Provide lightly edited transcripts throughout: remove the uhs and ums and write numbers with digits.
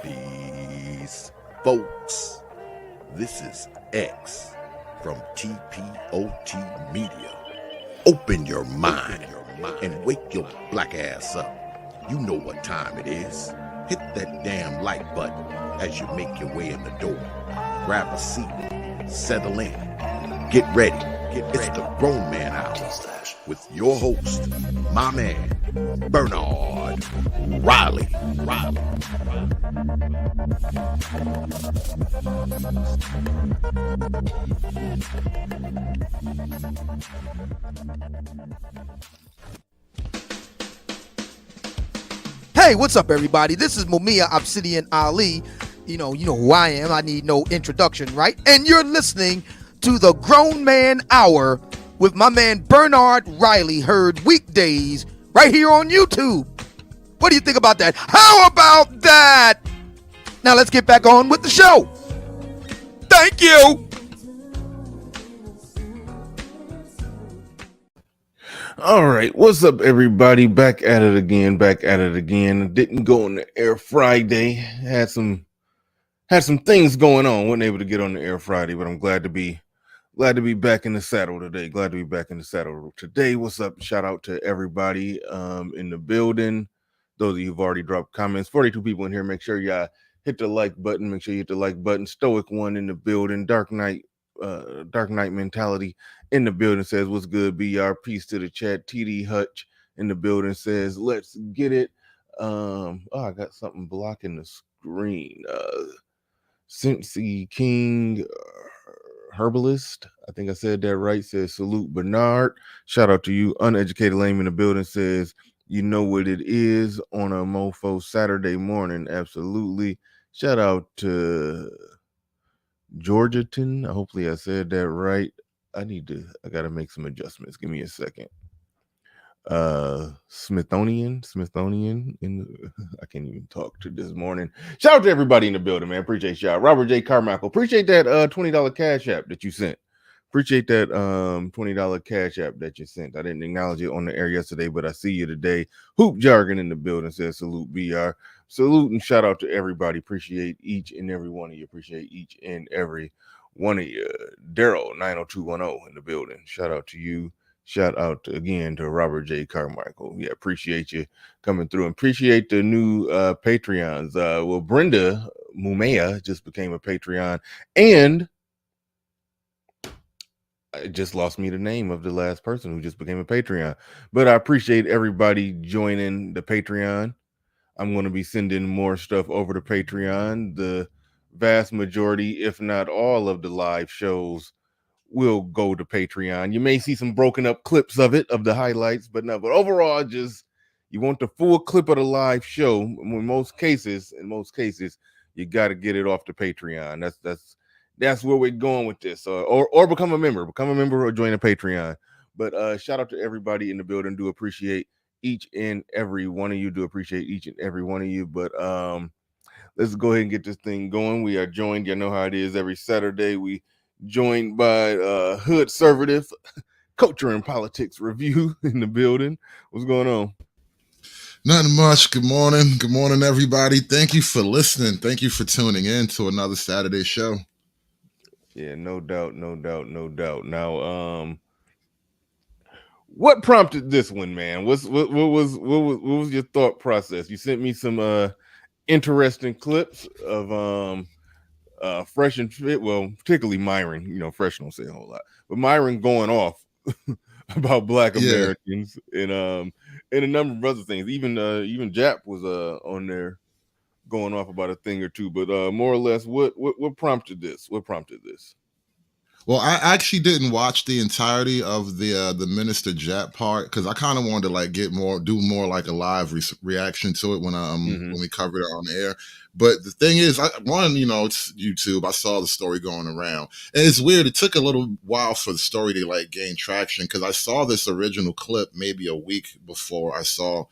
Peace, folks. This is X from TPOT Media. Open your mind and wake your black ass up. You know what time it is. Hit that damn like button as you make your way in the door. Grab a seat, settle in, get ready. It's the Grown Man Hour with your host, my man, Bernard Riley. Hey, what's up, everybody? This is Mumia Obsidian Ali. You know who I am. I need no introduction, right? And you're listening to the Grown Man Hour with my man Bernard Riley, heard weekdays right here on YouTube. What do you think about that? How about that? Now let's get back on with the show. Thank you. All right, what's up, everybody? Back at it again. Didn't go on the air Friday. Had some things going on. Wasn't able to get on the air Friday, but I'm glad to be back in the saddle today. Today. What's up? Shout out to everybody in the building. Those of you who've already dropped comments. 42 people in here. Make sure y'all hit the like button. Stoic One in the building. Dark Knight mentality in the building says, what's good, BR? Peace to the chat. TD Hutch in the building says, let's get it. I got something blocking the screen. Cincy King Herbalist, I think I said that right, says, salute Bernard. Shout out to you. Uneducated Lame in the building says, you know what it is on a mofo Saturday morning. Absolutely. Shout out to Georgiaton. Hopefully I said that right. I gotta make some adjustments. Give me a second. Smithsonian I can't even talk to this morning. Shout out to everybody in the building, man. Appreciate y'all. Robert J. Carmichael, appreciate that $20 cash app that you sent. Appreciate that $20 cash app that you sent. I didn't acknowledge it on the air yesterday, but I see you today. Hoop Jargon in the building says, salute BR. Salute and shout out to everybody. Appreciate each and every one of you. Daryl 90210 in the building. Shout out to you. Shout out again to Robert J. Carmichael. Yeah, appreciate you coming through. And appreciate the new Patreons. Brenda Mumea just became a Patreon. And it just lost me the name of the last person who just became a Patreon. But I appreciate everybody joining the Patreon. I'm going to be sending more stuff over to Patreon. The vast majority, if not all, of the live shows will go to Patreon. You may see some broken up clips of it, of the highlights, but overall, just you want the full clip of the live show. In most cases, you got to get it off the Patreon. That's where we're going with this. Or become a member or join a Patreon. But shout out to everybody in the building. Do appreciate each and every one of you. But let's go ahead and get this thing going. We are joined, you know how it is every Saturday. We joined by Hood Conservative Culture and Politics Review in the building. What's going on? Nothing much. Good morning, everybody. Thank you for listening. Thank you for tuning in to another Saturday show. Yeah, no doubt. Now, what prompted this one, man? What was your thought process? You sent me some interesting clips of Fresh and Fit, well, particularly Myron. Fresh don't say a whole lot, but Myron going off about Black Americans and a number of other things. Even Jap was on there going off about a thing or two. But more or less, what prompted this? Well, I actually didn't watch the entirety of the Minister Jap part because I kind of wanted to do more like a live reaction to it when we covered it on the air. But the thing is, it's YouTube. I saw the story going around, and it's weird. It took a little while for the story to gain traction because I saw this original clip maybe a week before I saw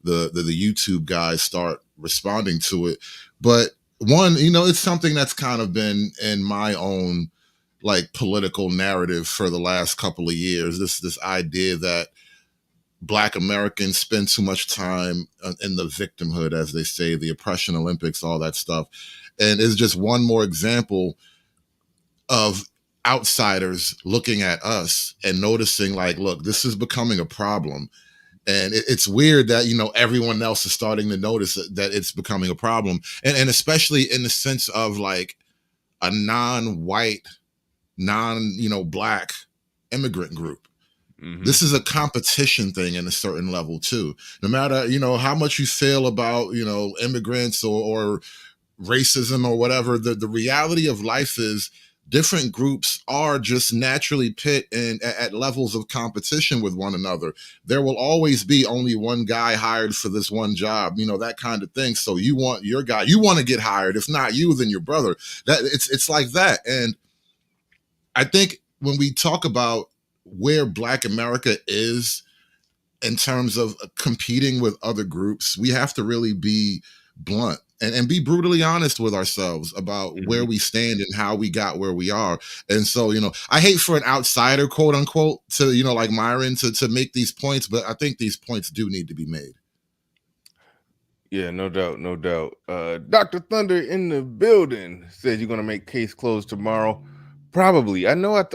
the YouTube guys start responding to it. But it's something that's kind of been in my own political narrative for the last couple of years. This idea that Black Americans spend too much time in the victimhood, as they say, the oppression Olympics, all that stuff. And it's just one more example of outsiders looking at us and noticing, like, look, this is becoming a problem. And it's weird that, you know, everyone else is starting to notice that it's becoming a problem. And especially in the sense of like a non-white, Black immigrant group. Mm-hmm. This is a competition thing in a certain level too. No matter, how much you feel about, immigrants or racism or whatever, the reality of life is different groups are just naturally pit and at levels of competition with one another. There will always be only one guy hired for this one job, that kind of thing. So you want your guy, you want to get hired. If not you, then your brother. That it's like that. And I think when we talk about where Black America is in terms of competing with other groups, we have to really be blunt and be brutally honest with ourselves about where we stand and how we got where we are. And so, I hate for an outsider, quote unquote, to, like Myron, to make these points, but I think these points do need to be made. Yeah, no doubt, no doubt. Dr. Thunder in the building says you're going to make Case Closed tomorrow. Probably. I know. I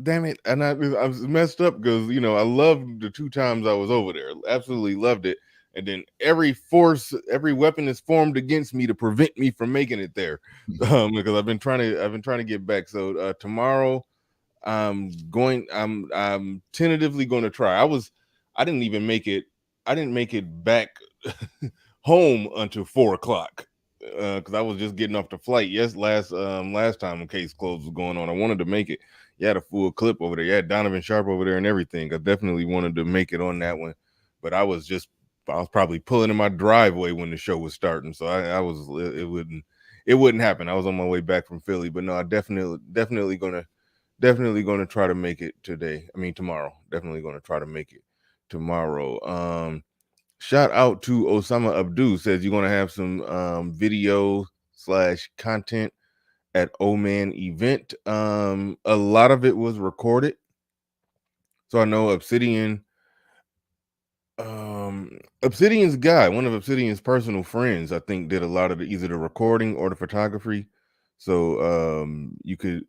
damn it. And I was messed up because, I loved the 2 times I was over there. Absolutely loved it. And then every weapon is formed against me to prevent me from making it there. Because I've been trying to get back. So tomorrow I'm tentatively going to try. I didn't even make it. I didn't make it back home until 4:00. Because I was just getting off the flight. Yes, last time when Case Closed was going on, I wanted to make it. You had a full clip over there. You had Donovan Sharp over there and everything. I definitely wanted to make it on that one, but I was probably pulling in my driveway when the show was starting, so it wouldn't happen. I was on my way back from Philly, but no, I definitely gonna try to make it today. I mean tomorrow. Definitely gonna try to make it tomorrow. Shout out to Osama Abdu, says you're going to have some video / content at O-Man event. A lot of it was recorded. So I know Obsidian's guy, one of Obsidian's personal friends, I think did a lot of either the recording or the photography. So you could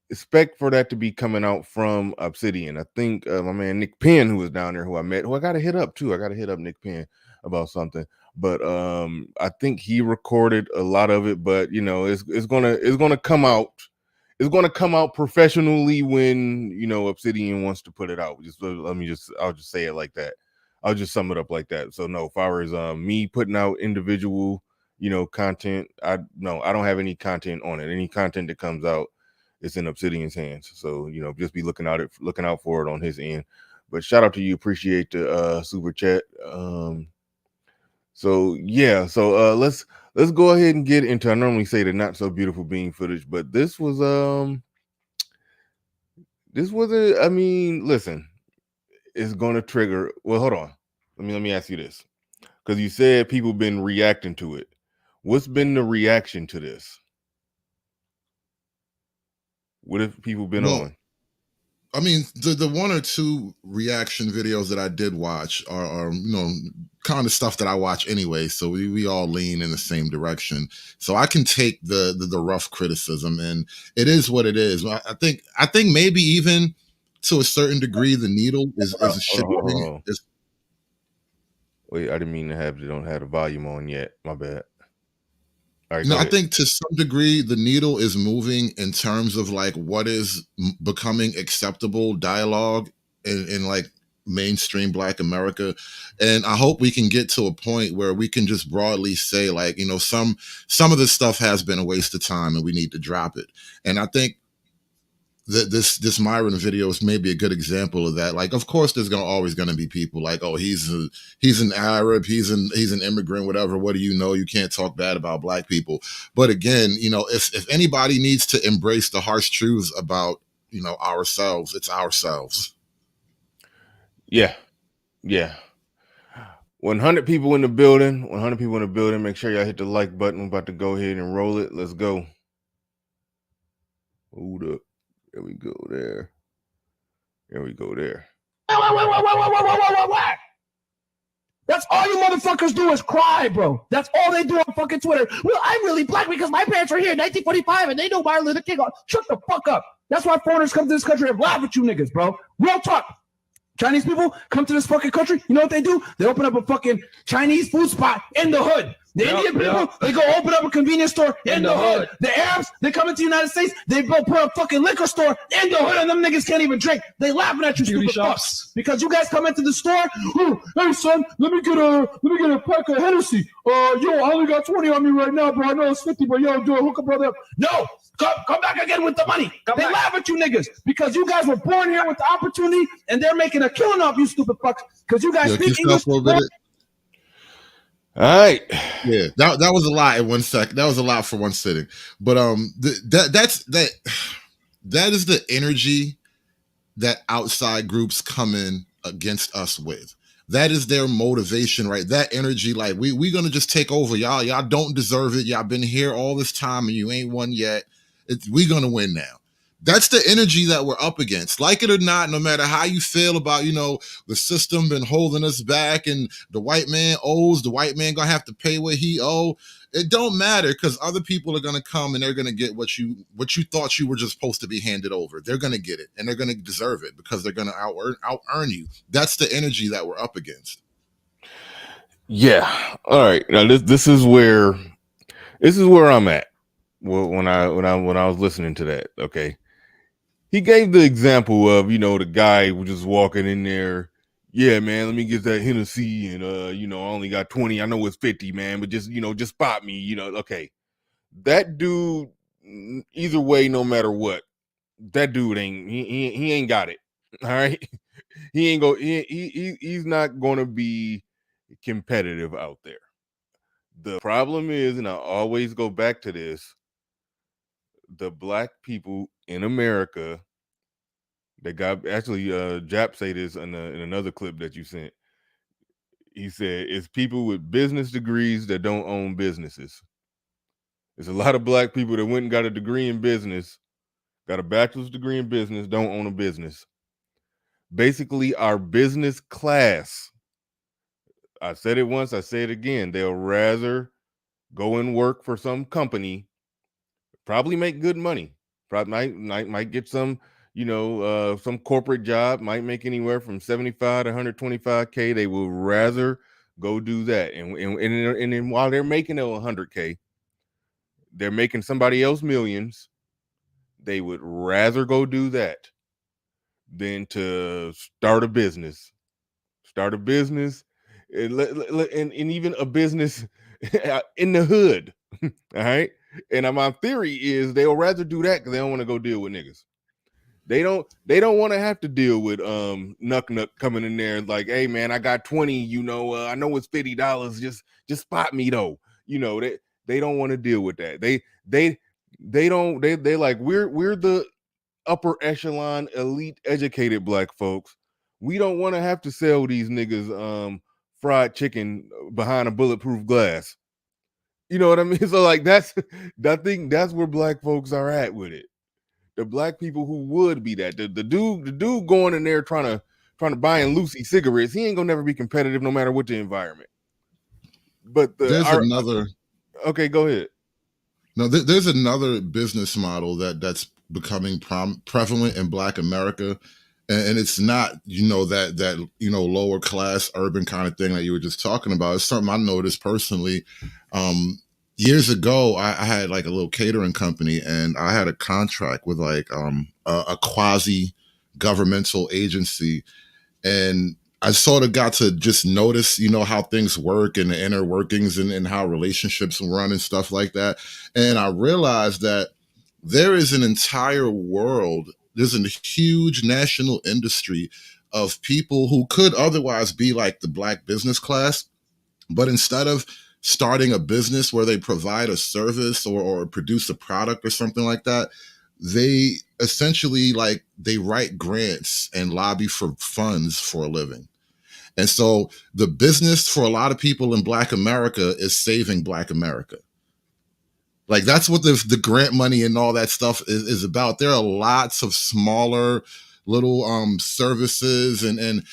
expect for that to be coming out from Obsidian. I think my man Nick Penn, who was down there, who I met, who I got to hit up too. I got to hit up Nick Penn about something. But I think he recorded a lot of it. But it's gonna come out. It's gonna come out professionally when Obsidian wants to put it out. I'll just say it like that. I'll just sum it up like that. So no, as far as me putting out individual content, I don't have any content on it. Any content that comes out, it's in Obsidian's hands. So, just be looking out for it on his end. But shout out to you. Appreciate the super chat. So let's go ahead and get into, I normally say the not so beautiful being footage, but this was listen, it's going to trigger. Well, hold on. Let me ask you this. Because you said people been reacting to it. What's been the reaction to this? What have people been on? I mean, the 1 or 2 reaction videos that I did watch are kind of stuff that I watch anyway. So we all lean in the same direction. So I can take the rough criticism, and it is what it is. I think maybe even to a certain degree, the needle is a shit. Wait, I didn't mean to don't have the volume on yet. My bad. Right, no, I think to some degree the needle is moving in terms of like what is becoming acceptable dialogue in like mainstream Black America. And I hope we can get to a point where we can just broadly say like, some of this stuff has been a waste of time and we need to drop it. And I think that this Myron video is maybe a good example of that. Like, of course, there's always going to be people like, oh, he's an Arab, he's an immigrant, whatever. What do you know? You can't talk bad about Black people. But again, if anybody needs to embrace the harsh truths about ourselves, it's ourselves. Yeah. 100 people in the building. 100 people in the building. Make sure y'all hit the like button. We're about to go ahead and roll it. Let's go. Hold up. There we go there. What? That's all you motherfuckers do is cry, bro. That's all they do on fucking Twitter. Well, I'm really black because my parents were here in 1945 and they know Martin Luther King. Shut the fuck up. That's why foreigners come to this country and laugh at you niggas, bro. Real talk. Chinese people come to this fucking country. You know what they do? They open up a fucking Chinese food spot in the hood. The Indian people, they go open up a convenience store in the hood. The Arabs, they come into the United States, they go put a fucking liquor store in the hood, and them niggas can't even drink. They laughing at you, stupid fucks. Because you guys come into the store, oh, hey son, let me get a pack of Hennessy. Yo, I only got 20 on me right now, bro. I know it's 50, but yo, do a hook up, brother. No, come back again with the money. They laugh at you niggas because you guys were born here with the opportunity, and they're making a killing off you, stupid fucks. Because you guys speak English. All right. Yeah, that was a lot in 1 second. That was a lot for one sitting. But that is the energy that outside groups come in against us with. That is their motivation, right? That energy, like we gonna just take over. Y'all don't deserve it. Y'all been here all this time and you ain't won yet. We gonna win now. That's the energy that we're up against. Like it or not, no matter how you feel about, the system been holding us back and the white man owes, the white man gonna have to pay what he owe. It don't matter because other people are gonna come and they're gonna get what you thought you were just supposed to be handed over. They're gonna get it and they're gonna deserve it because they're gonna out earn you. That's the energy that we're up against. Yeah. All right. Now this is where I'm at. Well, when I was listening to that, okay. He gave the example of, the guy was just walking in there. Yeah, man, let me get that Hennessy. And, I only got 20. I know it's 50, man, but just spot me, okay. That dude, either way, no matter what, that dude he ain't got it. All right. He's not going to be competitive out there. The problem is, and I always go back to this, the black people in America that got actually Jap say this in another clip that you sent. He said it's people with business degrees that don't own businesses. There's a lot of black people that went and got a degree in business, got a bachelor's degree in business, don't own a business. Basically, our business class, I said it once, I say it again, they'll rather go and work for some company, probably make good money, probably might get some, some corporate job, might make anywhere from 75 to 125K. They will rather go do that. And then while they're making 100K, they're making somebody else millions. They would rather go do that than to start a business. And even a business in the hood. All right. And my theory is they'll rather do that because they don't want to go deal with niggas. They don't want to have to deal with Nuck coming in there like, hey man, I got 20, I know it's $50. Just spot me though. They don't want to deal with that. They like we're the upper echelon, elite, educated black folks. We don't want to have to sell these niggas fried chicken behind a bulletproof glass. You know what I mean? So like I think that's where black folks are at with it. The black people who would be that. The dude going in there trying to buy in Lucy cigarettes, he ain't gonna never be competitive no matter what the environment. But another. Okay, go ahead. No, there's another business model that's becoming prevalent in Black America, and it's not that lower class urban kind of thing that you were just talking about. It's something I noticed personally. Years ago, I had like a little catering company, and I had a contract with like a quasi governmental agency, and I sort of got to just notice, how things work and the inner workings and how relationships run and stuff like that. And I realized that there is an entire world, there's a huge national industry of people who could otherwise be like the Black business class, but instead of starting a business where they provide a service or produce a product or something like that, they essentially they write grants and lobby for funds for a living. And so the business for a lot of people in Black America is saving Black America. Like that's what the grant money and all that stuff is about. There are lots of smaller little services and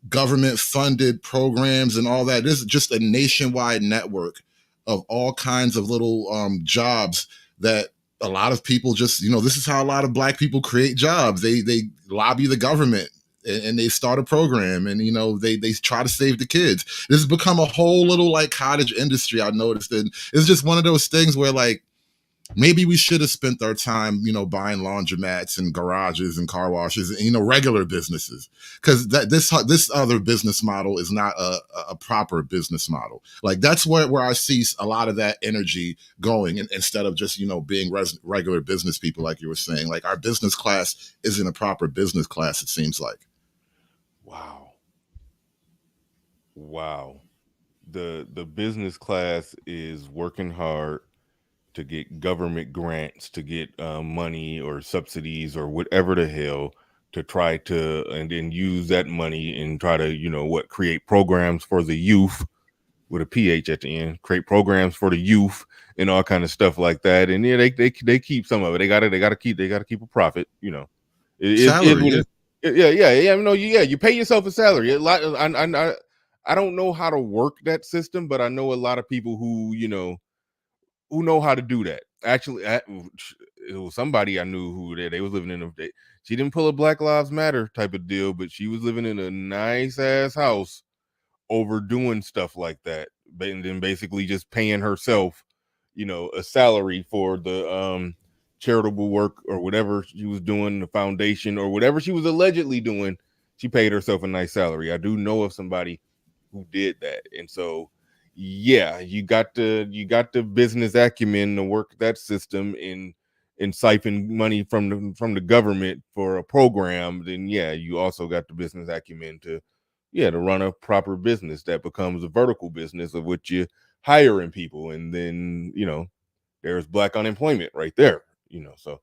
government funded programs and all that. This is just a nationwide network of all kinds of little jobs that a lot of people just, this is how a lot of Black people create jobs. They lobby the government and they start a program, and they try to save the kids. This has become a whole little like cottage industry, I noticed. And it's just one of those things where like maybe we should have spent our time, buying laundromats and garages and car washes, and, regular businesses, because this other business model is not a proper business model. Like that's where I see a lot of that energy going, instead of just, being regular business people, like you were saying. Like our business class isn't a proper business class, it seems like. Wow. The business class is working hard to get government grants, to get money or subsidies or whatever the hell, to try to, and then use that money and try to, create programs for the youth with a PH at the end, create programs for the youth and all kind of stuff like that. And yeah, they keep some of it. They gotta keep a profit, Salary, you pay yourself a salary. I don't know how to work that system, but I know a lot of people who know how to do that. Actually, it was somebody I knew who they was living in she didn't pull a Black Lives Matter type of deal, but she was living in a nice ass house overdoing stuff like that, and then basically just paying herself, a salary for the charitable work or whatever she was doing, the foundation or whatever she was allegedly doing. She paid herself a nice salary. I do know of somebody who did that, and so yeah, you got the business acumen to work that system and siphon money from the government for a program. Then yeah, you also got the business acumen to run a proper business that becomes a vertical business of which you hiring people, and then there's Black unemployment right there. So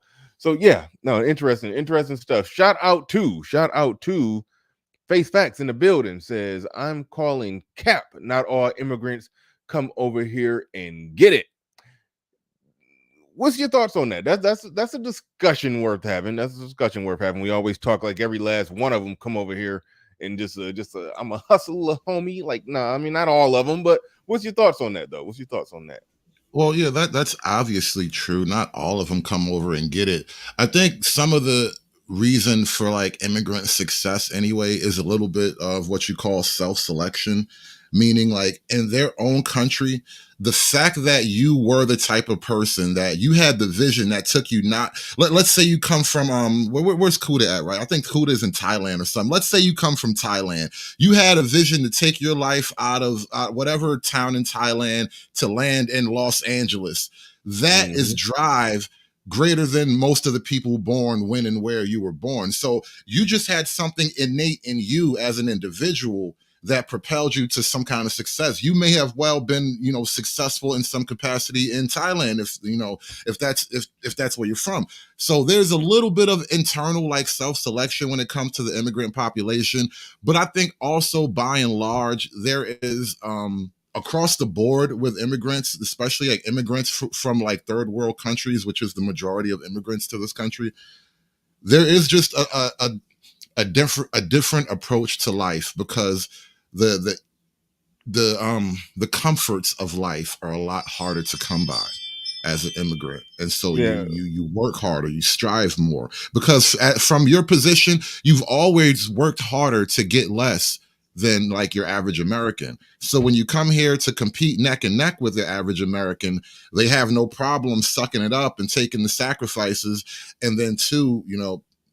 yeah, no, interesting stuff. Shout out to Face Facts in the building, says, I'm calling cap. Not all immigrants come over here and get it. What's your thoughts on that? That's a discussion worth having. We always talk like every last one of them come over here and just I'm a hustler, homie. Like, nah, I mean, not all of them, but what's your thoughts on that, though? Well, yeah, that's obviously true. Not all of them come over and get it. I think some of the reason for like immigrant success anyway is a little bit of what you call self-selection, meaning like in their own country, the fact that you were the type of person that you had the vision that took you let's say you come from where's Kuda at, right? I think Kuda is in Thailand or something. Let's say you come from Thailand. You had a vision to take your life out of whatever town in Thailand to land in Los Angeles. That is drive greater than most of the people born when and where you were born. So you just had something innate in you as an individual that propelled you to some kind of success. You may have well been, successful in some capacity in Thailand, if that's where you're from. So there's a little bit of internal like self-selection when it comes to the immigrant population. But I think also by and large, there is across the board with immigrants, especially like immigrants from like third world countries, which is the majority of immigrants to this country, there is just a different approach to life, because the comforts of life are a lot harder to come by as an immigrant, and so you work harder, you strive more, because from your position, you've always worked harder to get less than like your average American. So when you come here to compete neck and neck with the average American, they have no problem sucking it up and taking the sacrifices. And then too,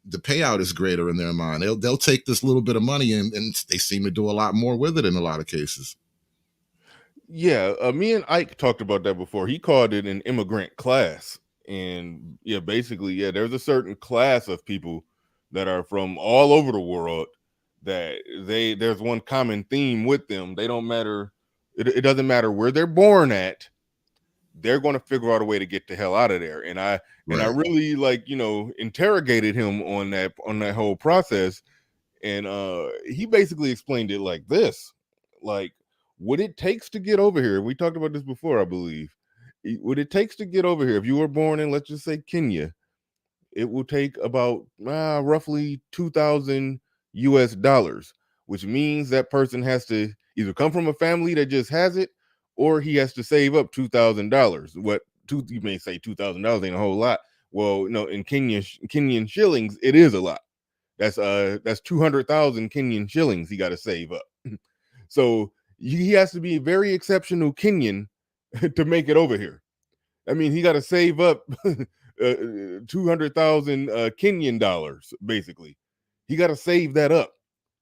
the payout is greater in their mind. They'll take this little bit of money and they seem to do a lot more with it in a lot of cases. Yeah, me and Ike talked about that before. He called it an immigrant class. And yeah, basically, there's a certain class of people that are from all over the world that there's one common theme with them. They don't matter. It doesn't matter where they're born at. They're going to figure out a way to get the hell out of there. And I really interrogated him on that whole process. And he basically explained it like this: like, what it takes to get over here. We talked about this before, I believe. What it takes to get over here, if you were born in, let's just say, Kenya, it will take about roughly $2,000 US. which means that person has to either come from a family that just has it, or he has to save up $2,000. You may say $2,000 ain't a whole lot. Well, no, in Kenyan shillings, it is a lot. That's 200,000 Kenyan shillings he got to save up. So he has to be very exceptional Kenyan to make it over here. I mean, he got to save up 200,000 Kenyan dollars, basically. He got to save that up.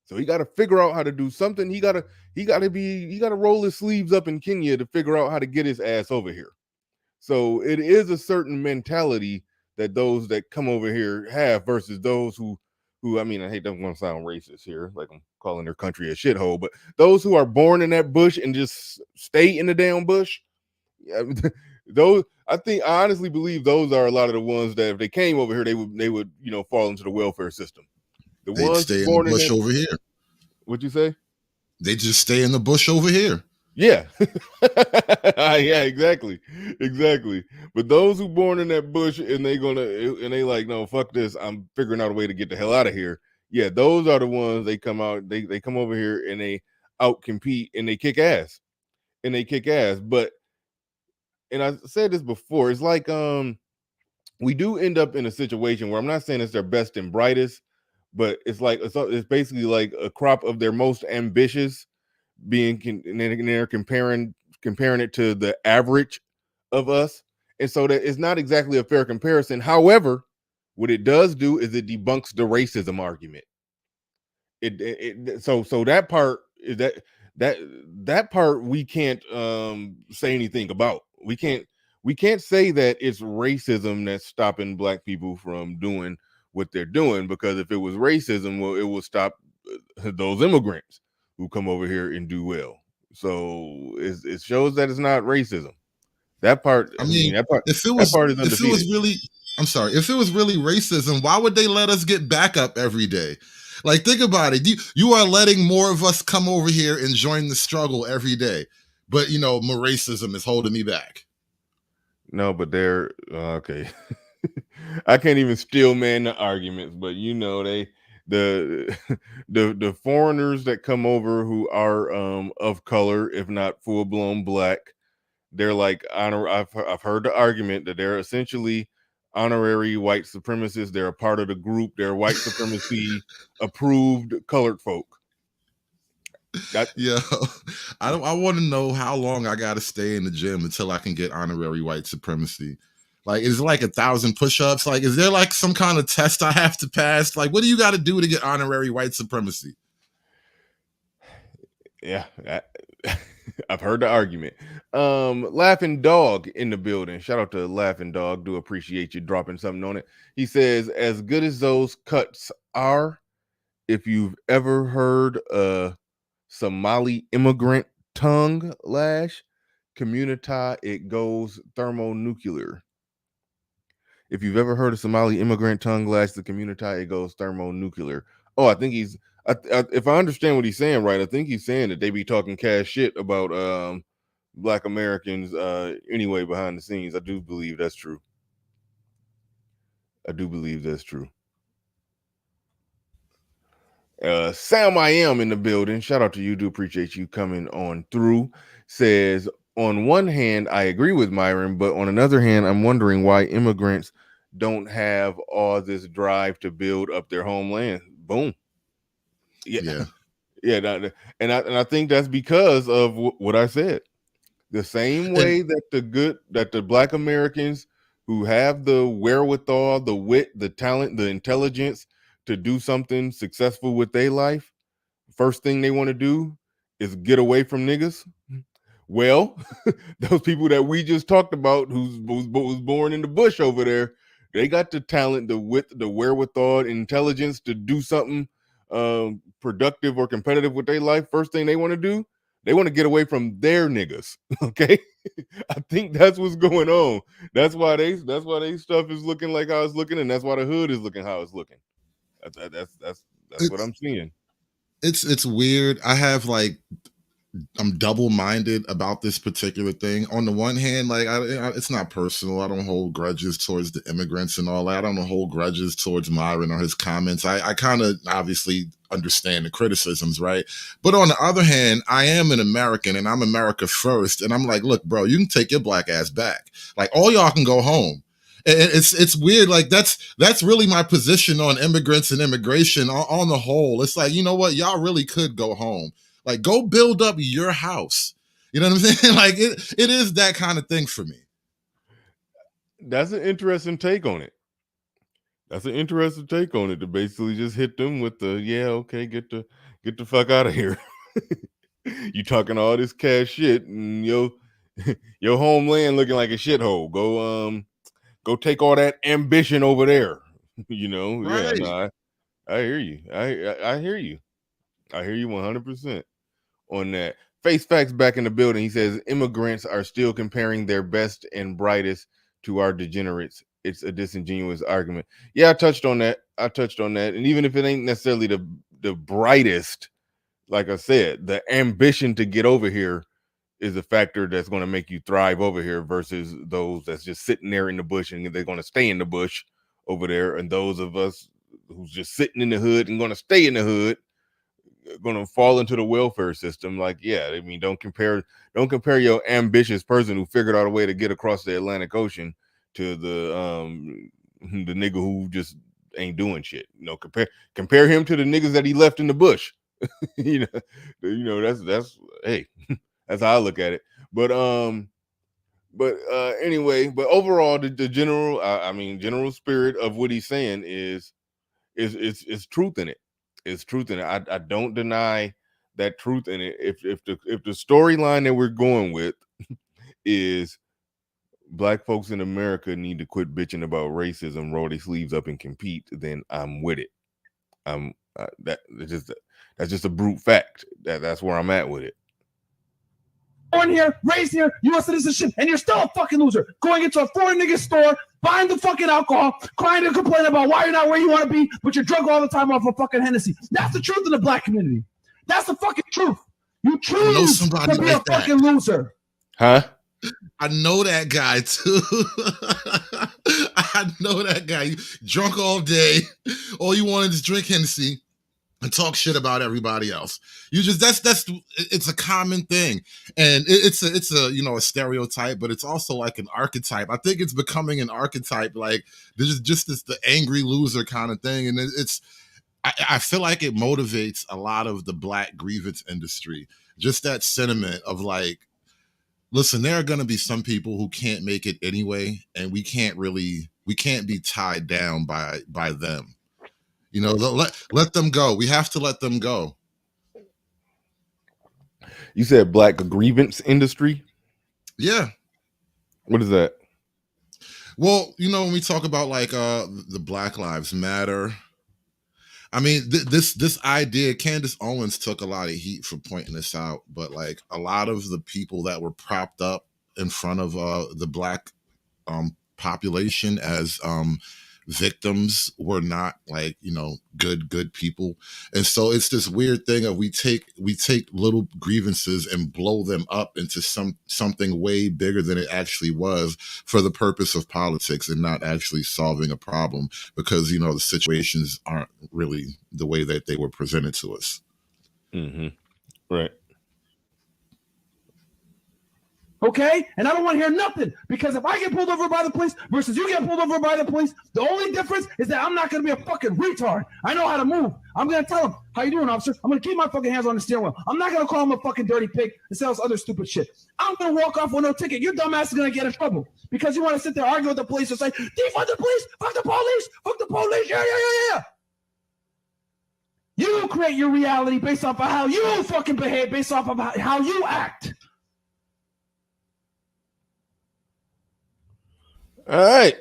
So he got to figure out how to do something. He got to roll his sleeves up in Kenya to figure out how to get his ass over here. So it is a certain mentality that those that come over here have versus those who I mean, I hate, don't want to sound racist here, like I'm calling their country a shithole, but those who are born in that bush and just stay in the damn bush, those, I honestly believe those are a lot of the ones that if they came over here, they would fall into the welfare system. They'd ones stay in the bush over here. What'd you say? They just stay in the bush over here. Yeah. Yeah, exactly. But those who born in that bush and they like, no, fuck this, I'm figuring out a way to get the hell out of here. Yeah, those are the ones they come out, they come over here and they out compete and they kick ass. But, and I said this before, it's like we do end up in a situation where I'm not saying it's their best and brightest, but it's basically like a crop of their most ambitious and they're comparing it to the average of us, and so that it's not exactly a fair comparison. However, what it does do is it debunks the racism argument. So that part is that part we can't say anything about. We can't say that it's racism that's stopping black people from doing what they're doing, because if it was racism, well, it will stop those immigrants who come over here and do well. So it shows that it's not racism. That part, that part is undefeated. If it was really racism, why would they let us get back up every day? Like, think about it. You are letting more of us come over here and join the struggle every day. But, more racism is holding me back. No, but they're okay. I can't even steel man the arguments, but the foreigners that come over who are of color, if not full blown black, they're like I've heard the argument that they're essentially honorary white supremacists. They're a part of the group. They're white supremacy approved colored folk. I want to know how long I got to stay in the gym until I can get honorary white supremacy. Like, is it like 1,000 push-ups? Like, is there like some kind of test I have to pass? Like, what do you got to do to get honorary white supremacy? Yeah, I've heard the argument. Laughing Dog in the building. Shout out to Laughing Dog. Do appreciate you dropping something on it. He says, as good as those cuts are, if you've ever heard a Somali immigrant tongue lash, Communita, it goes thermonuclear. If you've ever heard of Somali immigrant tongue lash, the Communita, it goes thermonuclear. Oh, I think if I understand what he's saying right, I think he's saying that they be talking cash shit about Black Americans anyway behind the scenes. I do believe that's true. Sam I Am in the building. Shout out to you. Do appreciate you coming on through. Says, on one hand, I agree with Myron, but on another hand, I'm wondering why immigrants don't have all this drive to build up their homeland. Boom. Yeah. And I think that's because of what I said. The same way that the Black Americans who have the wherewithal, the wit, the talent, the intelligence to do something successful with their life, first thing they want to do is get away from niggas. Well, those people that we just talked about who was born in the bush over there, they got the talent, the wit, the wherewithal, intelligence to do something productive or competitive with their life. First thing they want to do, they want to get away from their niggas. Okay, I think that's what's going on. That's why they stuff is looking like how it's looking, and that's why the hood is looking how it's looking. That's what I'm seeing. It's weird. I have like double-minded about this particular thing. On the one hand, like it's not personal. I don't hold grudges towards the immigrants and all that. I don't hold grudges towards Myron or his comments. I kind of obviously understand the criticisms, right? But on the other hand, I am an American and I'm America first. And I'm like, look, bro, you can take your black ass back. Like all y'all can go home. And it's weird. Like that's really my position on immigrants and immigration on the whole. It's like, you know what? Y'all really could go home. Like, go build up your house. You know what I'm saying? Like, it is that kind of thing for me. That's an interesting take on it. To basically just hit them with the, yeah, okay, get the fuck out of here. You talking all this cash shit and your homeland looking like a shithole. Go take all that ambition over there. You know? Right. Yeah, no, I hear you. I hear you. I hear you 100%. On that. Face Facts back in the building. He says immigrants are still comparing their best and brightest to our degenerates. It's a disingenuous argument. Yeah, I touched on that. And even if it ain't necessarily the brightest, like I said, the ambition to get over here is a factor that's going to make you thrive over here versus those that's just sitting there in the bush and they're going to stay in the bush over there. And those of us who's just sitting in the hood and going to stay in the hood going to fall into the welfare system. Like, yeah, I mean, don't compare your ambitious person who figured out a way to get across the Atlantic Ocean to the nigga who just ain't doing shit. You know, compare him to the niggas that he left in the bush. you know, that's hey, that's how I look at it. But anyway, but overall, the general, general spirit of what he's saying is truth in it. It's truth in it. I don't deny that truth in it. If the storyline that we're going with is black folks in America need to quit bitching about racism, roll their sleeves up and compete, then I'm with it. That's just a brute fact. That's where I'm at with it. Born here, raised here, U.S. citizenship, and you're still a fucking loser. Going into a foreign nigga store, buying the fucking alcohol, crying and complaining about why you're not where you want to be, but you're drunk all the time off of fucking Hennessy. That's the truth in the black community. That's the fucking truth. You choose to be a fucking loser. Huh? I know that guy too. I know that guy. You drunk all day. All you wanted is drink Hennessy and talk shit about everybody else. You just it's a common thing, and it's a a stereotype, but it's also like an archetype. I think it's becoming an archetype. Like there's just the angry loser kind of thing, and I feel like it motivates a lot of the black grievance industry. Just that sentiment of like, listen, there are going to be some people who can't make it anyway, and we can't be tied down by them. You know, let them go. We have to let them go. You said black grievance industry? Yeah. What is that? Well, when we talk about like the Black Lives Matter, I mean, this idea, Candace Owens took a lot of heat for pointing this out, but like a lot of the people that were propped up in front of the black population as victims were not like good people. And so it's this weird thing of we take little grievances and blow them up into something way bigger than it actually was for the purpose of politics and not actually solving a problem, because the situations aren't really the way that they were presented to us. Mm-hmm. Right. Okay? And I don't want to hear nothing, because if I get pulled over by the police versus you get pulled over by the police, the only difference is that I'm not going to be a fucking retard. I know how to move. I'm going to tell him, how you doing, officer? I'm going to keep my fucking hands on the steering wheel. I'm not going to call him a fucking dirty pig and say other stupid shit. I'm going to walk off with no ticket. Your dumb ass is going to get in trouble because you want to sit there arguing with the police and say, defund the police, fuck the police, yeah. You create your reality based off of how you fucking behave, based off of how you act. All right.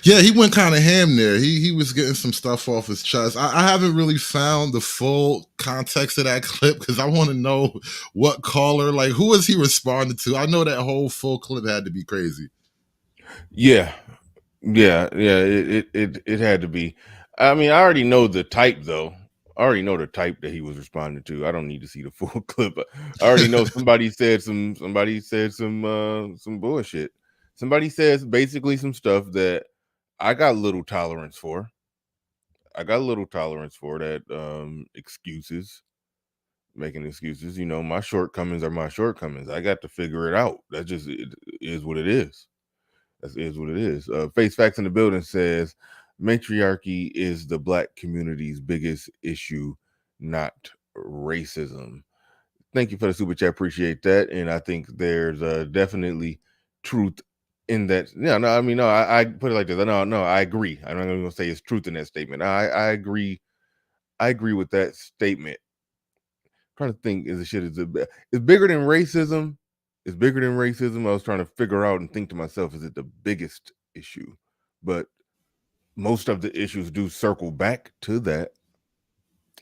Yeah, he went kind of ham there. He was getting some stuff off his chest. I haven't really found the full context of that clip because I want to know what caller, like, who was he responding to? I know that whole full clip had to be crazy. Yeah. It had to be. I mean, I already know the type though. I already know the type that he was responding to. I don't need to see the full clip. I already know somebody said some bullshit. Somebody says basically some stuff that I got little tolerance for. That excuses, making excuses. You know, my shortcomings are my shortcomings. I got to figure it out. That just it is what it is. That is what it is. Face Facts in the building says matriarchy is the black community's biggest issue, not racism. Thank you for the super chat. Appreciate that. And I think there's definitely truth in that. Yeah, no, I mean, no, I put it like this. No, I agree. I'm not going to say it's truth in that statement. I agree. I agree with that statement. I'm trying to think, is it's bigger than racism? It's bigger than racism. I was trying to figure out and think to myself, is it the biggest issue? But most of the issues do circle back to that.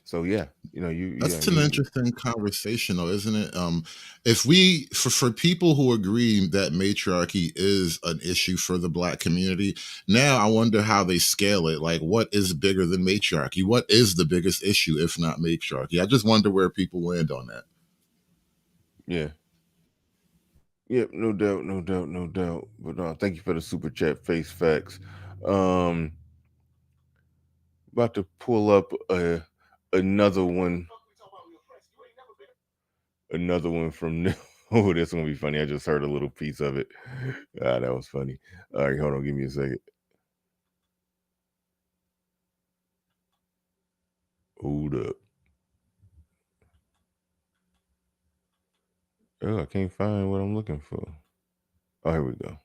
So yeah, you know, that's an interesting conversation, though, isn't it? If we for people who agree that matriarchy is an issue for the black community, now I wonder how they scale it. Like, what is bigger than matriarchy? What is the biggest issue if not matriarchy? I just wonder where people land on that. Yeah. Yep, no doubt. But no, thank you for the super chat, Face Facts. About to pull up another one from oh, this gonna be funny. I just heard a little piece of it. That was funny. All right, hold on, give me a second. Hold up. Oh, I can't find what I'm looking for. Oh, here we go.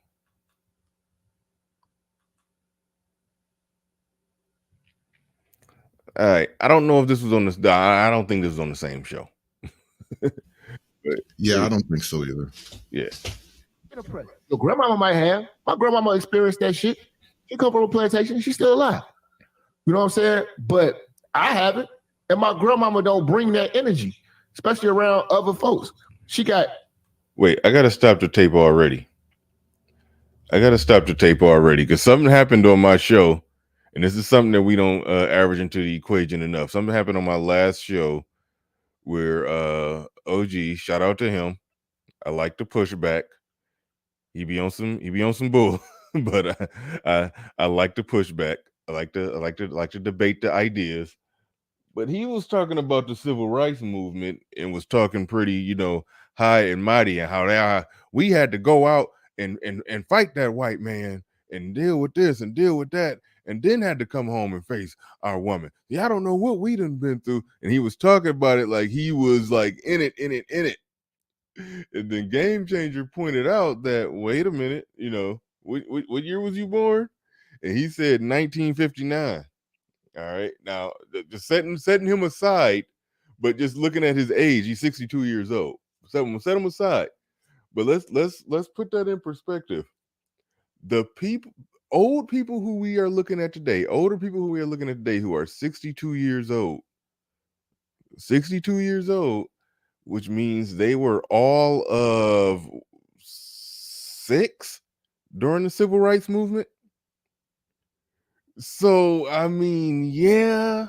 All right. I don't know if this was on this. I don't think this was on the same show. Yeah, I don't think so either. Yeah. Your grandmama might have. My grandmama experienced that shit. She come from a plantation. She's still alive. You know what I'm saying? But I haven't. And my grandmama don't bring that energy, especially around other folks. She got. Wait, I got to stop the tape already. Because something happened on my show. And this is something that we don't average into the equation enough. Something happened on my last show where OG, shout out to him. I like to push back. He be on some bull, but I like to push back. I like to debate the ideas. But he was talking about the civil rights movement and was talking pretty, you know, high and mighty, and how we had to go out and fight that white man and deal with this and deal with that, and then had to come home and face our woman. Yeah, I don't know what we done been through. And he was talking about it like he was like in it. And then Game Changer pointed out that, wait a minute, you know, what year was you born? And he said 1959. All right. Now, just setting him aside, but just looking at his age, he's 62 years old. Set him aside. But let's put that in perspective. The older people who we are looking at today, who are 62 years old, which means they were all of 6 during the civil rights movement. So, I mean, yeah,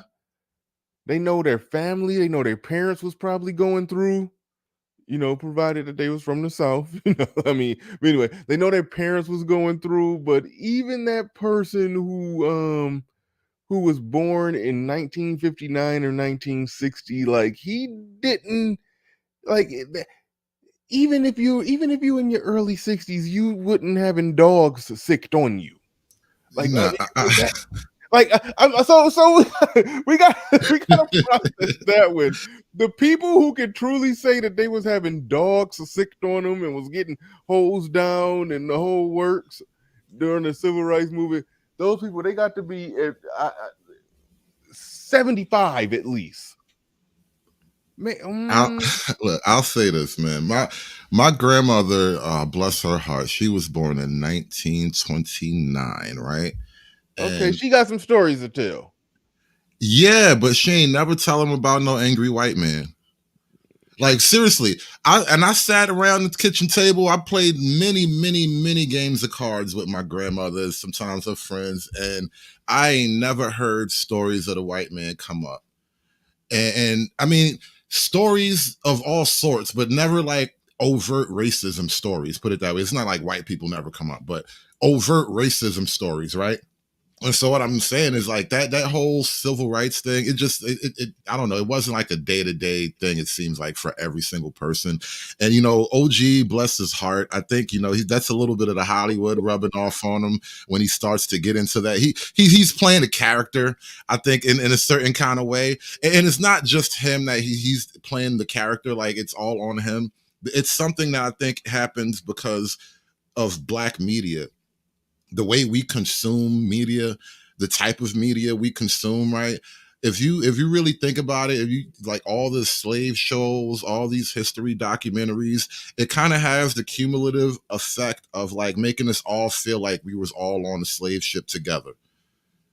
they know their family, they know their parents was probably going through, you know, provided that they was from the South, you know, I mean, but anyway, they know their parents was going through, but even that person who was born in 1959 or 1960, like, he didn't, like, even if you in your early 60s, you wouldn't having dogs sicked on you. Like, so we got to process that with the people who can truly say that they was having dogs sicked on them and was getting hosed down and the whole works during the civil rights movement. Those people, they got to be at 75 at least. I'll say this, man. My grandmother, bless her heart, she was born in 1929, right? Okay, she got some stories to tell. Yeah, but she ain't never tell them about no angry white man. Like, seriously, I sat around the kitchen table. I played many games of cards with my grandmother, sometimes her friends, and I ain't never heard stories of the white man come up. and I mean stories of all sorts, but never like overt racism stories. Put it that way. It's not like white people never come up, but overt racism stories, right? And so what I'm saying is like that whole civil rights thing, it I don't know, it wasn't like a day-to-day thing, it seems like, for every single person. And OG, bless his heart, I think that's a little bit of the Hollywood rubbing off on him when he starts to get into that. He's playing a character, I think, in a certain kind of way. And it's not just him that he's playing the character, like it's all on him. It's something that I think happens because of Black media. The way we consume media, the type of media we consume, right? If you really think about it, if you like all the slave shows, all these history documentaries, it kind of has the cumulative effect of like making us all feel like we was all on a slave ship together.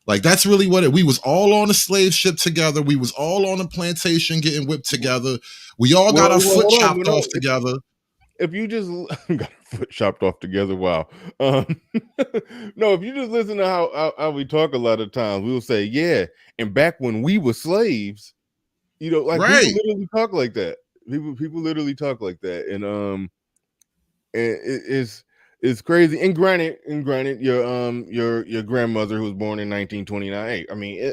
Like that's really what we was all on a slave ship together. We was all on a plantation getting whipped together. We all got our foot chopped off together. If you just got a foot chopped off together, wow. No, if you just listen to how we talk a lot of times, we'll say, yeah, and back when we were slaves, like right. People literally talk like that. People literally talk like that, and it's crazy. And granted, your grandmother who was born in 1929. I mean,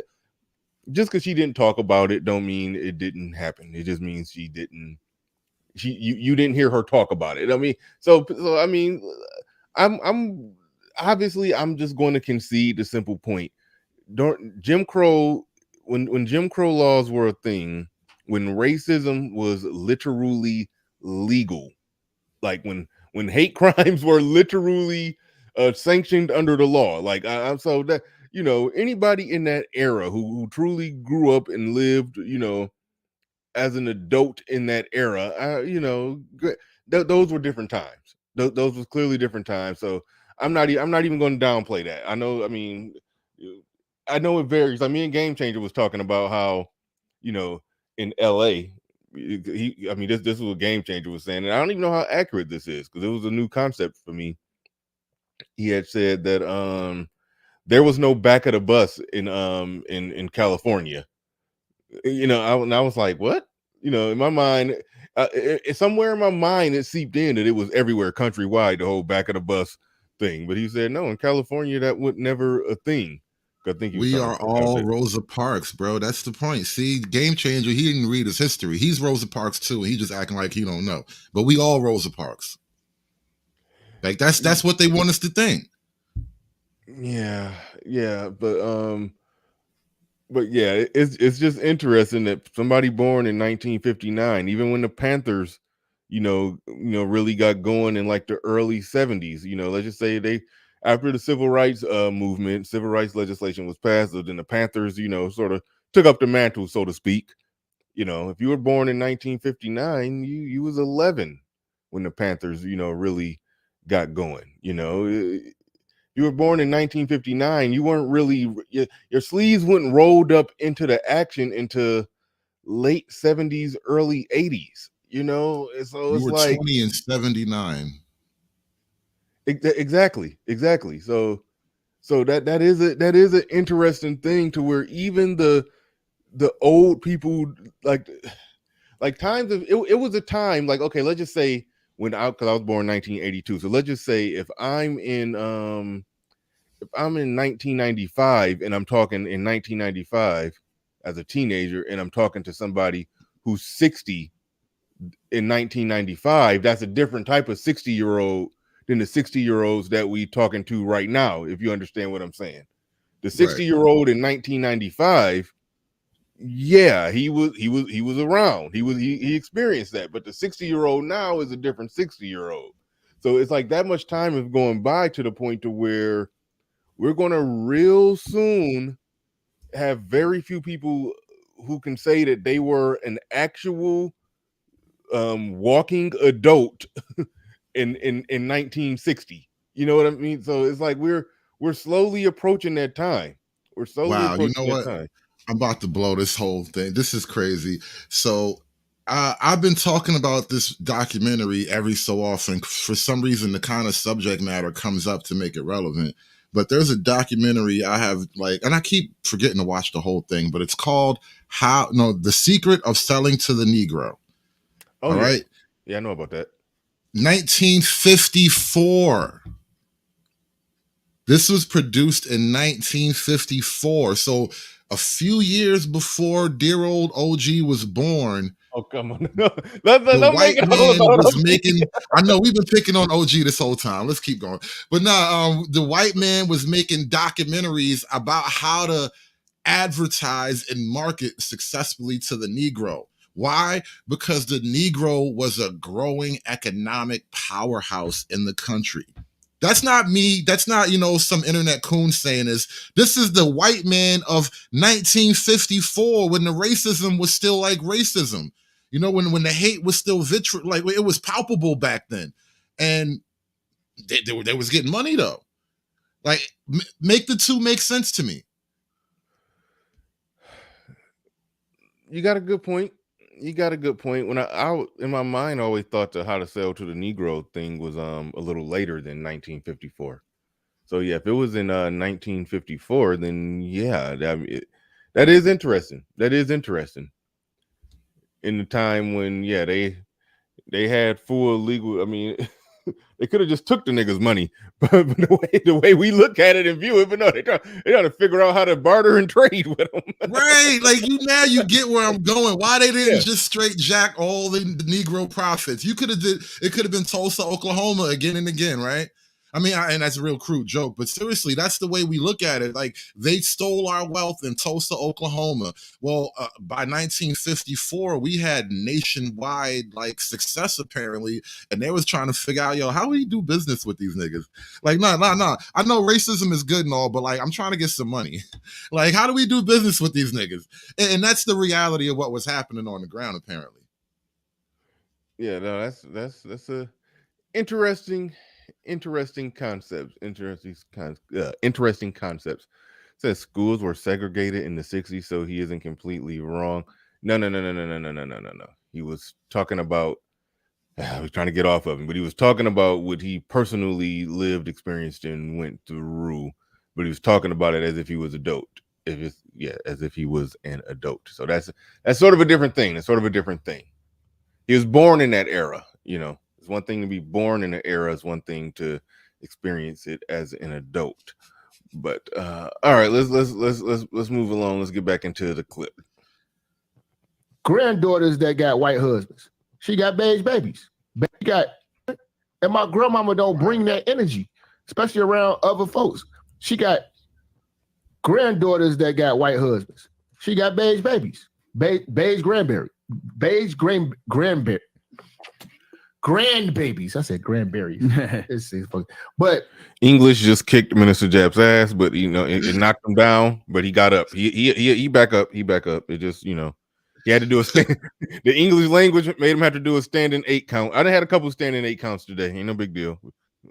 just because she didn't talk about it, don't mean it didn't happen. It just means she didn't. You didn't hear her talk about it. I mean, so I mean, I'm obviously I'm just going to concede the simple point. Jim Crow, when Jim Crow laws were a thing, when racism was literally legal, like when hate crimes were literally sanctioned under the law, like I'm so that anybody in that era who truly grew up and lived, as an adult in that era, those were different times. Those was clearly different times. So I'm not even going to downplay that. I know it varies. I mean, Game Changer was talking about how, in LA, this was what Game Changer was saying, and I don't even know how accurate this is because it was a new concept for me. He had said that there was no back of the bus in California. I was like, what? In my mind, somewhere in my mind, it seeped in that it was everywhere countrywide, the whole back of the bus thing. But he said, no, in California, that was never a thing. I think we are all Rosa Parks, bro. That's the point. See, Game Changer, he didn't read his history. He's Rosa Parks too. He just acting like he don't know. But we all Rosa Parks. Like that's what they want us to think. Yeah, but yeah, it's just interesting that somebody born in 1959, even when the Panthers, really got going in like the early 70s, let's just say after the civil rights movement, civil rights legislation was passed, then the Panthers, sort of took up the mantle, so to speak. If you were born in 1959, you was 11 when the Panthers, really got going. You were born in 1959. You weren't really your sleeves weren't rolled up into the action into late 70s, early 80s. So it's were like 20 and 79. Exactly. So that is an interesting thing to where even the old people like times of it was a time like, okay, let's just say because I was born in 1982. So let's just say if I'm in 1995 and I'm talking in 1995 as a teenager and I'm talking to somebody who's 60 in 1995, that's a different type of 60-year-old than the 60-year-olds that we talking to right now, if you understand what I'm saying. The 60-year-old in 1995, yeah, he was around. He experienced that, but the 60-year-old now is a different 60-year-old. So it's like that much time is going by to the point to where we're going to real soon have very few people who can say that they were an actual walking adult in 1960. You know what I mean? So it's like we're slowly approaching that time. We're slowly approaching that time. I'm about to blow this whole thing. This is crazy. So I've been talking about this documentary every so often. For some reason, the kind of subject matter comes up to make it relevant. but there's a documentary I have and I keep forgetting to watch the whole thing, but it's called The Secret of Selling to the Negro. Oh, all yeah. right. Yeah, I know about that. 1954. This was produced in 1954. So a few years before dear old OG was born. Oh, come on. The white man was making, I know we've been picking on OG this whole time. Let's keep going. But the white man was making documentaries about how to advertise and market successfully to the Negro. Why? Because the Negro was a growing economic powerhouse in the country. That's not me. That's not, some internet coon saying this. This is the white man of 1954 when the racism was still like racism. When the hate was still vitriol, like it was palpable back then. And they was getting money though. Like make the two make sense to me. You got a good point. When I in my mind, I always thought the how to sell to the Negro thing was a little later than 1954. So yeah, if it was in 1954, then yeah, that is interesting. That is interesting. In the time when they had full legal. I mean, they could have just took the niggas' money, but the way we look at it and view it, but no, they try to figure out how to barter and trade with them. Right, like now you get where I'm going. Why they didn't just straight jack all the Negro profits? It could have been Tulsa, Oklahoma again and again, right? I mean, and that's a real crude joke, but seriously, that's the way we look at it. Like they stole our wealth in Tulsa, Oklahoma. Well, by 1954, we had nationwide success apparently, and they was trying to figure out, how we do business with these niggas. Like, no. I know racism is good and all, but I'm trying to get some money. Like, how do we do business with these niggas? And that's the reality of what was happening on the ground, apparently. Yeah, no, that's a interesting concepts. Interesting concepts. Says schools were segregated in the 60s, so he isn't completely wrong. No. He was talking about. I was trying to get off of him, but he was talking about what he personally lived, experienced, and went through. But he was talking about it as if he was adult. As if he was an adult. So that's sort of a different thing. He was born in that era, It's one thing to be born in an era, it's one thing to experience it as an adult. But all right, let's move along. Let's get back into the clip. Granddaughters that got white husbands. She got beige babies. And my grandmama don't bring that energy, especially around other folks. She got granddaughters that got white husbands. She got beige babies. Beige grandberry. Beige grandberry. Grandbabies. I said grandberries. But English just kicked Minister Jap's ass, but it knocked him down. But he got up. He back up. It just he had to do a stand. The English language made him have to do a standing 8 count. I done had a couple standing 8 counts today. Ain't no big deal.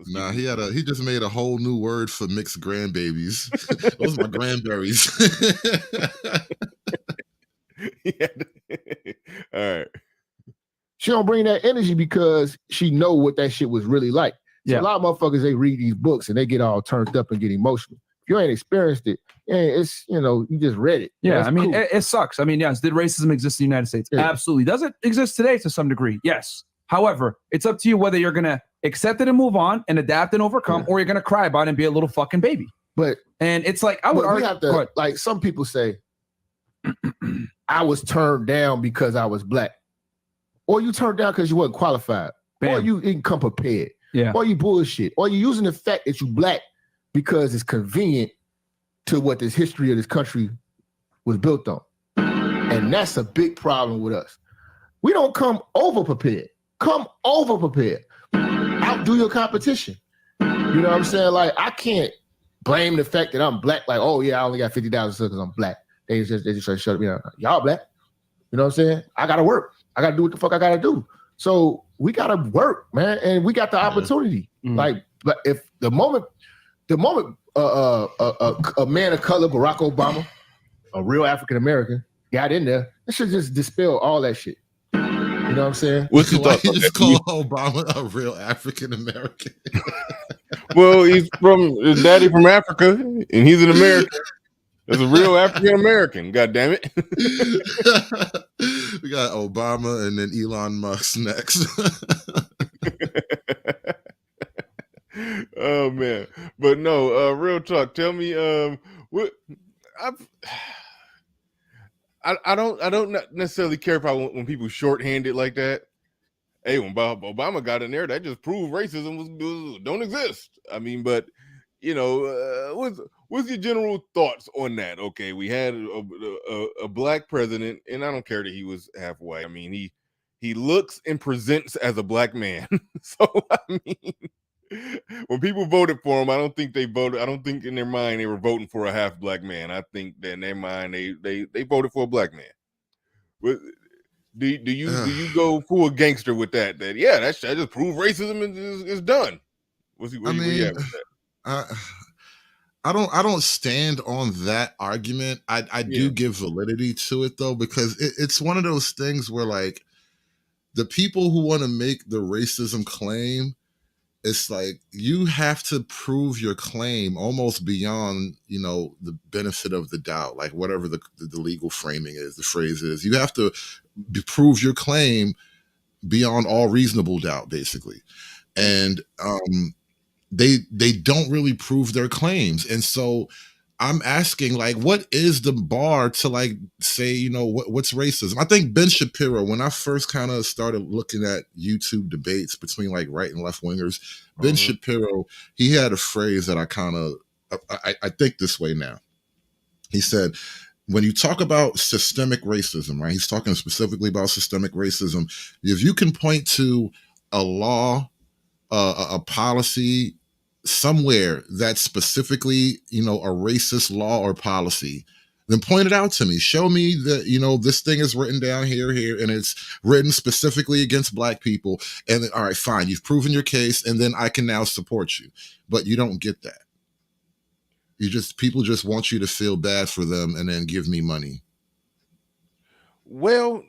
Nah, he just made a whole new word for mixed grandbabies. Those are my grandberries. All right. She don't bring that energy because she know what that shit was really like. So a lot of motherfuckers, they read these books and they get all turned up and get emotional. If you ain't experienced it, it's you just read it. Yeah, I mean, cool. It sucks. I mean, yes, did racism exist in the United States? Yeah. Absolutely. Does it exist today to some degree? Yes. However, it's up to you whether you're gonna accept it and move on and adapt and overcome, or you're gonna cry about it and be a little fucking baby. And it's like I would argue. Have to, like some people say, I was turned down because I was black. Or you turned down because you wasn't qualified. Bam. Or you didn't come prepared. Yeah. Or you bullshit. Or you using the fact that you black because it's convenient to what this history of this country was built on. And that's a big problem with us. We don't come over prepared. Come over prepared. Outdo your competition. You know what I'm saying? Like, I can't blame the fact that I'm black. Like, oh yeah, I only got 50,000 because I'm black. They just try to shut me down. Y'all black. You know what I'm saying? I gotta work. I gotta do what the fuck I gotta do. So we gotta work, man, and we got the opportunity. Mm-hmm. Like, but if the moment a man of color, Barack Obama, a real African American, got in there, that should just dispel all that shit. You know what I'm saying? What's your thought? You just call Obama a real African American? Well, his daddy from Africa, and he's an American. That's a real African American. God damn it. We got Obama and then Elon Musk next. Oh man, but no, real talk. Tell me, what I don't necessarily care if when people shorthand it like that. Hey, when Obama got in there, that just proved racism don't exist. I mean, but you know, what's your general thoughts on that? Okay, we had a black president, and I don't care that he was half white. I mean, he looks and presents as a black man. So I mean, when people voted for him, I don't think in their mind they were voting for a half black man. I think that in their mind they voted for a black man. Do you go full gangster with that? That just proved racism is done. Where you at with that? I don't stand on that argument. I do give validity to it though, because it's one of those things where like the people who want to make the racism claim, it's like you have to prove your claim almost beyond, you know, the benefit of the doubt, like whatever the legal framing is, the phrase is. You have to prove your claim beyond all reasonable doubt, basically. And they don't really prove their claims. And so I'm asking, like, what is the bar to like say, you know, what's racism? I think Ben Shapiro, when I first kind of started looking at YouTube debates between like right and left wingers, Ben Shapiro, he had a phrase that I think this way now. He said, when you talk about systemic racism, right? He's talking specifically about systemic racism. If you can point to a law, a policy somewhere that's specifically, you know, a racist law or policy, then point it out to me. Show me that, you know, this thing is written down here, and it's written specifically against black people. And then, all right, fine, you've proven your case, and then I can now support you. But you don't get that. People just want you to feel bad for them and then give me money. Well,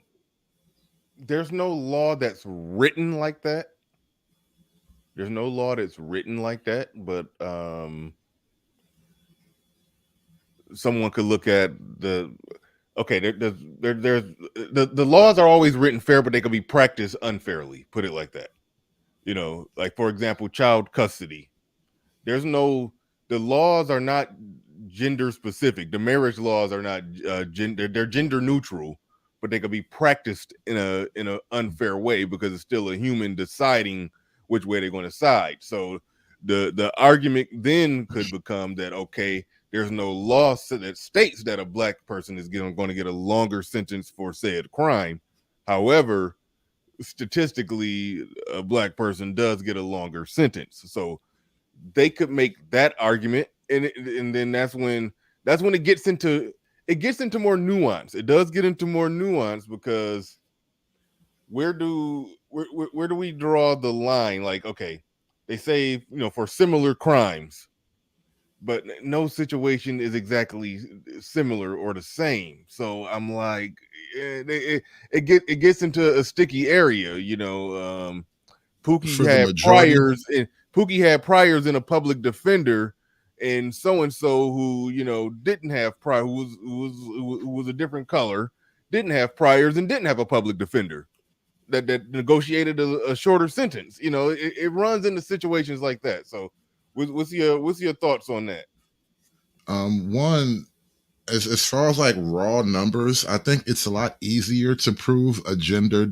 there's no law that's written like that. There's no law that's written like that, but someone could look at the laws are always written fair, but they can be practiced unfairly. Put it like that. You know, like for example, child custody. The laws are not gender specific. The marriage laws are not gender. They're gender neutral, but they can be practiced in a unfair way because it's still a human deciding which way they're going to side. So the argument then could become that, okay, there's no law that states that a black person is going to get a longer sentence for said crime. However, statistically, a black person does get a longer sentence. So they could make that argument, and then that's when it gets into more nuance. It does get into more nuance because where do we draw the line? Like, okay, they say, you know, for similar crimes, but no situation is exactly similar or the same. So I'm like, it gets into a sticky area, you know. Pookie had priors in a public defender, and so who, you know, didn't have prior, who was a different color, didn't have priors and didn't have a public defender that negotiated a shorter sentence. You know, it runs into situations like that. So what's your thoughts on that? One, as far as like raw numbers, I think it's a lot easier to prove a gender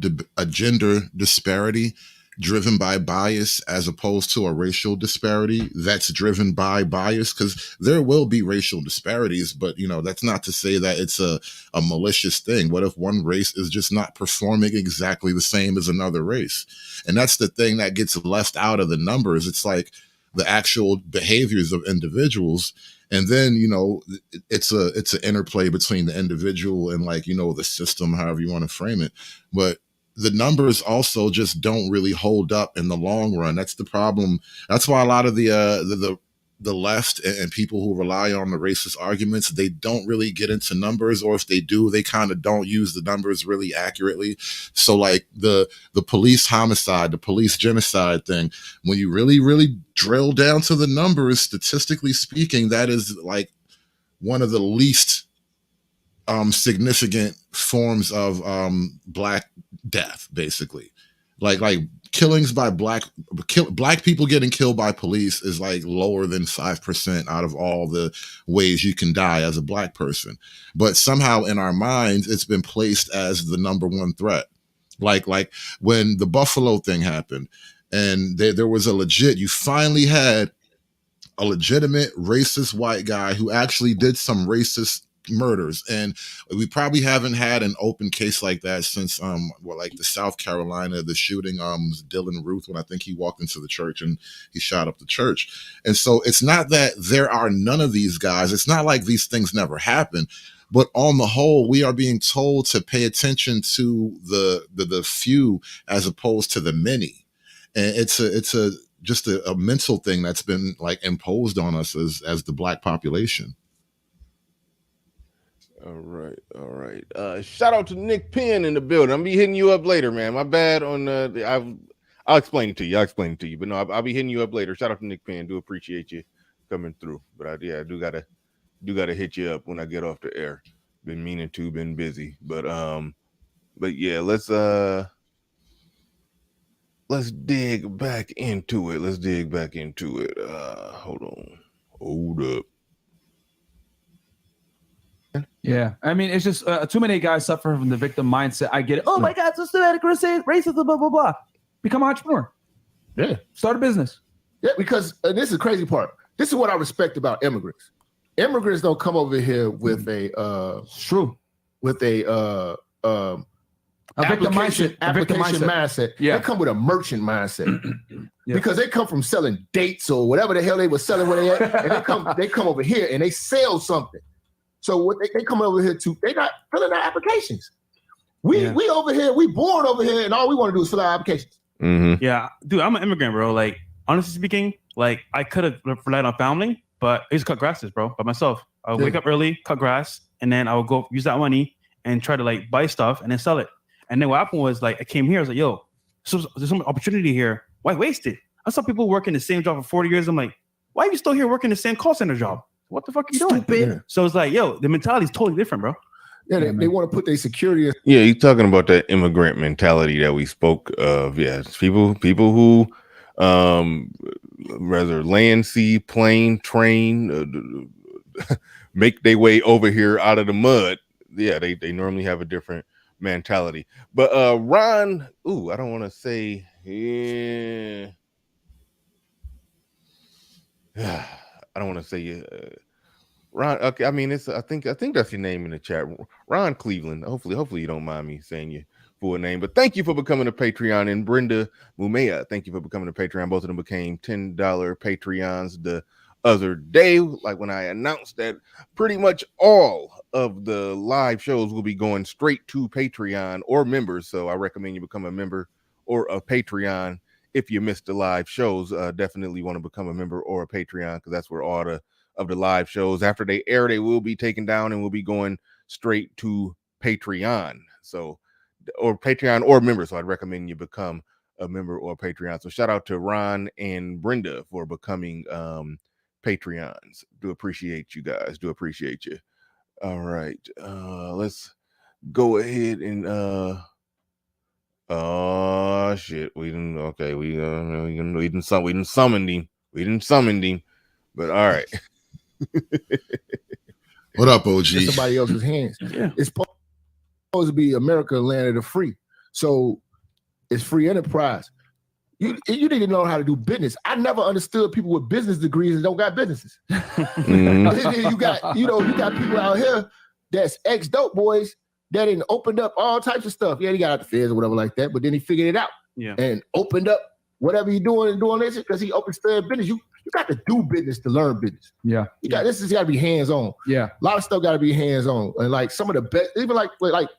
disparity driven by bias as opposed to a racial disparity that's driven by bias, because there will be racial disparities, but you know, that's not to say that it's a malicious thing. What if one race is just not performing exactly the same as another race? And that's the thing that gets left out of the numbers. It's like the actual behaviors of individuals, and then, you know, it's an interplay between the individual and, like, you know, the system, however you want to frame it. But the numbers also just don't really hold up in the long run. That's the problem. That's why a lot of the the left and people who rely on the racist arguments, they don't really get into numbers, or if they do, they kind of don't use the numbers really accurately. So like the police homicide, the police genocide thing, when you really, really drill down to the numbers, statistically speaking, that is like one of the least significant forms of black death, basically. Like killings by black people getting killed by police is like lower than 5% out of all the ways you can die as a black person. But somehow in our minds, it's been placed as the number one threat. Like when the Buffalo thing happened, and there was you finally had a legitimate racist white guy who actually did some racist murders, and we probably haven't had an open case like that since like the South Carolina, the shooting Dylan Ruth, when I think he walked into the church and he shot up the church. And so it's not that there are none of these guys, it's not like these things never happen, but on the whole, we are being told to pay attention to the few as opposed to the many. And it's just a mental thing that's been like imposed on us as the black population. All right. Shout out to Nick Penn in the building. I'm be hitting you up later, man. My bad on I'll explain it to you. But no, I'll be hitting you up later. Shout out to Nick Penn. Do appreciate you coming through. But I do gotta hit you up when I get off the air. Been meaning to, been busy. But yeah, let's dig back into it. Hold up. Yeah, I mean, it's just too many guys suffer from the victim mindset. I get it. Oh my God, systematic racism, blah blah blah. Become an entrepreneur. Yeah, start a business. Yeah, because this is the crazy part. This is what I respect about immigrants. Immigrants don't come over here with a victim mindset. Yeah. They come with a merchant mindset. Because they come from selling dates or whatever the hell they were selling when they at, and they come over here and they sell something. So what they come over here to, they not filling out applications. We over here, we born over here, and all we want to do is fill out applications. Mm-hmm. Yeah, dude, I'm an immigrant, bro. Like, honestly speaking, like I could have relied on family, but I used to cut grasses, bro, by myself. I would wake up early, cut grass, and then I would go use that money and try to like buy stuff and then sell it. And then what happened was like I came here, I was like, yo, there's some opportunity here. Why waste it? I saw people working the same job for 40 years. I'm like, why are you still here working the same call center job? What the fuck are you doing? Yeah. So it's like, yo, the mentality is totally different, bro. Yeah, they want to put their security. Yeah, you're talking about that immigrant mentality that we spoke of. Yeah, it's people who rather land, sea, plane, train, make their way over here out of the mud. Yeah, they normally have a different mentality. But Ron, I don't want to say I don't want to say Ron. Okay, I mean I think that's your name in the chat, Ron Cleveland. Hopefully you don't mind me saying your full name. But thank you for becoming a Patreon, and Brenda Mumea, thank you for becoming a Patreon. Both of them became $10 Patreons the other day, like when I announced that pretty much all of the live shows will be going straight to Patreon or members. So I recommend you become a member or a Patreon. If you missed the live shows, definitely want to become a member or a Patreon, because that's where all of the live shows, after they air, they will be taken down and will be going straight to Patreon. So, or Patreon or member. So I'd recommend you become a member or a Patreon. So shout out to Ron and Brenda for becoming Patreons. Do appreciate you guys. Do appreciate you. All right. Let's go ahead and shit. We didn't summon him. But all right. What up, OG? In somebody else's hands. Yeah. It's supposed to be America, land of the free. So it's free enterprise. You need to know how to do business. I never understood people with business degrees that don't got businesses. Mm-hmm. you got people out here that's ex-dope boys that didn't opened up all types of stuff. Yeah, he got out the feds or whatever like that, but then he figured it out. Yeah. And opened up whatever you're doing this because he opened stud business. You got to do business to learn business. Yeah. This has got to be hands-on. Yeah. A lot of stuff got to be hands-on. And like some of the best, even like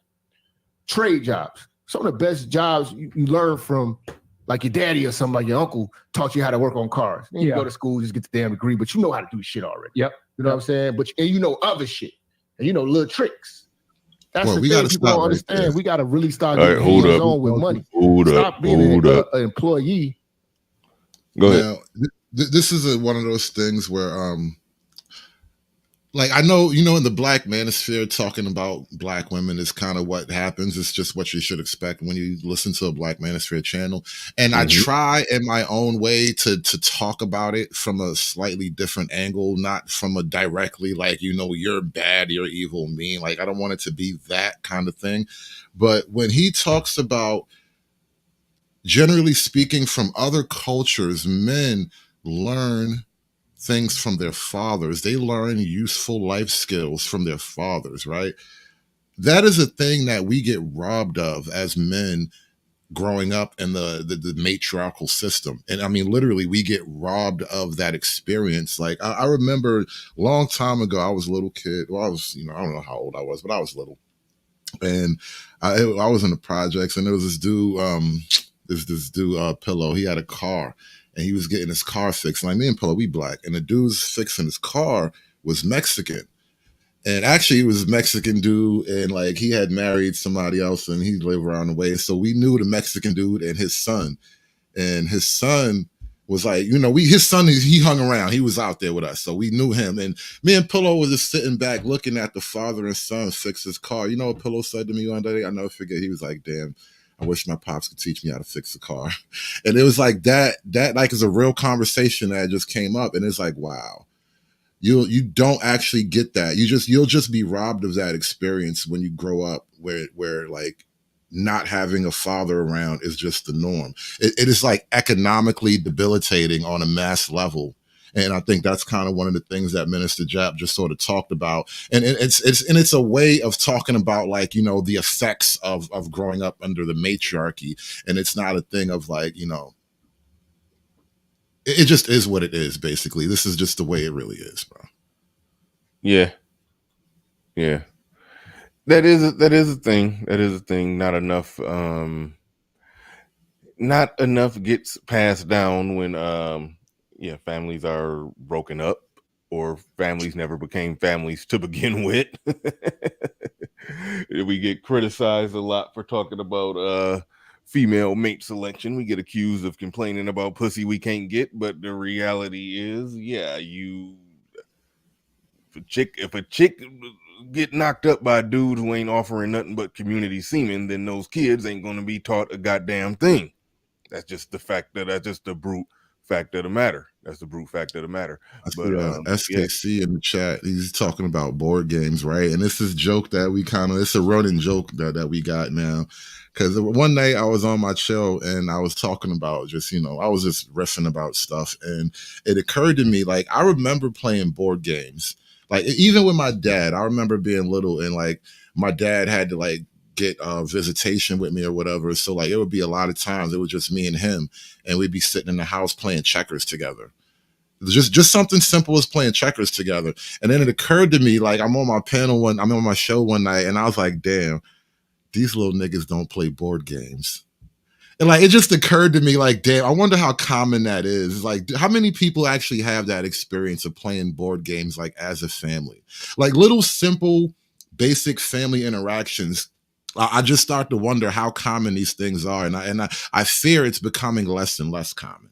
trade jobs, some of the best jobs you learn from like your daddy or something, like your uncle taught you how to work on cars. Then you go to school, just get the damn degree, but you know how to do shit already. Yep. You know what I'm saying? And you know other shit. And you know little tricks. That's Well, the we thing gotta people stop don't right understand. there. We got to really start All getting right, hold hands up. on with money. Hold Stop up. being Hold up. an employee. Go ahead. Now, this is one of those things where, like, I know, you know, in the Black manosphere, talking about Black women is kind of what happens. It's just what you should expect when you listen to a Black manosphere channel. And I try in my own way to talk about it from a slightly different angle, not from a directly like, you know, you're bad, you're evil, mean. Like, I don't want it to be that kind of thing. But when he talks about, generally speaking, from other cultures, men learn things from their fathers. They learn useful life skills from their fathers, right? That is a thing that we get robbed of as men growing up in the matriarchal system. And I mean, literally, we get robbed of that experience. Like, I remember a long time ago, I was a little kid. Well, I was, you know, I don't know how old I was, but I was little. And I was in the projects, and there was this dude, Pillow. He had a car. And he was getting his car fixed. Like, me and Pillow, we Black. And the dude's fixing his car was Mexican. And actually, he was a Mexican dude. And, like, he had married somebody else. And he lived around the way. So we knew the Mexican dude and his son. And his son was like, you know, his son, he hung around. He was out there with us. So we knew him. And me and Pillow was just sitting back looking at the father and son fix his car. You know what Pillow said to me one day? I never forget. He was like, damn, I wish my pops could teach me how to fix a car. And it was like that like is a real conversation that just came up. And it's like, wow, you don't actually get that. You'll just be robbed of that experience when you grow up where like not having a father around is just the norm. It is like economically debilitating on a mass level. And I think that's kind of one of the things that Minister Jap just sort of talked about. And it's a way of talking about, like, you know, the effects of growing up under the matriarchy. And it's not a thing of like, you know, it just is what it is, basically. This is just the way it really is, bro. Yeah. Yeah. That is a thing. That is a thing. Not enough gets passed down when families are broken up, or families never became families to begin with. We get criticized a lot for talking about female mate selection. We get accused of complaining about pussy we can't get, but the reality is, if a chick get knocked up by a dude who ain't offering nothing but community semen, then those kids ain't going to be taught a goddamn thing. That's just the brute fact of the matter. That's the brute fact of the matter. But SKC in the chat, he's talking about board games, right? And this is joke that it's a running joke that we got now. Because one night I was on my chill and I was talking about I was just riffing about stuff. And it occurred to me, like, I remember playing board games. Like, even with my dad, I remember being little and, like, my dad had to, like, get visitation with me or whatever. So, like, it would be a lot of times it was just me and him, and we'd be sitting in the house playing checkers together. Just something simple as playing checkers together. And then it occurred to me, like, I'm on my show one night, and I was like, damn, these little niggas don't play board games. And, like, it just occurred to me, like, damn, I wonder how common that is. Like, how many people actually have that experience of playing board games, like, as a family? Like, little simple, basic family interactions. I just start to wonder how common these things are. And I fear it's becoming less and less common.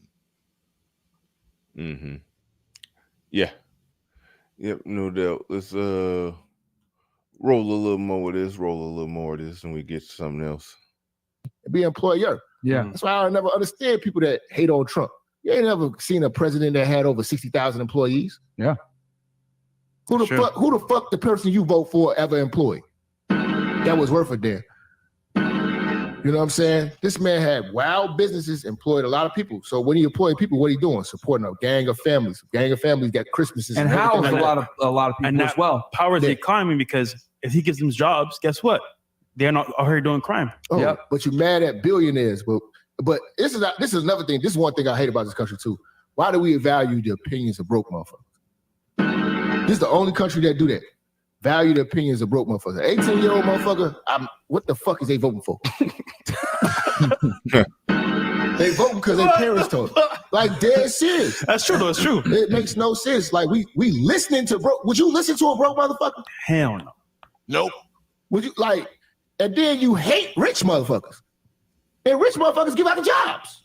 Mm-hmm. Yeah. Yep, no doubt. Let's roll a little more of this, and we get to something else. Be an employer. Yeah. That's why I never understand people that hate on Trump. You ain't never seen a president that had over 60,000 employees. Yeah. Who the fuck the person you vote for ever employed? That was worth a damn. You know what I'm saying? This man had wild businesses, employed a lot of people. So when he employed people, what are he doing? Supporting a gang of families. Gang of families got Christmases and housed a lot of people and as well. Powers the economy, because if he gives them jobs, guess what? They're not out here doing crime. Oh, yep. But you're mad at billionaires. But this is another thing. This is one thing I hate about this country too. Why do we value the opinions of broke motherfuckers? This is the only country that do that. Value the opinions of broke motherfuckers. 18-year-old motherfucker, what the fuck is they voting for? They vote because their parents told them. Like, dead serious. That's true, though. It's true. It makes no sense. Like, we listening to broke. Would you listen to a broke motherfucker? Hell no. Nope. Would you like? And then you hate rich motherfuckers. And rich motherfuckers give out the jobs.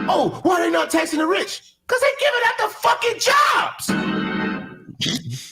Oh, why are they not taxing the rich? Because they giving out the fucking jobs.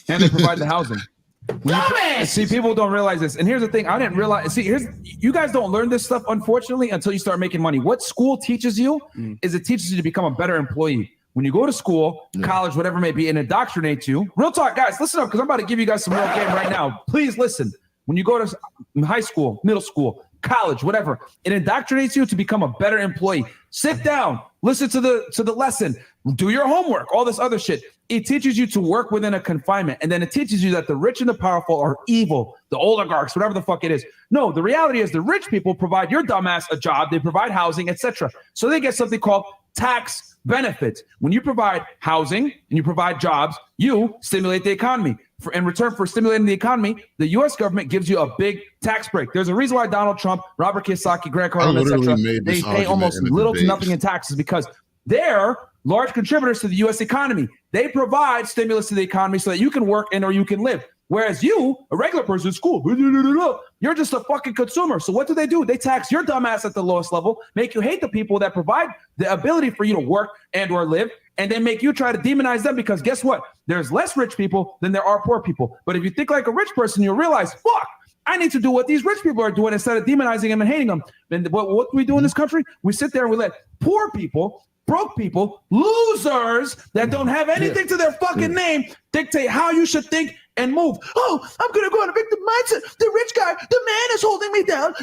And they provide the housing. Dumbass. See, people don't realize this. And here's the thing. I didn't realize. See, you guys don't learn this stuff, unfortunately, until you start making money. What school teaches you is it teaches you to become a better employee. When you go to school, college, whatever it may be, and indoctrinates you. Real talk, guys, listen up, because I'm about to give you guys some real game right now. Please listen. When you go to high school, middle school, college, whatever, it indoctrinates you to become a better employee. Sit down, listen to the lesson, do your homework, all this other shit. It teaches you to work within a confinement, and then it teaches you that the rich and the powerful are evil, the oligarchs, whatever the fuck it is. No, the reality is the rich people provide your dumbass a job, they provide housing, etc. So they get something called tax benefits. When you provide housing and you provide jobs, you stimulate the economy. In return for stimulating the economy, the U.S. government gives you a big tax break. There's a reason why Donald Trump, Robert Kiyosaki, Grant Cardone, etc., they pay almost little to nothing in taxes because they're large contributors to the U.S. economy. They provide stimulus to the economy so that you can work and or you can live. Whereas you, a regular person in school, you're just a fucking consumer. So what do? They tax your dumb ass at the lowest level, make you hate the people that provide the ability for you to work and or live, and then make you try to demonize them because guess what? There's less rich people than there are poor people. But if you think like a rich person, you'll realize, fuck, I need to do what these rich people are doing instead of demonizing them and hating them. And what do we do in this country? We sit there and we let poor people, broke people, losers that don't have anything to their fucking name dictate how you should think and move. Oh, I'm going to go on a victim mindset. The rich guy, the man is holding me down.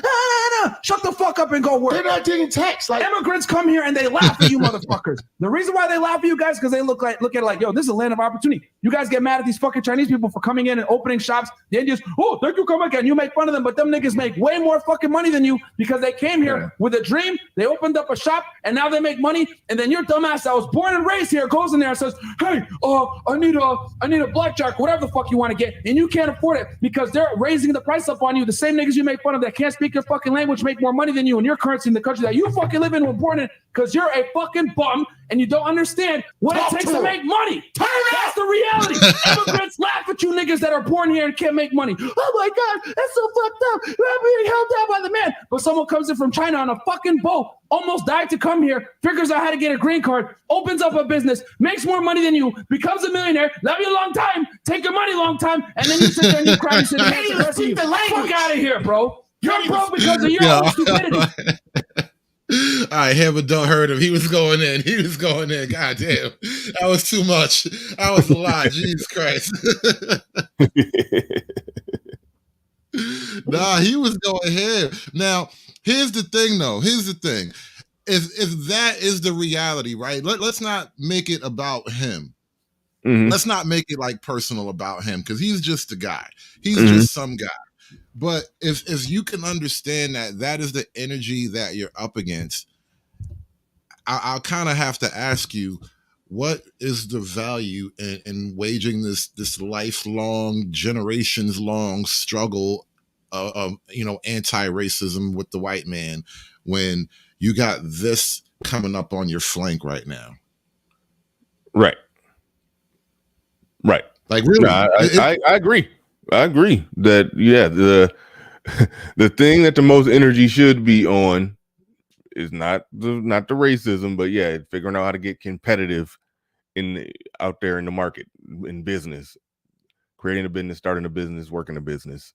Shut the fuck up and go work. They're not taking tax. Like immigrants come here and they laugh at you motherfuckers. The reason why they laugh at you guys because they look at it like, yo, this is a land of opportunity. You guys get mad at these fucking Chinese people for coming in and opening shops. The Indians, oh, thank you, come again. You make fun of them, but them niggas make way more fucking money than you because they came here with a dream. They opened up a shop and now they make money. And then your dumbass that was born and raised here goes in there and says, hey, I need a blackjack, whatever the fuck you want to get. And you can't afford it because they're raising the price up on you. The same niggas you make fun of that can't speak your fucking language make more money than you and your currency in the country that you fucking live in were born in because you're a fucking bum and you don't understand what it takes to make money. That's the reality. Immigrants laugh at you niggas that are born here and can't make money. Oh my God, that's so fucked up. I'm being held down by the man. But someone comes in from China on a fucking boat, almost died to come here, figures out how to get a green card, opens up a business, makes more money than you, becomes a millionaire, love you a long time, take your money a long time, and then you sit there and you cry and sit there and speak the language. Fuck out of here, bro. You're broke because of your own stupidity. All right, Hammer don't heard him. He was going in. God damn. That was too much. That was a lot. Jesus Christ. Nah, he was going ahead. Now, here's the thing, though. If that is the reality, right? Let's not make it about him. Mm-hmm. Let's not make it like personal about him because he's just a guy. He's just some guy. But if you can understand that is the energy that you're up against, I'll kind of have to ask you, what is the value in waging this lifelong, generations-long struggle of anti-racism with the white man when you got this coming up on your flank right now? Right. Like really, I agree. I agree that the thing that the most energy should be on is not the racism, but figuring out how to get competitive out there in the market, in business, creating a business, starting a business, working a business,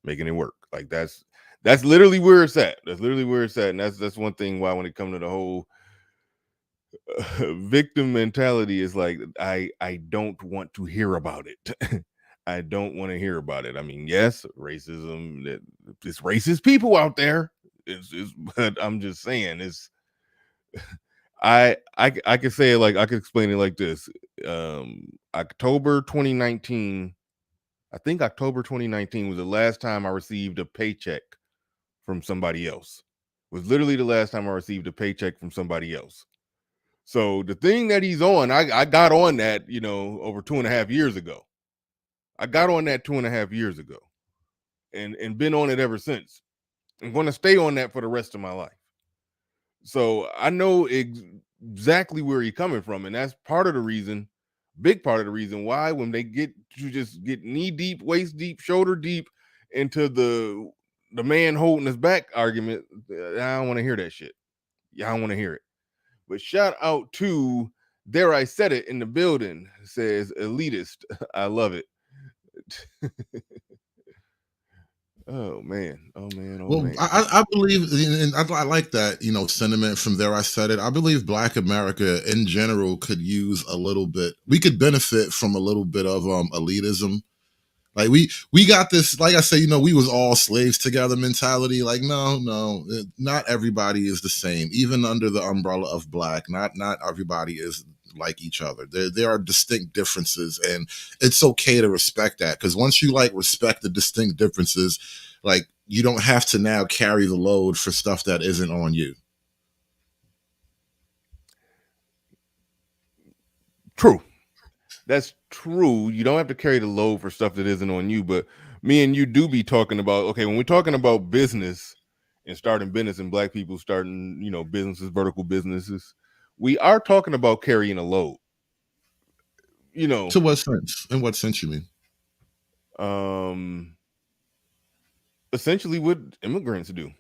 making it work. Like that's literally where it's at. And that's one thing why when it comes to the whole victim mentality is like I don't want to hear about it. I don't want to hear about it. I mean, yes, racism, it's racist people out there. But I'm just saying I could say it like, I could explain it like this. October 2019, I think October 2019 was the last time I received a paycheck from somebody else. It was literally the last time I received a paycheck from somebody else. So the thing that he's on, I got on that, over 2.5 years ago. I got on that 2.5 years ago and been on it ever since. I'm going to stay on that for the rest of my life. So I know exactly where he's coming from, and that's part of the reason, big part of the reason why when they get to just get knee deep, waist deep, shoulder deep into the man holding his back argument, I don't want to hear that shit. Yeah, I don't want to hear it. But shout out to, there I said it in the building, says elitist. I love it. Oh man. Well, Man. I believe, and I like that, sentiment from there. I said it. I believe Black America in general could use a little bit. We could benefit from a little bit of elitism. Like we got this, like I say, we was all slaves together mentality. Like, no, not everybody is the same. Even under the umbrella of Black, not everybody is like each other. There are distinct differences, and it's okay to respect that, because once you respect the distinct differences, you don't have to now carry the load for stuff that isn't on you. True. That's true. You don't have to carry the load for stuff that isn't on you, but me and you do be talking about, okay, when we're talking about business and starting business and Black people starting, businesses, vertical businesses, we are talking about carrying a load. To what sense? In what sense you mean? Essentially what immigrants do.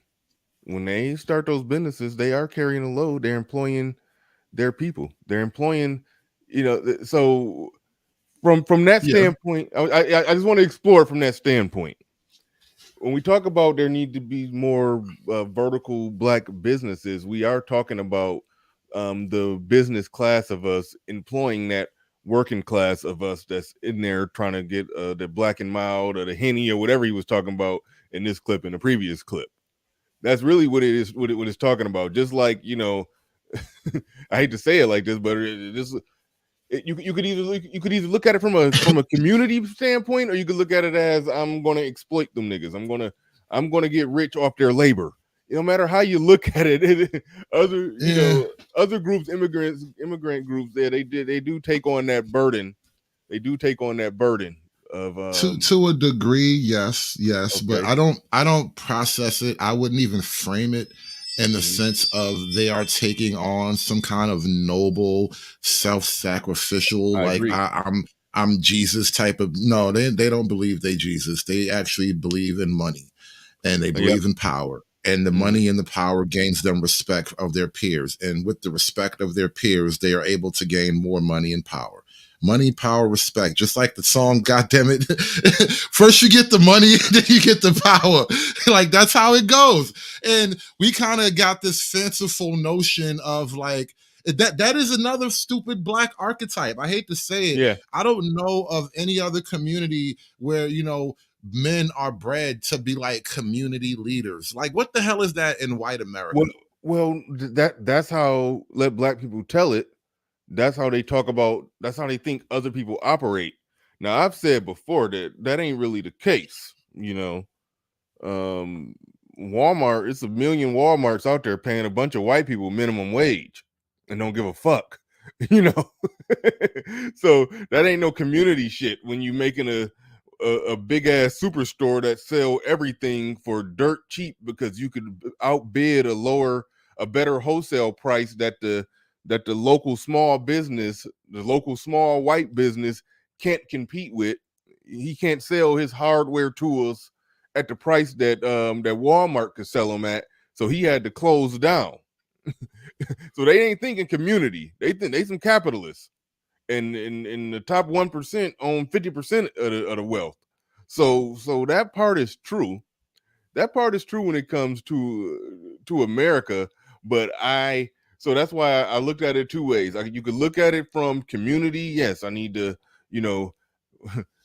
When they start those businesses, they are carrying a load. They're employing their people. They're employing, so from that standpoint, I just want to explore it from that standpoint. When we talk about there need to be more vertical Black businesses, we are talking about the business class of us employing that working class of us that's in there trying to get the Black and Mild or the Henny or whatever he was talking about in this clip, in the previous clip. That's really what it is, what it's talking about. Just like, I hate to say it like this, but you could either look at it from a community standpoint, or you could look at it as, I'm going to exploit them niggas. I'm going to get rich off their labor. No matter how you look at it, other groups, immigrant groups, they do take on that burden. They do take on that burden of to a degree, yes, okay. But I don't process it. I wouldn't even frame it in the sense of they are taking on some kind of noble, self-sacrificial, I'm Jesus type of. No, they don't believe they Jesus. They actually believe in money, and they believe in power. And the money and the power gains them respect of their peers. And with the respect of their peers, they are able to gain more money and power. Money, power, respect. Just like the song, God damn it. First you get the money, then you get the power. That's how it goes. And we kind of got this fanciful notion of that is another stupid Black archetype. I hate to say it. Yeah. I don't know of any other community where, men are bred to be community leaders. What the hell is that in white America? Well, that's how, let Black people tell it. That's how they talk about, that's how they think other people operate. Now, I've said before that ain't really the case. Walmart, it's a million Walmarts out there paying a bunch of white people minimum wage and don't give a fuck. So that ain't no community shit when you making a big ass superstore that sell everything for dirt cheap because you could outbid a better wholesale price that the local small business, the local small white business can't compete with. He can't sell his hardware tools at the price that that Walmart could sell them at, so he had to close down. So they ain't thinking community. They think they some capitalists. And the top 1% own 50% of the wealth. So that part is true. That part is true when it comes to America. But so that's why I looked at it two ways. You could look at it from community. Yes, I need to,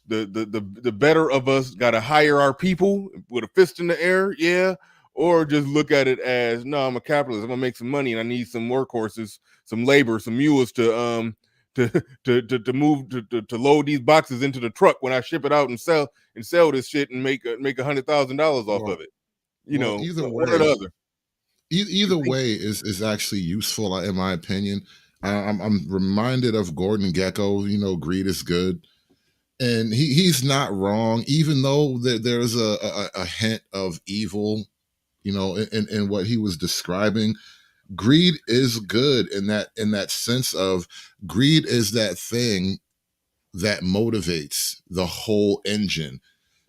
the better of us got to hire our people with a fist in the air. Yeah. Or just look at it as, no, I'm a capitalist. I'm gonna make some money and I need some workhorses, some labor, some mules to move to load these boxes into the truck when I ship it out and sell this shit and make $100,000 off of it. Either way is actually useful in my opinion. I'm reminded of Gordon Gekko. Greed is good, and he's not wrong. Even though there's a hint of evil, in what he was describing. greed is good in that sense of greed is that thing that motivates the whole engine.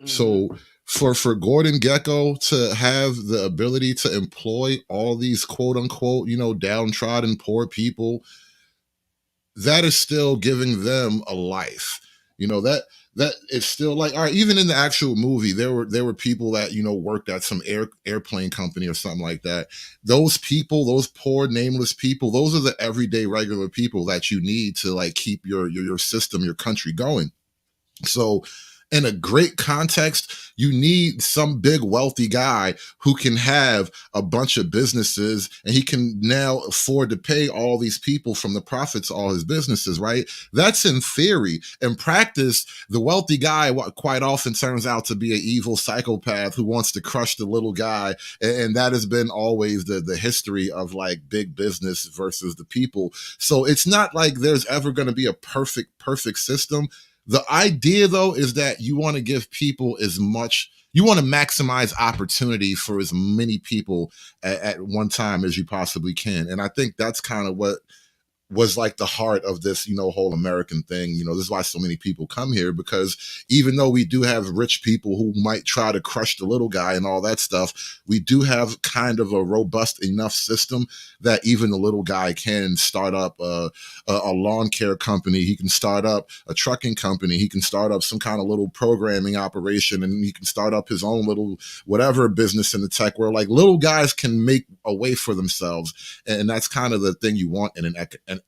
So for Gordon Gekko to have the ability to employ all these quote unquote, downtrodden poor people, that is still giving them a life. That it's still like, all right, even in the actual movie, there were people that, worked at some airplane company or something like that. Those people, those poor nameless people, those are the everyday regular people that you need to like keep your system, your country going. So in a great context, you need some big wealthy guy who can have a bunch of businesses and he can now afford to pay all these people from the profits of all his businesses, right? That's in theory. In practice, the wealthy guy quite often turns out to be an evil psychopath who wants to crush the little guy. And that has been always the history of like big business versus the people. So it's not like there's ever going to be a perfect system. The idea, though, is that you want to give people you want to maximize opportunity for as many people at one time as you possibly can. And I think that's kind of what was like the heart of this, whole American thing. This is why so many people come here, because even though we do have rich people who might try to crush the little guy and all that stuff, we do have kind of a robust enough system that even the little guy can start up a lawn care company. He can start up a trucking company. He can start up some kind of little programming operation, and he can start up his own little whatever business in the tech world. Like little guys can make a way for themselves. And that's kind of the thing you want in an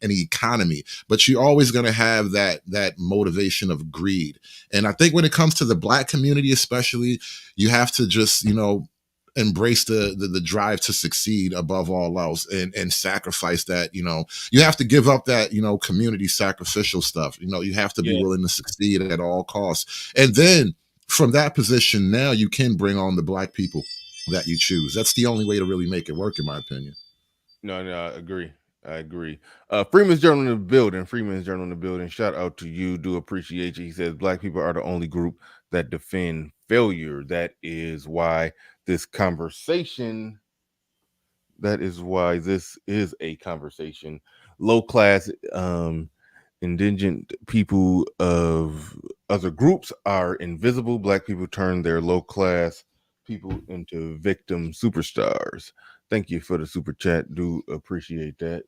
economy, but you're always going to have that motivation of greed. And I think when it comes to the Black community, especially, you have to just, embrace the drive to succeed above all else and sacrifice that, you have to give up that, community sacrificial stuff. You have to be willing to succeed at all costs. And then from that position, now you can bring on the Black people that you choose. That's the only way to really make it work, in my opinion. No, I agree. Freeman's Journal in the building. Shout out to you. Do appreciate you. He says Black people are the only group that defend failure. That is why this is a conversation. Low class, indigent people of other groups are invisible. Black people turn their low class people into victim superstars. Thank you for the super chat. Do appreciate that.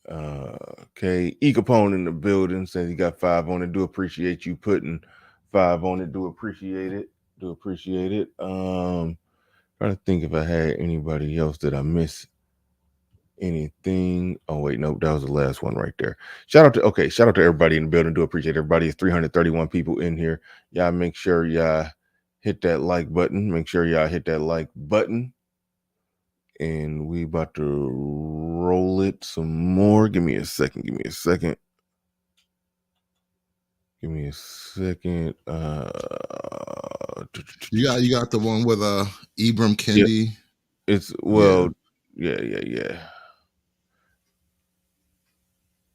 Okay. E Capone in the building says he got 5 on it. Do appreciate you putting 5 on it. Do appreciate it. Trying to think if I had anybody else that I missed anything. Oh wait, nope, that was the last one right there. Shout out to everybody in the building. Do appreciate everybody. It's 331 people in here. Y'all make sure y'all hit that like button. And we about to roll it some more. Give me a second. You got the one with Ibram Kendi. Yeah.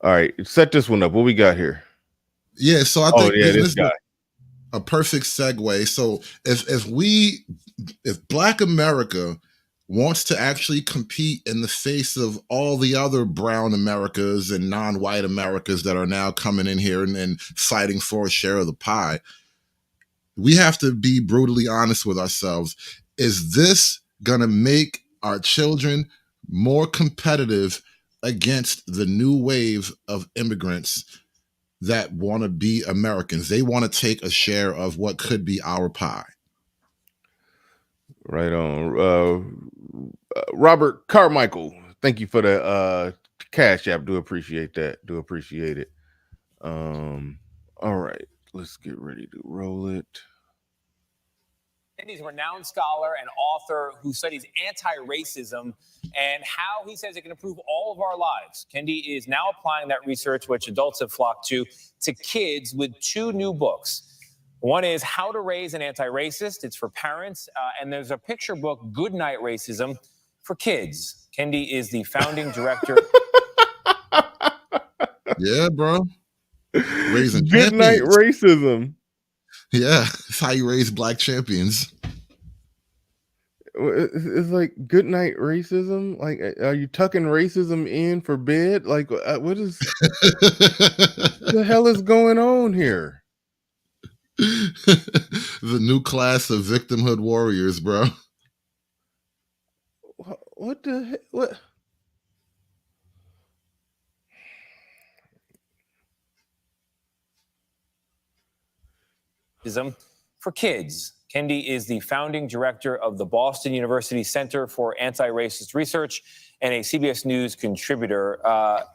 All right, set this one up. What we got here? Yeah, so I think this guy. A perfect segue. So if Black America wants to actually compete in the face of all the other brown Americas and non-white Americas that are now coming in here and fighting for a share of the pie, we have to be brutally honest with ourselves. Is this going to make our children more competitive against the new wave of immigrants that want to be Americans? They want to take a share of what could be our pie. Right on. Robert Carmichael, thank you for the Cash App. Do appreciate that. All right, let's get ready to roll it. He's a renowned scholar and author who studies anti-racism and how he says it can improve all of our lives. Kendi is now applying that research, which adults have flocked to kids with 2 new books. One is How to Raise an Anti-Racist. It's for parents. And there's a picture book, Goodnight Racism, for kids. Kendi is the founding director. Yeah, bro. Raising Goodnight Racism. Yeah, it's how you raise Black champions. It's like good night racism. Like, are you tucking racism in for bed? Like, what is the hell is going on here? The new class of victimhood warriors, bro. What the heck? What? For kids. Kendi is the founding director of the Boston University Center for Anti-Racist Research and a CBS News contributor.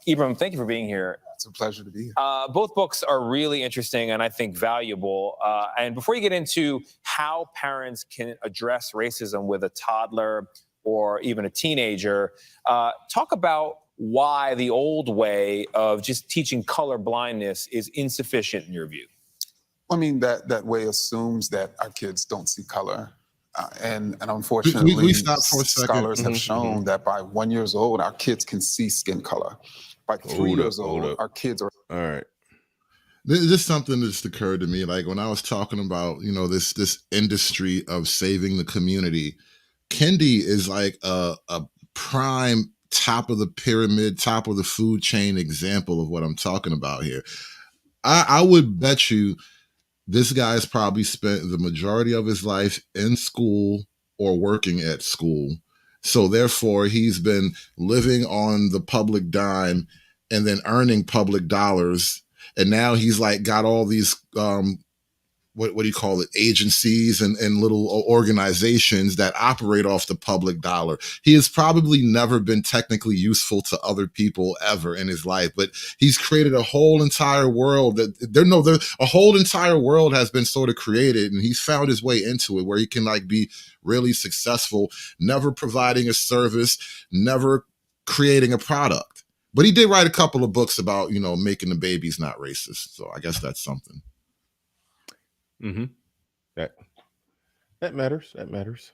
Ibram, thank you for being here. It's a pleasure to be here. Both books are really interesting and I think valuable. And before you get into how parents can address racism with a toddler or even a teenager, talk about why the old way of just teaching color blindness is insufficient in your view. I mean, that way assumes that our kids don't see color. And unfortunately, we stop for a second. Scholars have shown that by 1 year old, our kids can see skin color. By 3 years old, our kids are. All right. There's just something that just occurred to me. Like when I was talking about, this industry of saving the community, Kendi is like a prime top of the pyramid, top of the food chain example of what I'm talking about here. I would bet you this guy's probably spent the majority of his life in school or working at school. So therefore, he's been living on the public dime and then earning public dollars. And now he's like got all these, what do you call it, agencies and little organizations that operate off the public dollar. He has probably never been technically useful to other people ever in his life, but he's created a whole entire world a whole entire world has been sort of created, and he's found his way into it where he can like be really successful, never providing a service, never creating a product. But he did write a couple of books about, making the babies not racist. So I guess that's something. Mm-hmm. That matters. That matters.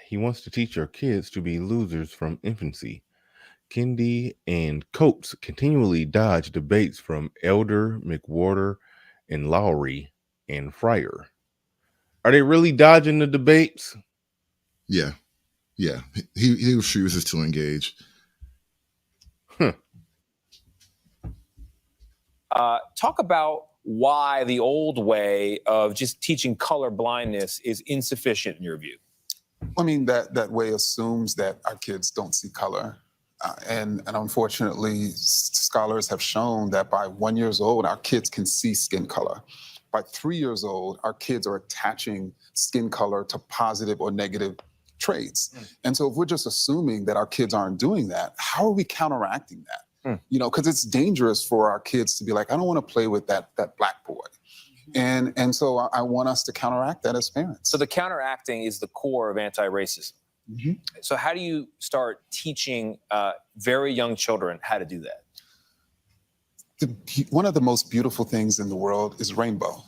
He wants to teach our kids to be losers from infancy. Kendi and Coates continually dodge debates from Elder, McWhorter, and Lowry and Fryer. Are they really dodging the debates? Yeah. He refuses to engage. Talk about why the old way of just teaching color blindness is insufficient in your view. I mean, that way assumes that our kids don't see color. And unfortunately, scholars have shown that by 1 year old, our kids can see skin color. By 3 years old, our kids are attaching skin color to positive or negative traits. And so if we're just assuming that our kids aren't doing that, how are we counteracting that? Because it's dangerous for our kids to be like, I don't want to play with that black boy. And so I want us to counteract that as parents. So the counteracting is the core of anti-racism. Mm-hmm. So how do you start teaching very young children how to do that? One of the most beautiful things in the world is rainbow.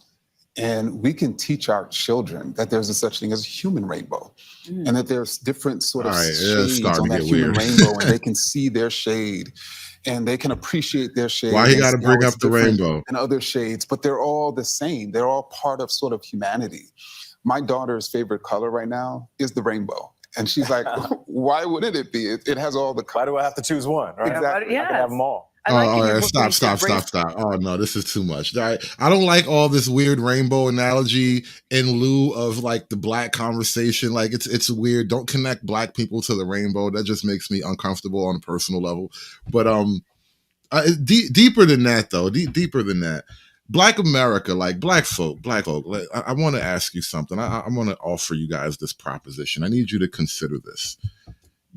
And we can teach our children that there's a such thing as a human rainbow, and that there's different sort of shades on that human rainbow, and they can see their shade, and they can appreciate their shade. Why you got to bring up the rainbow? And other shades, but they're all the same. They're all part of sort of humanity. My daughter's favorite color right now is the rainbow. And she's like, why wouldn't it be? It has all the colors. Why do I have to choose one? Right? Exactly. I can have them all. Stop. Oh no, this is too much. I don't like all this weird rainbow analogy in lieu of like the black conversation. Like it's weird. Don't connect black people to the rainbow. That just makes me uncomfortable on a personal level. But deeper than that though. Deeper than that. Black America, like black folk. Like, I want to ask you something. I want to offer you guys this proposition. I need you to consider this.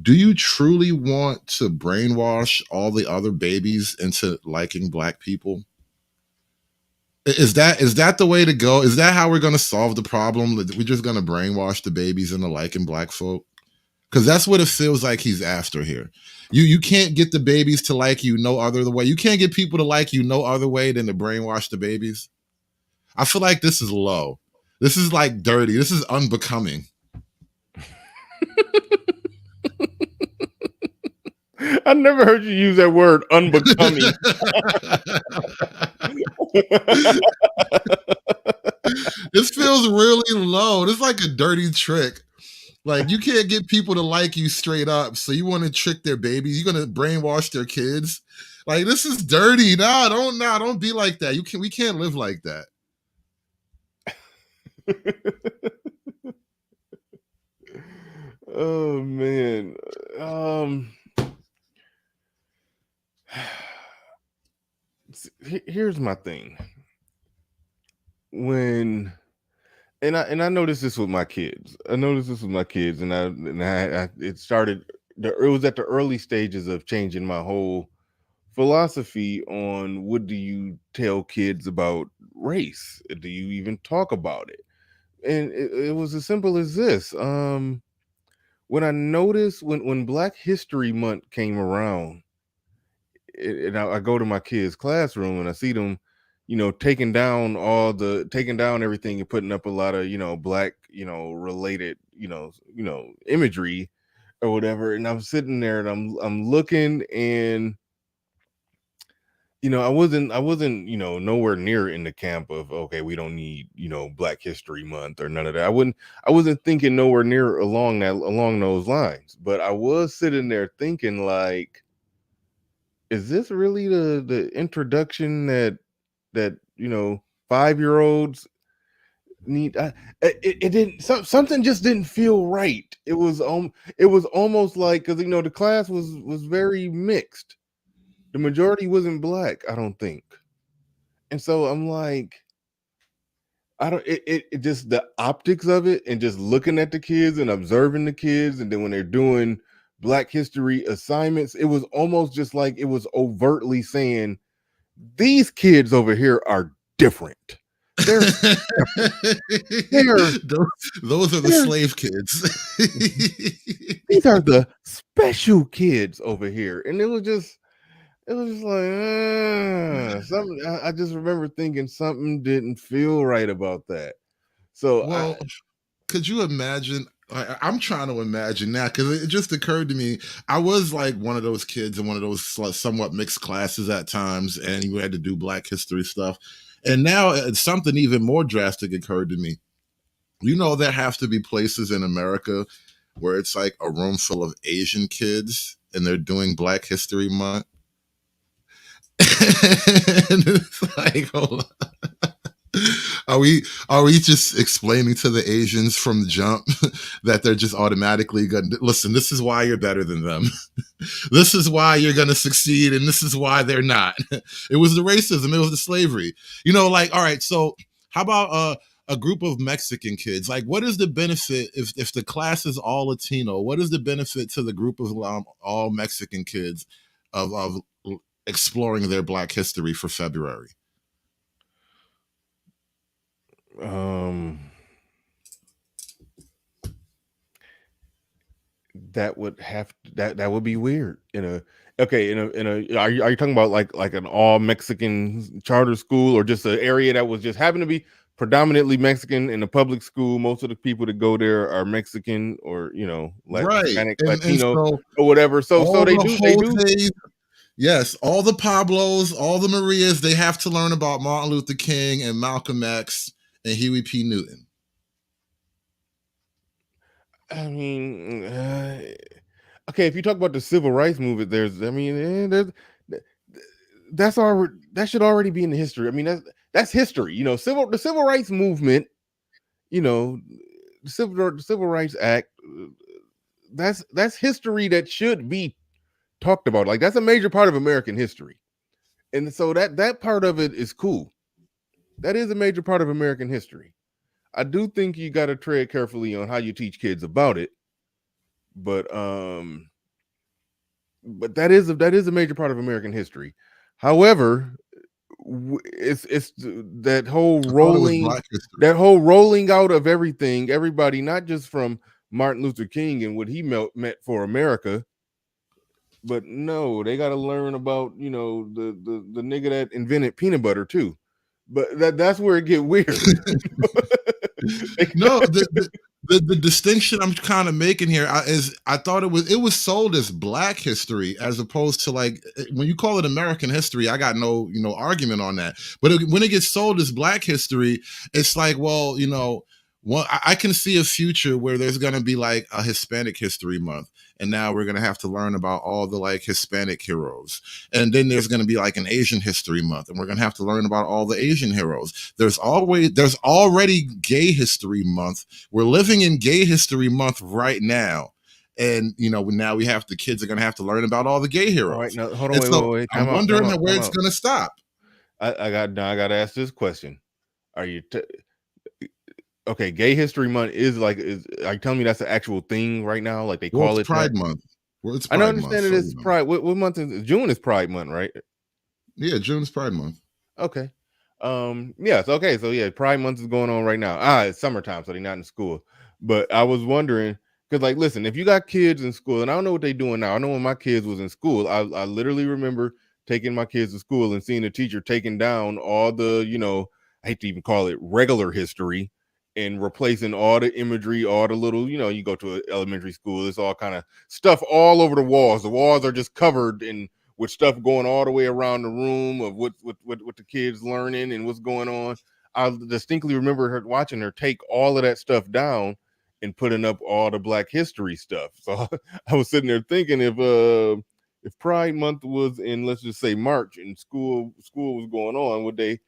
Do you truly want to brainwash all the other babies into liking black people? Is that the way to go? Is that how we're going to solve the problem? We're just going to brainwash the babies into liking black folk? Because that's what it feels like he's after here. You can't get the babies to like you no other way. You can't get people to like you no other way than to brainwash the babies. I feel like this is low. This is like dirty. This is unbecoming. I never heard you use that word, unbecoming. This feels really low. This is like a dirty trick. Like, you can't get people to like you straight up, so you want to trick their babies. You're gonna brainwash their kids. Like, this is dirty. Don't be like that. We can't live like that. Oh man. Here's my thing. And I noticed this with my kids. And it started. It was at the early stages of changing my whole philosophy on what do you tell kids about race? Do you even talk about it? And it was as simple as this. When I noticed when Black History Month came around, and I go to my kids' classroom and I see them, taking down everything and putting up a lot of, Black, related, imagery or whatever. And I'm sitting there and I'm looking, and I wasn't, nowhere near in the camp of, okay, we don't need, Black History Month or none of that. I wasn't thinking nowhere near along those lines, but I was sitting there thinking, like, is this really the introduction that 5-year-olds need? It didn't, something just didn't feel right. It was almost like, because the class was very mixed. The majority wasn't Black, I don't think. And so I'm like, it just, the optics of it, and just looking at the kids and observing the kids, and then when they're doing Black history assignments, it was almost just like it was overtly saying, these kids over here are different. Those are the slave kids. These are the special kids over here. And it was just like, something. I just remember thinking something didn't feel right about that. So, could you imagine? I'm trying to imagine now, because it just occurred to me. I was like one of those kids in one of those somewhat mixed classes at times, and you had to do Black history stuff. And now something even more drastic occurred to me. There have to be places in America where it's like a room full of Asian kids and they're doing Black History Month. And it's like, hold on. Are we just explaining to the Asians from the jump that they're just automatically going to listen? This is why you're better than them. This is why you're going to succeed, and this is why they're not. It was the racism. It was the slavery. Like, all right. So how about a group of Mexican kids? Like, what is the benefit if the class is all Latino? What is the benefit to the group of all Mexican kids of exploring their Black history for February? That would be weird. Are you talking about like an all Mexican charter school, or just an area that was just happened to be predominantly Mexican in the public school? Most of the people that go there are Mexican, or Hispanic, Latino, or whatever. So they do. Yes, all the Pablos, all the Marias, they have to learn about Martin Luther King and Malcolm X and Huey P. Newton. I mean, okay, if you talk about the civil rights movement, that should already be in the history. I mean, that's history. The civil rights movement, the Civil Rights Act, that's history that should be talked about. Like, that's a major part of American history. And so that part of it is cool. That is a major part of American history. I do think you got to tread carefully on how you teach kids about it, but that is a major part of American history. However, it's that whole rolling out of everything, everybody, not just from Martin Luther King and what he meant for America, but no, they got to learn about the nigga that invented peanut butter too. But that's where it get weird. No, the distinction I'm kind of making here is I thought it was sold as Black history as opposed to like when you call it American history. I got no argument on that. But when it gets sold as Black history, it's like, well, I can see a future where there's going to be like a Hispanic History Month, and now we're going to have to learn about all the like Hispanic heroes, and then there's going to be like an Asian History Month, and we're going to have to learn about all the Asian heroes. There's already Gay History Month. We're living in Gay History Month right now. And now we have the kids are going to have to learn about all the gay heroes. All right, now hold on, wait. I'm wondering where it's going to stop. I got to ask this question: are you okay? Gay History Month is are you telling me that's the actual thing right now? Like they call it Pride Month. Well, it's I Pride don't understand month, it is Pride. What month is June? Is Pride Month, right? Yeah, June's Pride Month. Okay. Yes. Okay. So yeah, Pride Month is going on right now. It's summertime, so they're not in school. But I was wondering. Because, like, listen, if you got kids in school, and I don't know what they're doing now. I know when my kids was in school, I literally remember taking my kids to school and seeing the teacher taking down all the, I hate to even call it regular history, and replacing all the imagery, all the little, you go to an elementary school, it's all kind of stuff all over the walls. The walls are just covered with stuff going all the way around the room of what the kids learning and what's going on. I distinctly remember watching her take all of that stuff down and putting up all the Black history stuff. So I was sitting there thinking, if Pride Month was in, let's just say, March, and school was going on, would they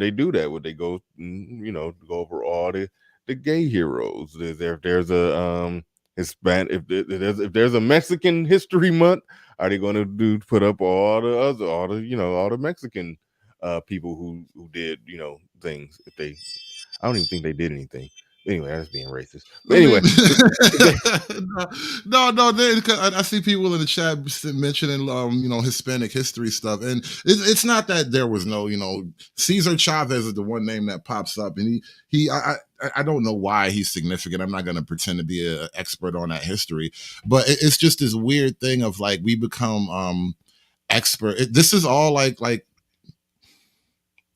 do that? Would they go go over all the gay heroes? If there's a Hispanic, if there's a Mexican History Month, are they going to put up all the Mexican people who did things? I don't even think they did anything. Anyway, that's being racist. But anyway, no. I see people in the chat mentioning, Hispanic history stuff, and it's not that there was no, Cesar Chavez is the one name that pops up, and I don't know why he's significant. I'm not going to pretend to be an expert on that history, but it's just this weird thing of like we become expert. This is all like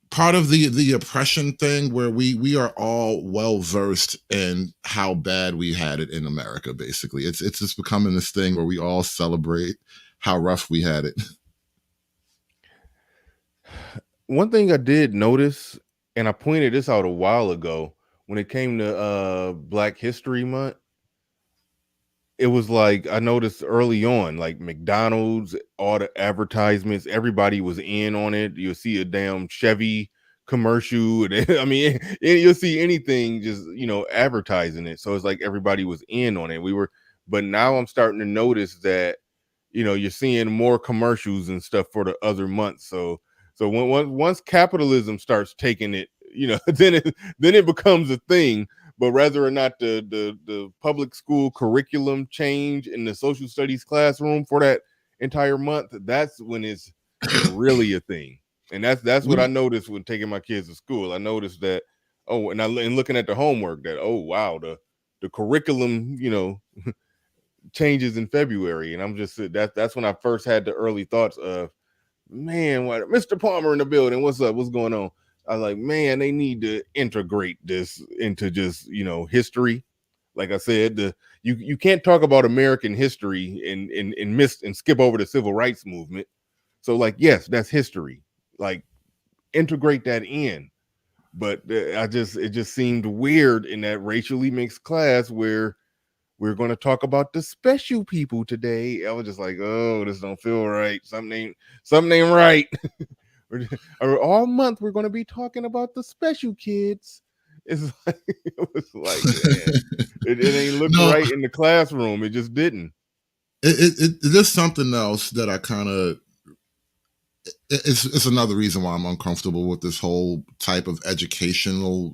part of the oppression thing where we are all well versed in how bad we had it in America. Basically, it's just becoming this thing where we all celebrate how rough we had it. One thing I did notice, and I pointed this out a while ago when it came to Black History Month, it was like I noticed early on, like McDonald's, all the advertisements, everybody was in on it. You'll see a damn Chevy commercial, and I mean, you'll see anything just advertising it. So it's like everybody was in on it. But now I'm starting to notice that you're seeing more commercials and stuff for the other months. So once capitalism starts taking it, then it becomes a thing. But whether or not the public school curriculum change in the social studies classroom for that entire month, that's when it's really a thing. And that's what I noticed when taking my kids to school. I noticed that, and looking at the homework, that, oh, wow, the curriculum, changes in February. And I'm just, that's when I first had the early thoughts of, man, what, Mr. Palmer in the building, what's up? What's going on? I was like, man, they need to integrate this into just, history. Like I said, you can't talk about American history and miss and skip over the civil rights movement. So like, yes, that's history. Like, integrate that in. But it just seemed weird in that racially mixed class where we're going to talk about the special people today. I was just like, oh, this don't feel right. Something ain't right. All month we're going to be talking about the special kids. It was like, man, it ain't look right in the classroom. It just didn't. There's something else that I kind of. It's another reason why I'm uncomfortable with this whole type of educational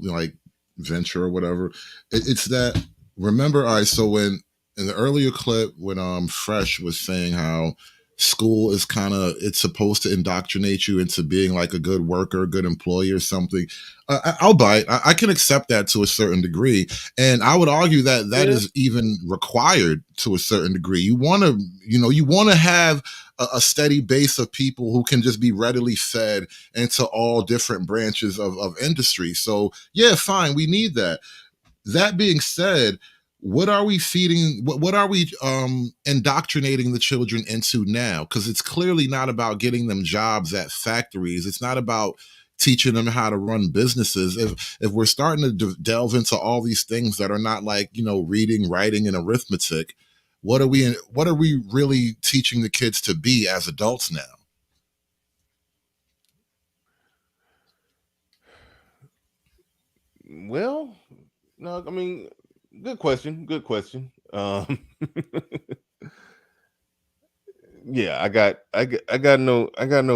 venture or whatever. It's that, remember, all right, so when in the earlier clip when Fresh was saying how school is it's supposed to indoctrinate you into being like a good worker, good employee or something, I'll buy it. I can accept that to a certain degree, and I would argue that is even required to a certain degree. You want to have a steady base of people who can just be readily fed into all different branches of industry. So yeah, fine, we need that. That being said, what are we feeding? What are we indoctrinating the children into now? Because it's clearly not about getting them jobs at factories. It's not about teaching them how to run businesses. If we're starting to delve into all these things that are not like, you know, reading, writing, and arithmetic, what are we really teaching the kids to be as adults now? Well, no, I mean, good question. Good question. Yeah, I got no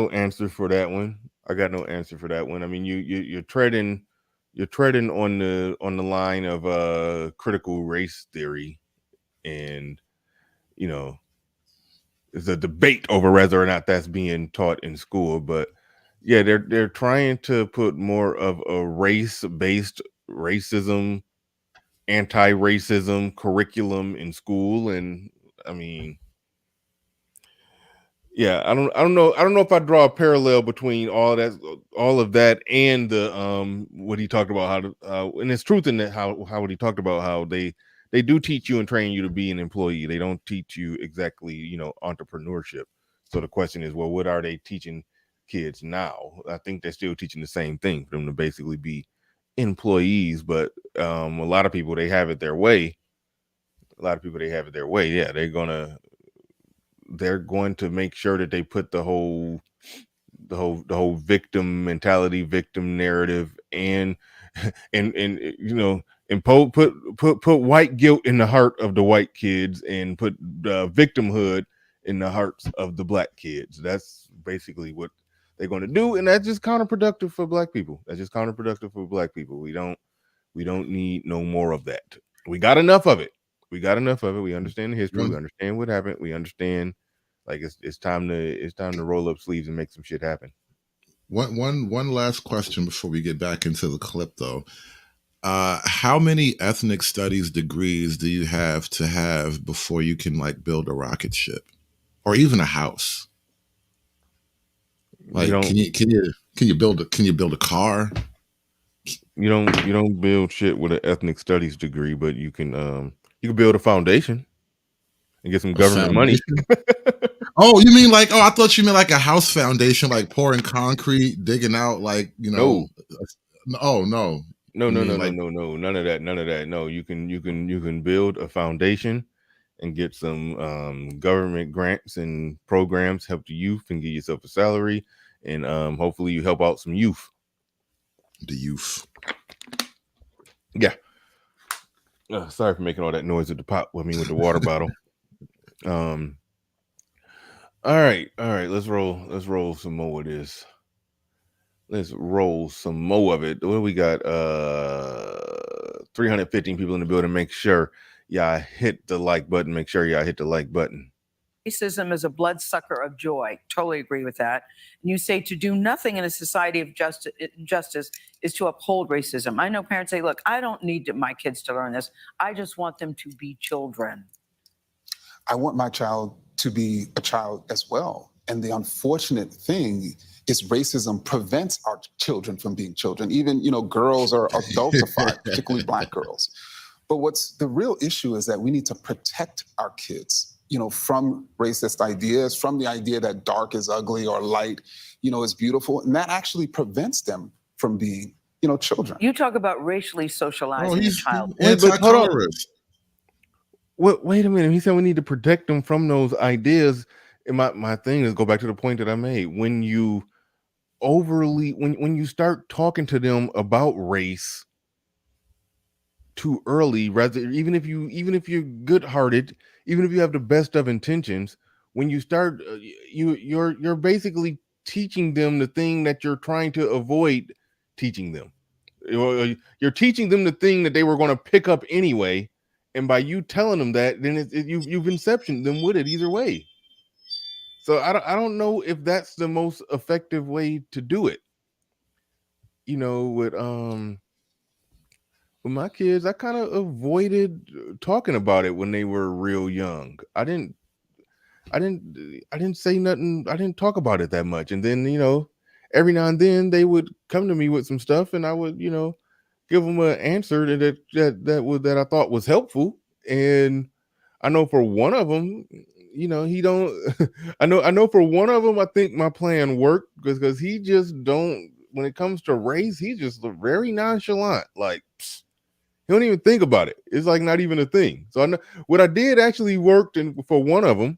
answer for that one. I got no answer for that one. I mean, you're treading on the line of critical race theory, and you know, there's a debate over whether or not that's being taught in school. But yeah, they're trying to put more of a race-based racism, anti-racism curriculum in school, and I mean, yeah, I don't know if I draw a parallel between all of that and the what he talked about, and it's truth in that how what he talked about, how they do teach you and train you to be an employee. They don't teach you exactly, you know, entrepreneurship. So the question is, well, what are they teaching kids now? I think they're still teaching the same thing, for them to basically be employees, but a lot of people, they have it their way. Yeah, they're going to make sure that they put the whole victim mentality, victim narrative, and you know, and put white guilt in the heart of the white kids, and put victimhood in the hearts of the black kids. That's basically what they're going to do, and that's just counterproductive for black people. We don't need no more of that. We got enough of it. We understand the history. We understand what happened. We understand, like, it's time to roll up sleeves and make some shit happen. One last question before we get back into the clip, though. How many ethnic studies degrees do you have to have before you can, like, build a rocket ship or even a house? Like, can you build a car? You don't build shit with an ethnic studies degree, but you can build a foundation and get some government money. Oh, you mean like? Oh, I thought you meant like a house foundation, like pouring concrete, digging out, like, you know. No. Oh no. No, none of that. No, you can build a foundation and get some government grants and programs, help the youth, and get yourself a salary, and hopefully you help out some youth. The youth. Yeah. Sorry for making all that noise with the water bottle. All right. Let's roll some more of this. Let's roll some more of it. What do we got? 315 people in the building. Make sure y'all hit the like button. Racism is a bloodsucker of joy. Totally agree with that. And you say to do nothing in a society of justice is to uphold racism. I know parents say, look, I don't need my kids to learn this. I just want them to be children. I want my child to be a child as well. And the unfortunate thing is racism prevents our children from being children. Even, you know, girls are adultified, particularly Black girls. But what's the real issue is that we need to protect our kids, you know, from racist ideas, from the idea that dark is ugly or light, you know, is beautiful. And that actually prevents them from being, you know, children. You talk about racially socializing a child. Wait a minute. He said we need to protect them from those ideas. And my thing is, go back to the point that I made. When you when you start talking to them about race too early, rather, even if you're good-hearted, even if you have the best of intentions, when you start, you're basically teaching them the thing that you're trying to avoid teaching them. You're teaching them the thing that they were going to pick up anyway, and by you telling them that, then you've inceptioned them with it either way. So I don't know if that's the most effective way to do it. You know, with my kids, I kind of avoided talking about it when they were real young. I didn't say nothing. I didn't talk about it that much. And then, you know, every now and then they would come to me with some stuff, and I would, you know, give them an answer that I thought was helpful. and I know for one of them, you know, he don't. I know for one of them, I think my plan worked because he just don't. When it comes to race, he's just very nonchalant. Like psst, he don't even think about it. It's like not even a thing. So I know what I did actually worked for one of them,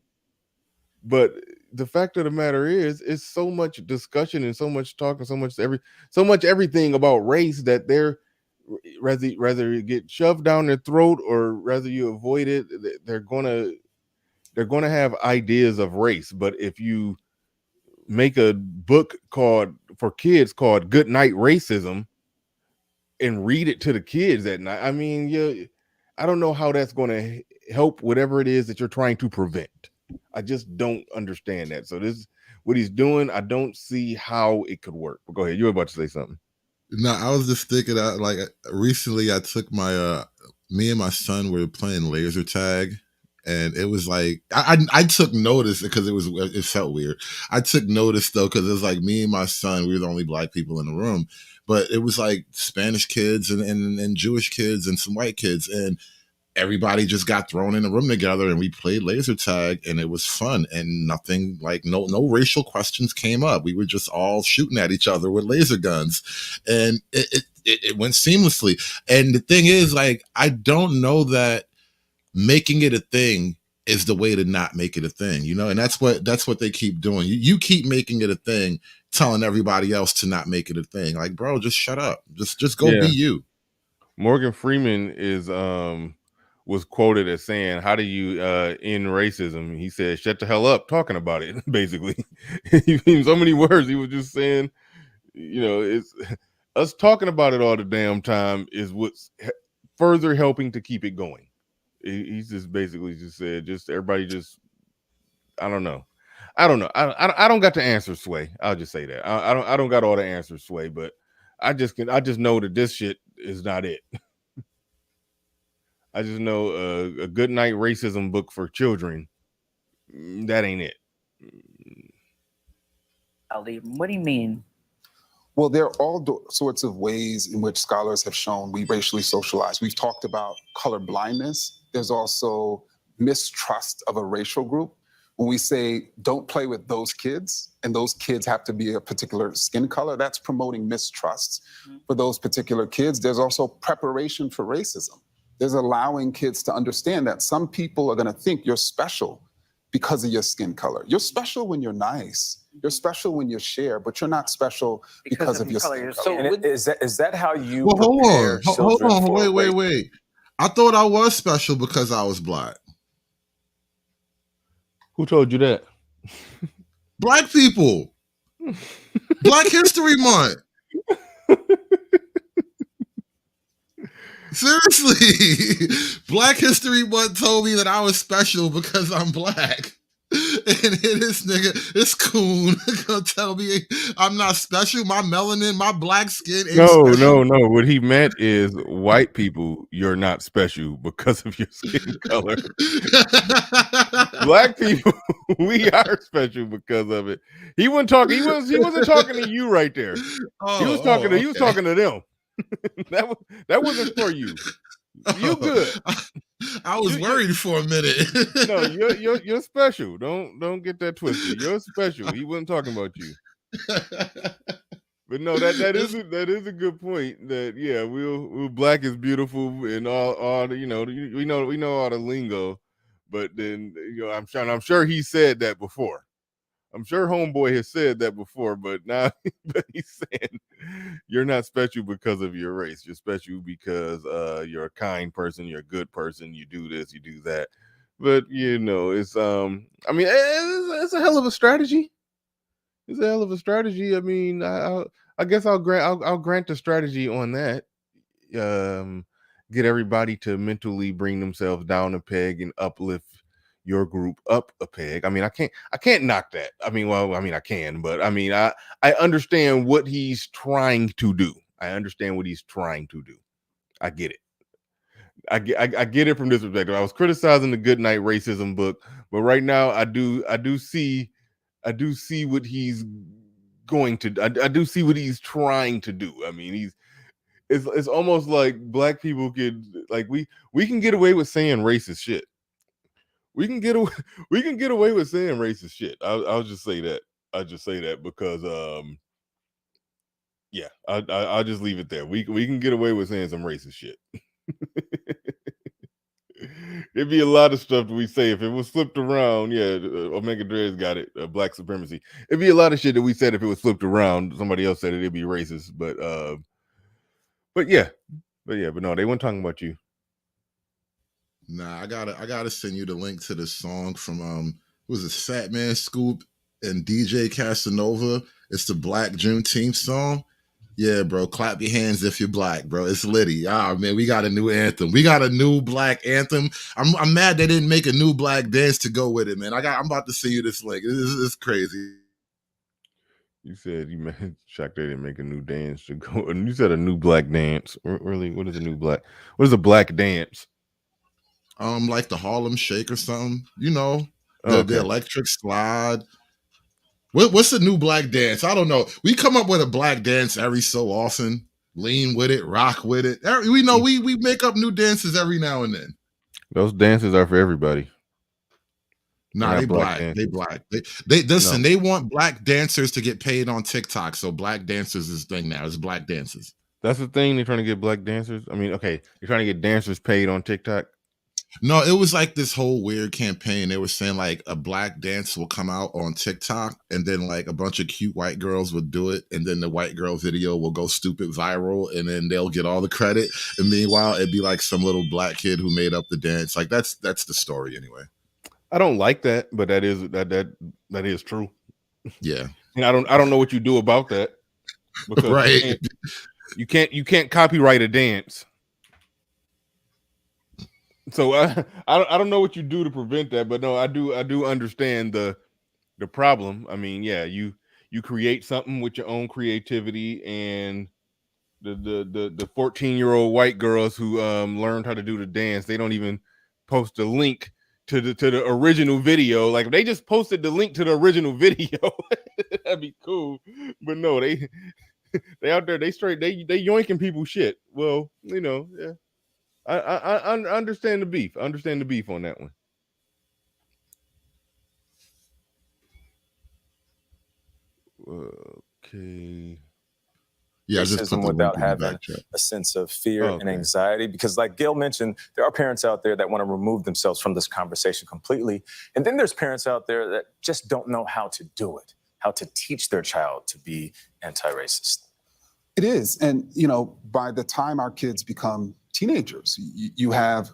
but the fact of the matter is, it's so much discussion and so much talk and so much everything about race that they're rather it get shoved down their throat or rather you avoid it. They're gonna have ideas of race, but if you make a book for kids called Good Night Racism and read it to the kids at night, I mean, I don't know how that's going to help whatever it is that you're trying to prevent. I just don't understand that. So this, what he's doing, I don't see how it could work. But go ahead. You were about to say something. No, I was just thinking, like recently I took my, me and my son were playing laser tag. And it was like I took notice because it felt weird. I took notice though because it was like me and my son, we were the only black people in the room, but it was like Spanish kids and Jewish kids and some white kids, and everybody just got thrown in a room together and we played laser tag and it was fun and nothing like no racial questions came up. We were just all shooting at each other with laser guns, and it went seamlessly. And the thing is, like, I don't know that making it a thing is the way to not make it a thing, you know, and that's what they keep doing. You keep making it a thing, telling everybody else to not make it a thing. Like, bro, just shut up. Just go be you. Morgan Freeman was quoted as saying, "How do you end racism?" He said, "Shut the hell up talking about it." Basically, in so many words, he was just saying, you know, it's us talking about it all the damn time is what's further helping to keep it going. He's just basically just said, just everybody just, I don't know. I don't got the answer, Sway. I'll just say that. I don't got all the answers, Sway, but I just know that this shit is not it. I just know a Good Night Racism book for children. That ain't it. Ali, what do you mean? Well, there are all sorts of ways in which scholars have shown we racially socialize. We've talked about color blindness. There's also mistrust of a racial group. When we say don't play with those kids and those kids have to be a particular skin color, that's promoting mistrust for those particular kids. There's also preparation for racism. There's allowing kids to understand that some people are going to think you're special because of your skin color. You're special when you're nice. You're special when you share, but you're not special because of your skin color. So is that how you Well, prepare hold children on, for wait. I thought I was special because I was black. Who told you that? Black people. Black History Month. Seriously, Black History Month told me that I was special because I'm black. And this nigga, this coon, gonna tell me I'm not special. My melanin, my black skin ain't special. No. What he meant is white people, you're not special because of your skin color. Black people, we are special because of it. He wasn't talking. He wasn't talking to you right there. He was talking to them. that wasn't for you. You good. I was worried for a minute. No, you're special. Don't get that twisted. You're special. He wasn't talking about you. But no, that is a good point. That we'll black is beautiful and all the, you know, we know all the lingo, but then, you know, I'm sure he said that before. I'm sure homeboy has said that before, but now but he's saying you're not special because of your race. You're special because you're a kind person, you're a good person, you do this, you do that. But you know, it's I mean, it's a hell of a strategy. It's a hell of a strategy. I mean, I guess I'll grant the strategy on that. Get everybody to mentally bring themselves down a peg and uplift your group up a peg. I mean, I can't knock that. I mean, I can, but I mean, I understand what he's trying to do. I understand what he's trying to do. I get it. I get it from this perspective. I was criticizing the Good Night Racism book, but right now I do see what he's going to. I do see what he's trying to do. I mean, it's almost like black people could like we can get away with saying racist shit. We can get away with saying racist shit. I'll just say that. I'll just say that because yeah, I'll just leave it there. We can get away with saying some racist shit. It'd be a lot of stuff that we say if it was flipped around. Yeah, Omega Dre's got it. Black supremacy. It'd be a lot of shit that we said if it was flipped around. Somebody else said it'd be racist. But no, they weren't talking about you. Nah, I gotta send you the link to the song from was it Fat Man Scoop and DJ Casanova? It's the Black Juneteenth song. Yeah, bro, clap your hands if you're black, bro. It's litty. Ah, man, we got a new anthem. We got a new black anthem. I'm mad they didn't make a new black dance to go with it, man. I'm about to send you this link. It's crazy. You said shocked they didn't make a new dance to go. And you said a new black dance. Really, what is a new black? What is a black dance? Like the Harlem Shake or something. You know, the electric slide. What's the new black dance? I don't know. We come up with a black dance every so often. Lean with it, rock with it. We know we make up new dances every now and then. Those dances are for everybody. Nah, they black. They black. They listen. No. They want black dancers to get paid on TikTok. So black dancers is the thing now. It's black dancers. That's the thing. They're trying to get black dancers. I mean, okay, you're trying to get dancers paid on TikTok. No, it was like this whole weird campaign. They were saying like a black dance will come out on TikTok and then like a bunch of cute white girls would do it. And then the white girl video will go stupid viral and then they'll get all the credit. And meanwhile, it'd be like some little black kid who made up the dance. Like that's the story anyway. I don't like that, but that is true. Yeah. And I don't know what you do about that. Because right. You can't copyright a dance. So I don't know what you do to prevent that, but no, I do understand the problem. I mean, yeah, you create something with your own creativity, and the 14-year-old white girls who learned how to do the dance, they don't even post a link to the original video. Like if they just posted the link to the original video, that'd be cool. But no, they out there, they yoinking people shit. Well, you know, yeah. I understand the beef. I understand the beef on that one. Okay. Yeah, racism without having a sense of fear and anxiety. Because like Gail mentioned, there are parents out there that want to remove themselves from this conversation completely. And then there's parents out there that just don't know how to do it, how to teach their child to be anti-racist. It is. And, you know, by the time our kids become teenagers, you have,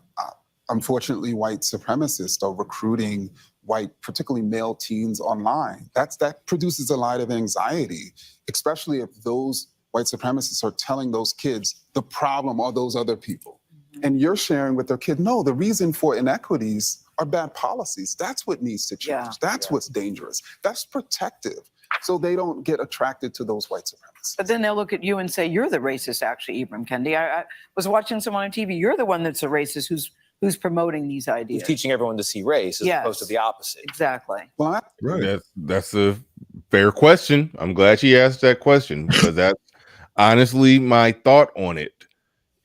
unfortunately, white supremacists are recruiting white, particularly male teens online. That produces a lot of anxiety, especially if those white supremacists are telling those kids the problem are those other people. And you're sharing with their kid, no, the reason for inequities are bad policies. That's what needs to change. Yeah. That's what's dangerous. That's protective. So they don't get attracted to those white supremacists. But then they'll look at you and say, you're the racist, actually, Ibram Kendi. I was watching someone on TV. You're the one that's a racist who's promoting these ideas. Who's teaching everyone to see race as opposed to the opposite. Exactly. Well, that's a fair question. I'm glad she asked that question because that's honestly my thought on it.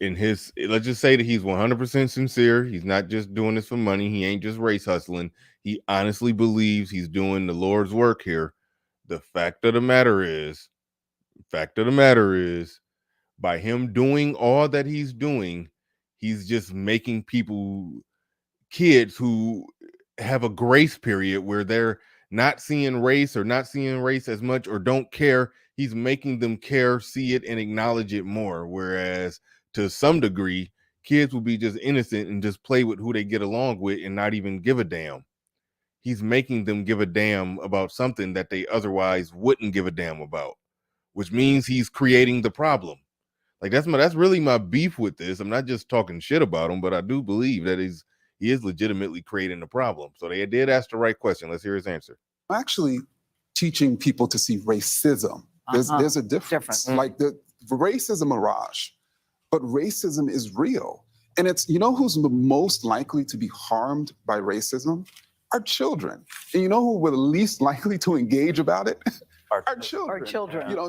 Let's just say that he's 100% sincere. He's not just doing this for money. He ain't just race hustling. He honestly believes he's doing the Lord's work here. The fact of the matter is, by him doing all that he's doing, he's just making kids who have a grace period where they're not seeing race as much or don't care. He's making them care, see it, and acknowledge it more. Whereas to some degree, kids will be just innocent and just play with who they get along with and not even give a damn. He's making them give a damn about something that they otherwise wouldn't give a damn about, which means he's creating the problem. Like that's really my beef with this. I'm not just talking shit about him, but I do believe that he is legitimately creating the problem. So they did ask the right question. Let's hear his answer. Actually, teaching people to see racism. There's a difference. Like the racism mirage, but racism is real. And it's, you know who's the most likely to be harmed by racism? Our children. And you know who were the least likely to engage about it? Our children. Our children. You know,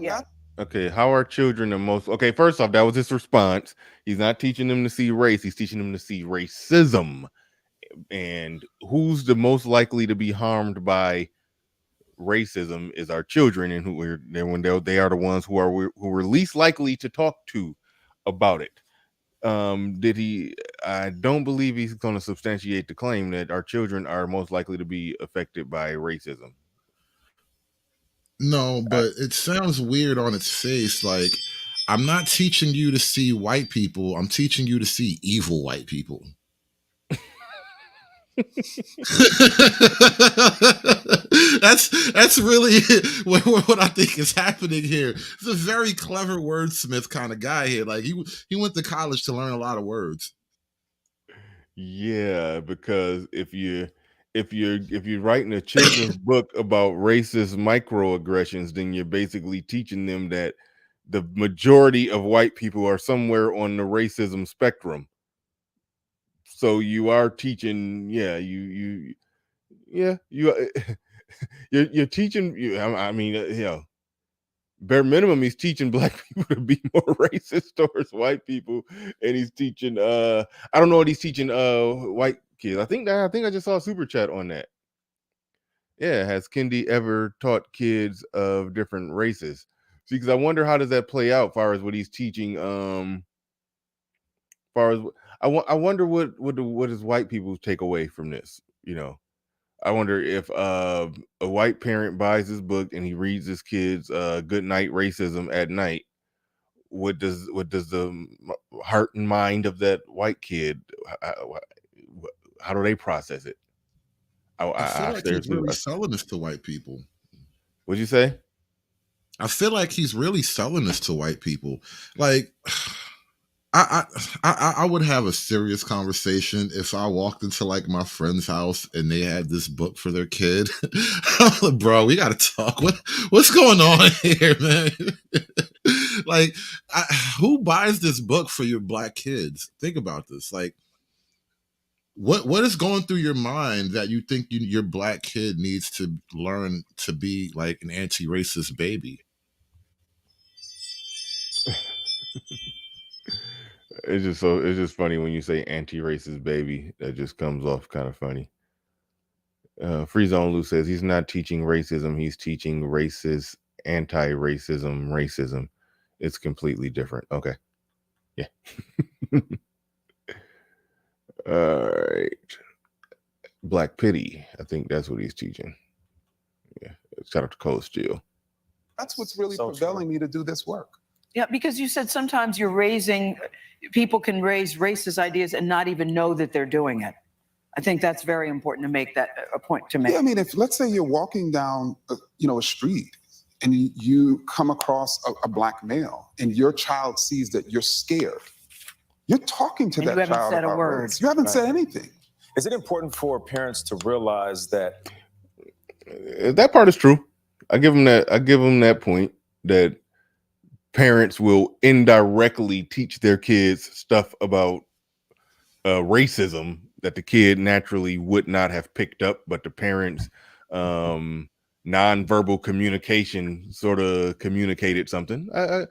Okay, how are children the most? Okay, first off, that was his response. He's not teaching them to see race. He's teaching them to see racism. And who's the most likely to be harmed by racism is our children, and they are the ones who are least likely to talk to about it. I don't believe he's going to substantiate the claim that our children are most likely to be affected by racism. No, but it sounds weird on its face. Like, I'm not teaching you to see white people. I'm teaching you to see evil white people. that's really what I think is happening here. He's a very clever wordsmith kind of guy here. Like he went to college to learn a lot of words. Yeah, because if you're writing a children's book about racist microaggressions, then you're basically teaching them that the majority of white people are somewhere on the racism spectrum. So you are teaching, you're teaching. I mean, bare minimum, he's teaching black people to be more racist towards white people, and he's teaching. I don't know what he's teaching. White kids. I think I just saw a super chat on that. Yeah, has Kendi ever taught kids of different races? See, because I wonder how does that play out, as far as what he's teaching. Far as I wonder what does white people take away from this? I wonder if a white parent buys his book and he reads his kids "Good Night Racism" at night. What does the heart and mind of that white kid? How do they process it? I feel like he's really selling this to white people. What'd you say? I feel like he's really selling this to white people. Like, I would have a serious conversation if I walked into like my friend's house and they had this book for their kid. Like, bro, we got to talk. What's going on here, man? Like, who buys this book for your black kids? Think about this. Like, what is going through your mind that you think your black kid needs to learn to be like an anti-racist baby? It's just funny when you say anti-racist baby. That just comes off kind of funny. Free Zone Lou says he's not teaching racism. He's teaching racist, racism. It's completely different. Okay. Yeah. All right. Black Pity. I think that's what he's teaching. Yeah. Shout out to Cold Steel. That's what's really propelling me to do this work. Yeah, because you said sometimes people can raise racist ideas and not even know that they're doing it. I think that's very important to make that a point to make. Yeah, I mean, if let's say you're walking down, a street and you come across a black male and your child sees that you're scared, you're talking to that child. You haven't said a word. You haven't said anything. Is it important for parents to realize that? That part is true. I give them that point that parents will indirectly teach their kids stuff about racism that the kid naturally would not have picked up, but the parents nonverbal communication sort of communicated something. I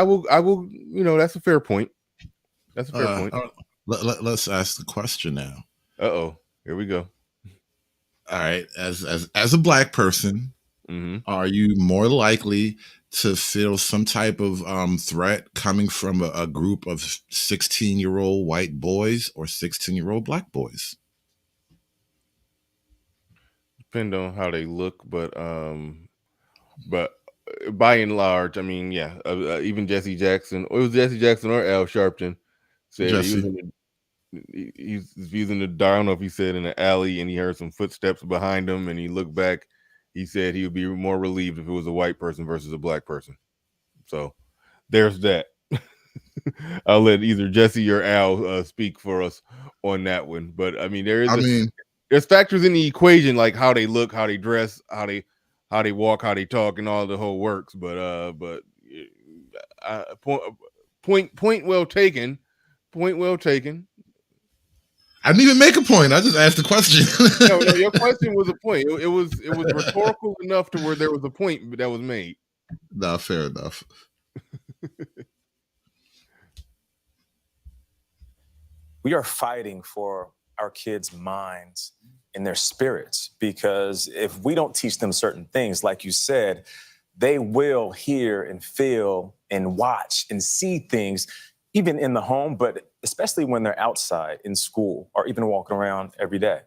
will that's a fair point. That's a fair point. Let's ask the question now. Uh-oh, here we go. All right, as a black person, are you more likely to feel some type of threat coming from a group of 16-year-old white boys or 16-year-old black boys? Depend on how they look, but by and large, I mean, yeah, even Jesse Jackson, or it was Jesse Jackson or Al Sharpton said he's using the door. I don't know if he said in the alley and he heard some footsteps behind him and he looked back. He said he would be more relieved if it was a white person versus a black person. So there's that. I'll let either Jesse or Al speak for us on that one. But I mean, there's factors in the equation, like how they look, how they dress, how they walk, how they talk, and all the whole works. But point well taken. Point well taken. I didn't even make a point. I just asked the question. No, your question was a point. It was rhetorical enough to where there was a point that was made. No, fair enough. We are fighting for our kids' minds and their spirits, because if we don't teach them certain things, like you said, they will hear and feel and watch and see things, even in the home, but especially when they're outside in school or even walking around every day.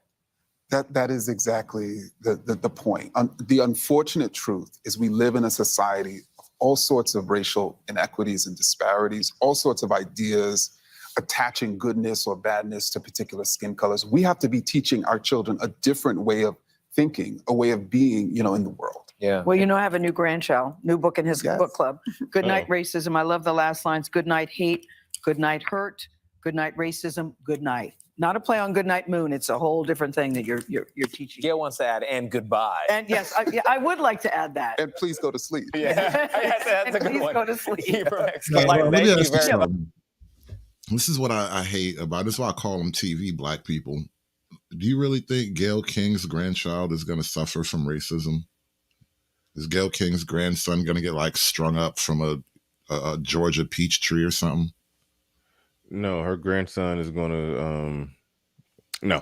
That is exactly the point. The unfortunate truth is we live in a society of all sorts of racial inequities and disparities, all sorts of ideas attaching goodness or badness to particular skin colors. We have to be teaching our children a different way of thinking, a way of being, in the world. Yeah. Well, I have a new grandchild, new book in his book club. Good night, racism. I love the last lines. Good night, hate. Good night, hurt. Good night, racism. Good night. Not a play on Good Night Moon. It's a whole different thing that you're teaching. Gail wants to add and goodbye. And yes, I would like to add that. And please go to sleep. Yeah, that's a good Please one. go to sleep. Let me ask you something. This is what I hate about. This is why I call them TV black people. Do you really think Gayle King's grandchild is going to suffer from racism? Is Gayle King's grandson going to get like strung up from a Georgia peach tree or something? No, her grandson is going to. No.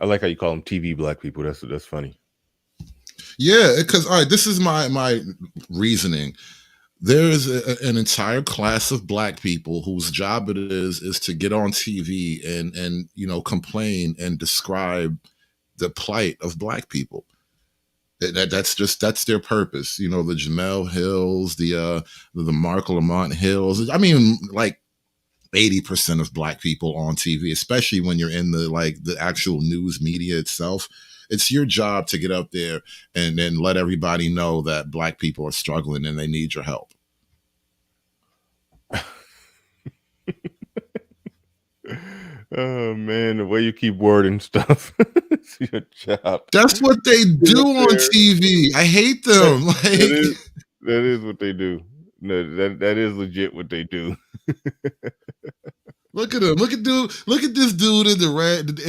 I like how you call them TV black people. That's funny. Yeah, because all right, this is my reasoning. There is an entire class of black people whose job it is to get on TV and complain and describe the plight of black people. That's their purpose. The Jamel Hills, the Marc Lamont Hills. I mean, like 80% of black people on TV, especially when you're in the actual news media itself. It's your job to get up there and then let everybody know that black people are struggling and they need your help. Oh man, the way you keep wording stuff. It's your job. That's what they do on TV. I hate them. That is what they do. No, that is legit what they do. Look at him. Look at this dude in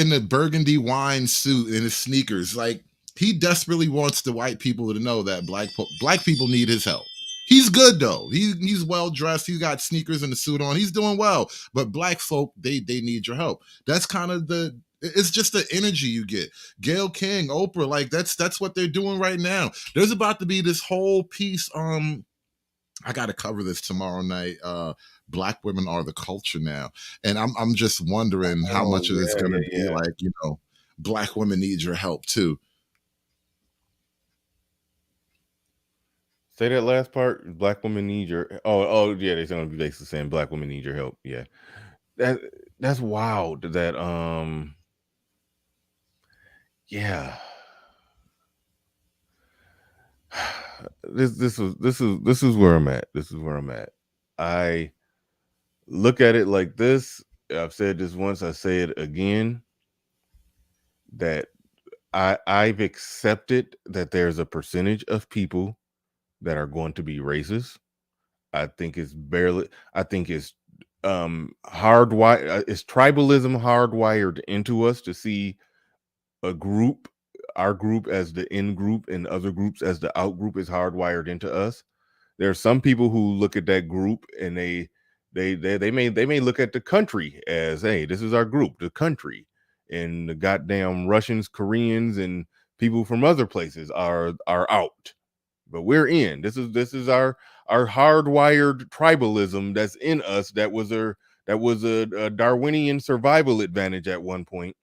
the burgundy wine suit and his sneakers. Like, he desperately wants the white people to know that black people need his help. He's good though. He's well dressed. He's got sneakers and a suit on. He's doing well. But black folk, they need your help. That's kind of it's just the energy you get. Gayle King, Oprah, like that's what they're doing right now. There's about to be this whole piece. I got to cover this tomorrow night. Black women are the culture now, and I'm just wondering how much of it's going to be like black women need your help too. Say that last part. Black women need your. Oh yeah, they're going to be basically saying black women need your help. Yeah, that's wild. That yeah. This is where I'm at. This is where I'm at. I look at it like this. I've said this once. I say it again. That I've accepted that there's a percentage of people that are going to be racist. I think it's hardwired. It's tribalism hardwired into us to see a group, our group as the in group and other groups as the out group is hardwired into us. There are some people who look at that group and they may look at the country as, hey, this is our group, the country, and the goddamn Russians, Koreans, and people from other places are out, but we're in. This is our hardwired tribalism that's in us. That was a Darwinian survival advantage at one point.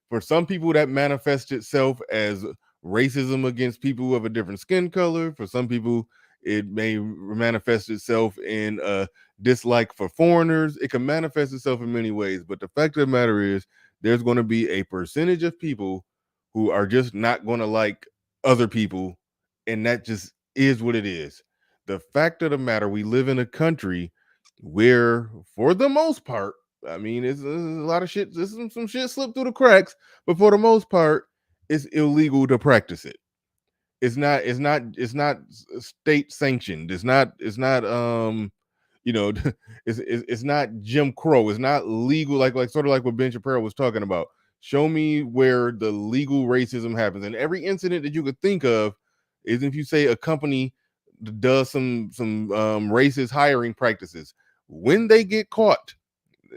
For some people, that manifests itself as racism against people of a different skin color. For some people, it may manifest itself in a dislike for foreigners. It can manifest itself in many ways. But the fact of the matter is, there's going to be a percentage of people who are just not going to like other people. And that just is what it is. The fact of the matter, we live in a country where, for the most part, I mean, it's a lot of shit. There's some shit slipped through the cracks, but for the most part, it's illegal to practice it. It's not state sanctioned. It's not it's not Jim Crow. It's not legal, like sort of like what Ben Shapiro was talking about. Show me where the legal racism happens. And every incident that you could think of is if you say a company does some racist hiring practices. When they get caught,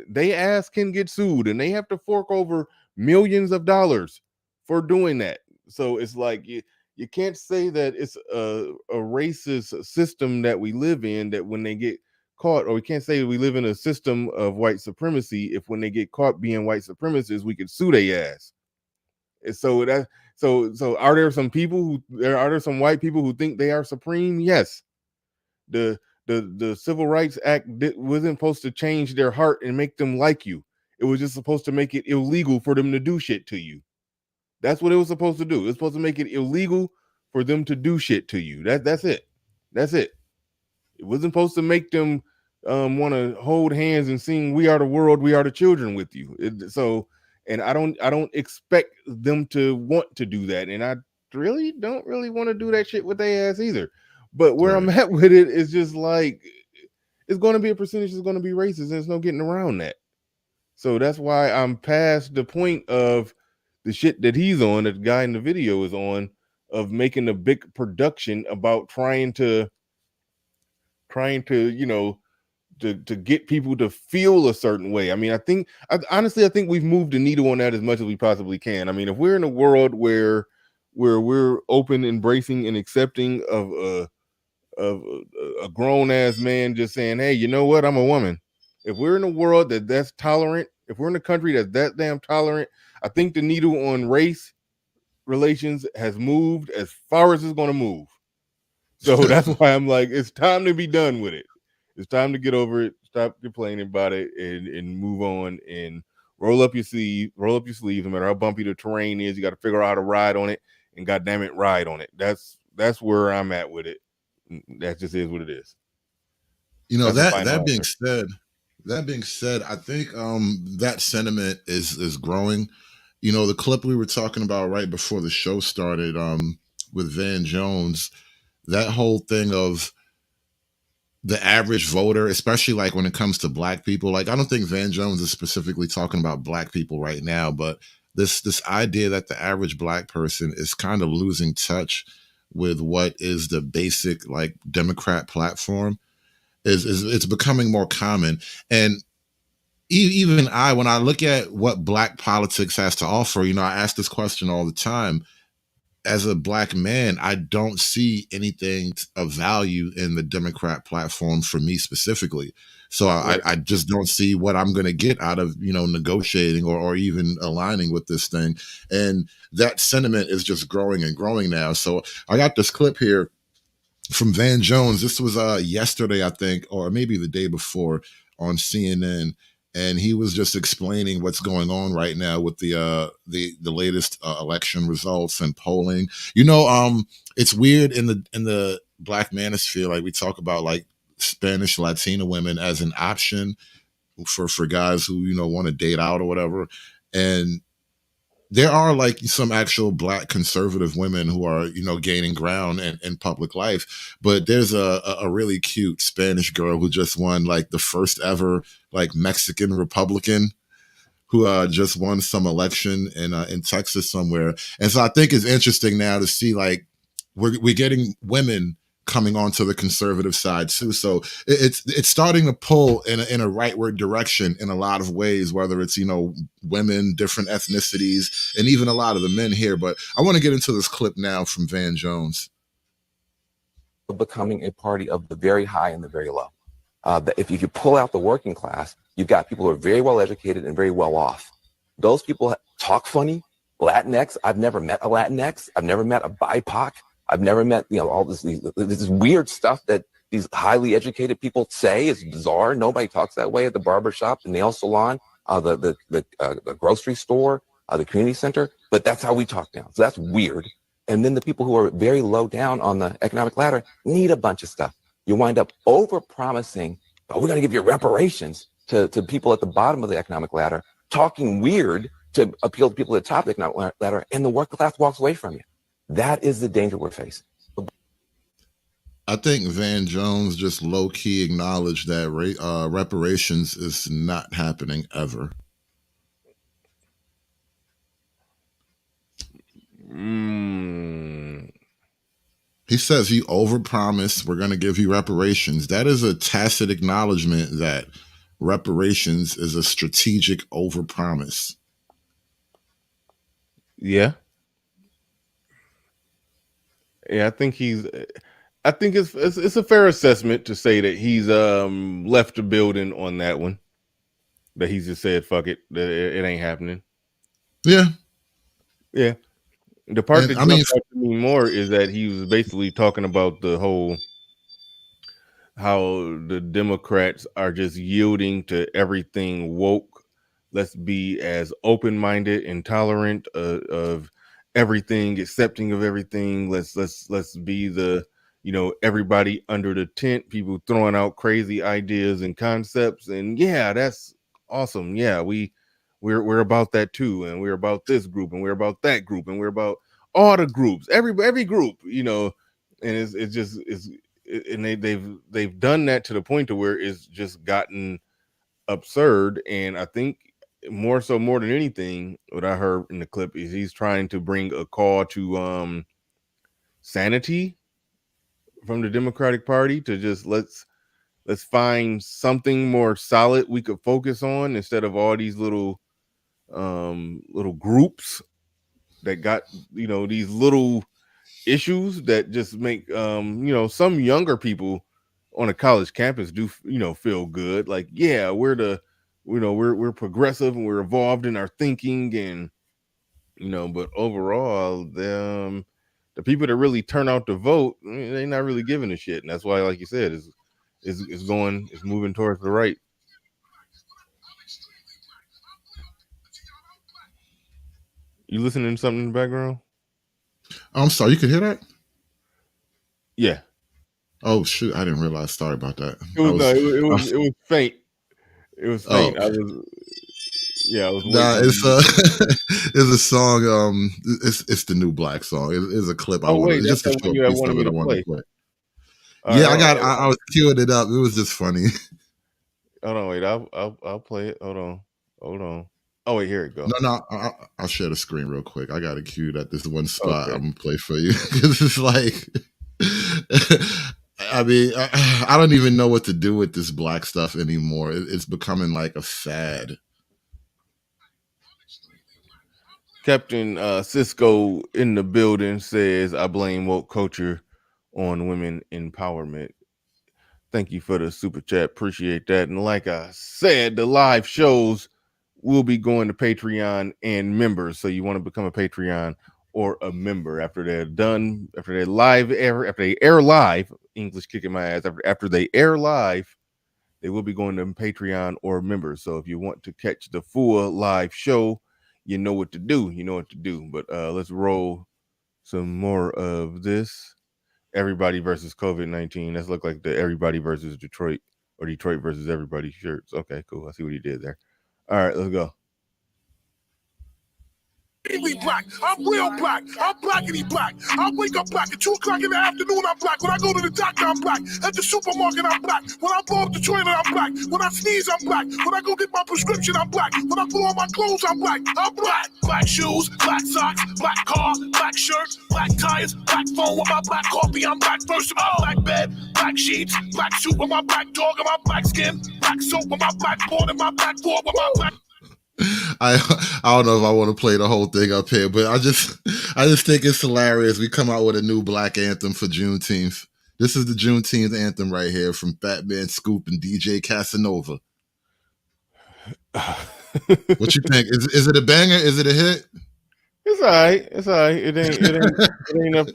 they ass can get sued and they have to fork over millions of dollars for doing that. So it's like you can't say that it's a racist system that we live in, that when they get caught, or we can't say we live in a system of white supremacy if when they get caught being white supremacists, we could sue their ass. And so are there some people are there some white people who think they are supreme? Yes. The Civil Rights Act wasn't supposed to change their heart and make them like you. It was just supposed to make it illegal for them to do shit to you. That's what it was supposed to do. It was supposed to make it illegal for them to do shit to you. That's it. That's it. It wasn't supposed to make them want to hold hands and sing "We Are the World, We Are the Children" with you. And I don't expect them to want to do that. And I really don't want to do that shit with their ass either. But where I'm at with it is just like, it's going to be a percentage that's going to be racist, and there's no getting around that. So that's why I'm past the point of the shit that he's on, that the guy in the video is on, of making a big production about trying to to get people to feel a certain way. I mean, honestly, I think we've moved the needle on that as much as we possibly can. I mean, if we're in a world where we're open, embracing, and accepting of a grown ass man just saying, "Hey, you know what? I'm a woman." If we're in a world that's tolerant, if we're in a country that's that damn tolerant, I think the needle on race relations has moved as far as it's going to move. So that's why I'm like, it's time to be done with it. It's time to get over it, stop complaining about it, and move on, and roll up your sleeves, no matter how bumpy the terrain is. You got to figure out how to ride on it, and goddamn it, ride on it. That's where I'm at with it. That just is what it is. You know, that being said, I think that sentiment is growing. You know, the clip we were talking about right before the show started with Van Jones, that whole thing of the average voter, especially like when it comes to black people, like I don't think Van Jones is specifically talking about black people right now, but this idea that the average black person is kind of losing touch with what is the basic like Democrat platform is it's becoming more common. And even when I look at what black politics has to offer, you know, I ask this question all the time. As a black man, I don't see anything of value in the Democrat platform for me specifically. So I just don't see what I'm going to get out of, you know, negotiating or even aligning with this thing. And that sentiment is just growing and growing now. So I got this clip here from Van Jones. This was yesterday, I think, or maybe the day before, on CNN. And he was just explaining what's going on right now with the latest election results and polling. You know, it's weird in the black manosphere. Like we talk about like Spanish Latina women as an option for guys who, you know, want to date out or whatever. And there are like some actual black conservative women who are, you know, gaining ground in public life. But there's a really cute Spanish girl who just won like the first ever like Mexican Republican who just won some election in Texas somewhere. And so I think it's interesting now to see like we're getting women coming onto the conservative side too. So it's starting to pull in a rightward direction in a lot of ways, whether it's, you know, women, different ethnicities, and even a lot of the men here. But I want to get into this clip now from Van Jones. Becoming a party of the very high and the very low. If you pull out the working class, you've got people who are very well educated and very well off. Those people talk funny. Latinx, I've never met a Latinx. I've never met a BIPOC. I've never met, you know, all this weird stuff that these highly educated people say is bizarre. Nobody talks that way at the barbershop, the nail salon, the grocery store, the community center. But that's how we talk now. So that's weird. And then the people who are very low down on the economic ladder need a bunch of stuff. You wind up over-promising, oh, we're going to give you reparations to people at the bottom of the economic ladder, talking weird to appeal to people at the top of the economic ladder, and the working class walks away from you. That is the danger we're facing. I think Van Jones just low-key acknowledged that reparations is not happening ever. He says he overpromised, we're going to give you reparations. That is a tacit acknowledgement that reparations is a strategic overpromise. Yeah. Yeah, I think it's a fair assessment to say that he's left the building on that one. That he's just said, fuck it, that it ain't happening. Yeah. Yeah. The part that jumped out to me more is that he was basically talking about the whole how the Democrats are just yielding to everything woke. Let's be as open-minded and tolerant of everything, accepting of everything. Let's be the, everybody under the tent, people throwing out crazy ideas and concepts. And yeah, that's awesome. Yeah, we're about that too, and we're about this group, and we're about that group, and we're about all the groups, every group, and they've done that to the point to where it's just gotten absurd. And I think more than anything, what I heard in the clip is he's trying to bring a call to sanity from the Democratic Party to just let's find something more solid we could focus on instead of all these little groups that got these little issues that just make some younger people on a college campus do feel good, like, yeah, we're progressive and we're evolved in our thinking, and but overall the people that really turn out to vote, they're not really giving a shit, and that's why, like you said, it's moving towards the right. You listening to something in the background? I'm sorry, you could hear that? Yeah. Oh shoot, I didn't realize. Sorry about that. It was faint. It was faint. Oh. I was Nah, it's a song. It's the new Black song. It's a clip. I wanted just to show piece of it. I wanted to play. I was queuing it up. It was just funny. Hold on, wait. I'll play it. Hold on. Oh wait, here it goes. No, I'll share the screen real quick. I got it queued at this one spot. Okay. I'm gonna play for you because it's like, I mean, I don't even know what to do with this black stuff anymore. It's becoming like a fad. Captain Cisco in the building says, I blame woke culture on women empowerment. Thank you for the super chat. Appreciate that. And like I said, the live shows will be going to Patreon and members. So you want to become a Patreon or a member after they're done, after they air live, English kicking my ass, after they air live, they will be going to Patreon or members. So if you want to catch the full live show, you know what to do. But let's roll some more of this. Everybody versus COVID-19. Let's look like the everybody versus Detroit or Detroit versus everybody shirts. Okay, cool. I see what he did there. All right, let's go. Black. I'm real black. I'm blackity black. I wake up black at 2 o'clock in the afternoon. I'm black. When I go to the doctor, I'm black. At the supermarket, I'm black. When I blow up the toilet, I'm black. When I sneeze, I'm black. When I go get my prescription, I'm black. When I put on my clothes, I'm black. I'm black. Black shoes, black socks, black car, black shirt, black tires, black phone with my black coffee. I'm black first of my black bed, black sheets, black suit with my black dog and my black skin, black soap with my black board and my black board with my black. I don't know if I want to play the whole thing up here, but I just think it's hilarious. We come out with a new black anthem for Juneteenth. This is the Juneteenth anthem right here from Fat Man Scoop and DJ Casanova. What you think? Is it a banger? Is it a hit? It's all right. It ain't up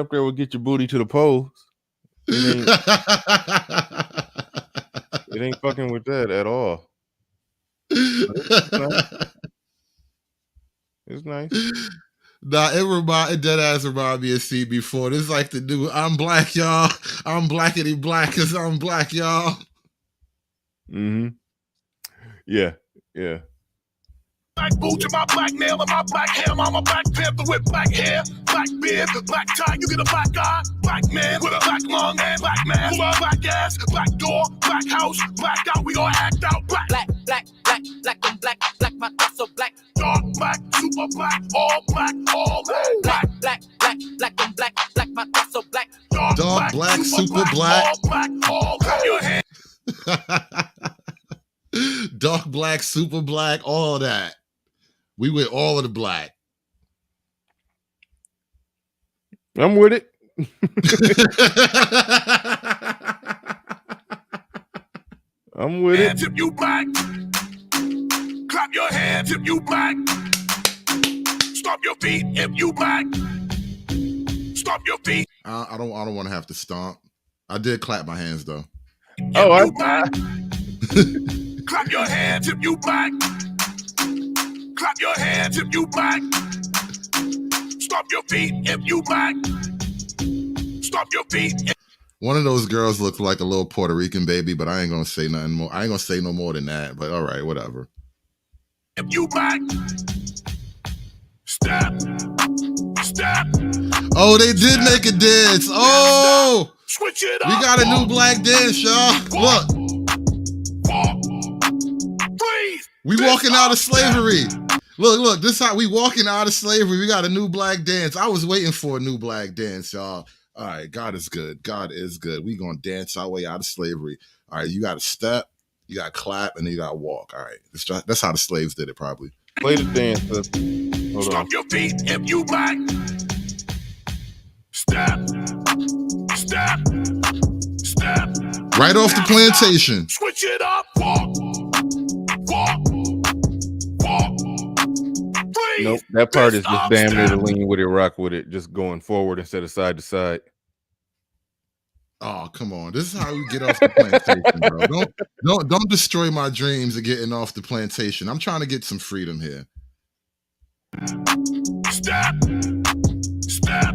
there with Get Your Booty to the Pose. It ain't fucking with that at all. It's nice. Nah, it dead ass remind me of CB4. This is like the new I'm black, y'all. I'm blackity black because I'm black, y'all. Mm-hmm. Yeah. Black boots and my black nail and my black hair. I'm a black panther with black hair, black beard, black tie. You get a black eye, black man with a black lung and black mask, black ass, black door, black house, black out. We gonna act out black. Black, I'm black, my thoughts so black. Dark black, super black, all black, all black. Black, black, black on black, black, my thoughts so black. Dark black, super black. All black, all clap your hands. Dark black, super black, all of that. We with all of the black. I'm with it. I'm with Hands it. if you black. Clap your hands if you black. Stomp your feet if you black. Stomp your feet. I don't want to have to stomp. I did clap my hands though. Oh, I clap your hands if you black. Clap your hands if you black. Stomp your feet if you black. Stomp your feet. One of those girls looked like a little Puerto Rican baby, but I ain't gonna say nothing more. I ain't gonna say no more than that. But all right, whatever. If you black. Step. Step. Oh, they did make a dance. Oh, switch it up. We got a new black dance, y'all. Look. Please. We walking out of slavery. Look, this how we walking out of slavery. We got a new black dance. I was waiting for a new black dance, y'all. All right, God is good. God is good. We gonna dance our way out of slavery. All right, you got to step, you got to clap, and then you got to walk. All right, that's how the slaves did it, probably. Play the dance. Stomp your feet if you black. Step. Step. Step. Right off the plantation. Switch it up. Walk. Walk. Walk. Please. Nope, that part is just damn near to lean with it, rock with it, just going forward instead of side to side. Oh, come on. This is how we get off the plantation, bro. Don't destroy my dreams of getting off the plantation. I'm trying to get some freedom here. Step. Step.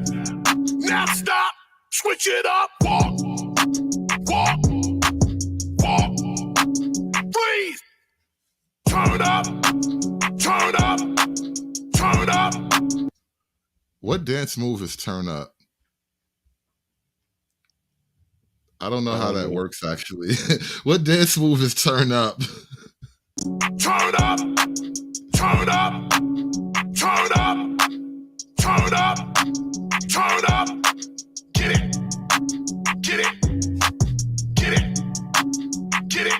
Now stop. Switch it up. Walk. Walk. Walk. Please. Turn up. Turn up. Turn up. What dance move is turn up? I don't know how that works, actually. What dance move is turn up? Turn up. Turn up. Turn up. Turn up. Turn up. Get it. Get it. Get it. Get it.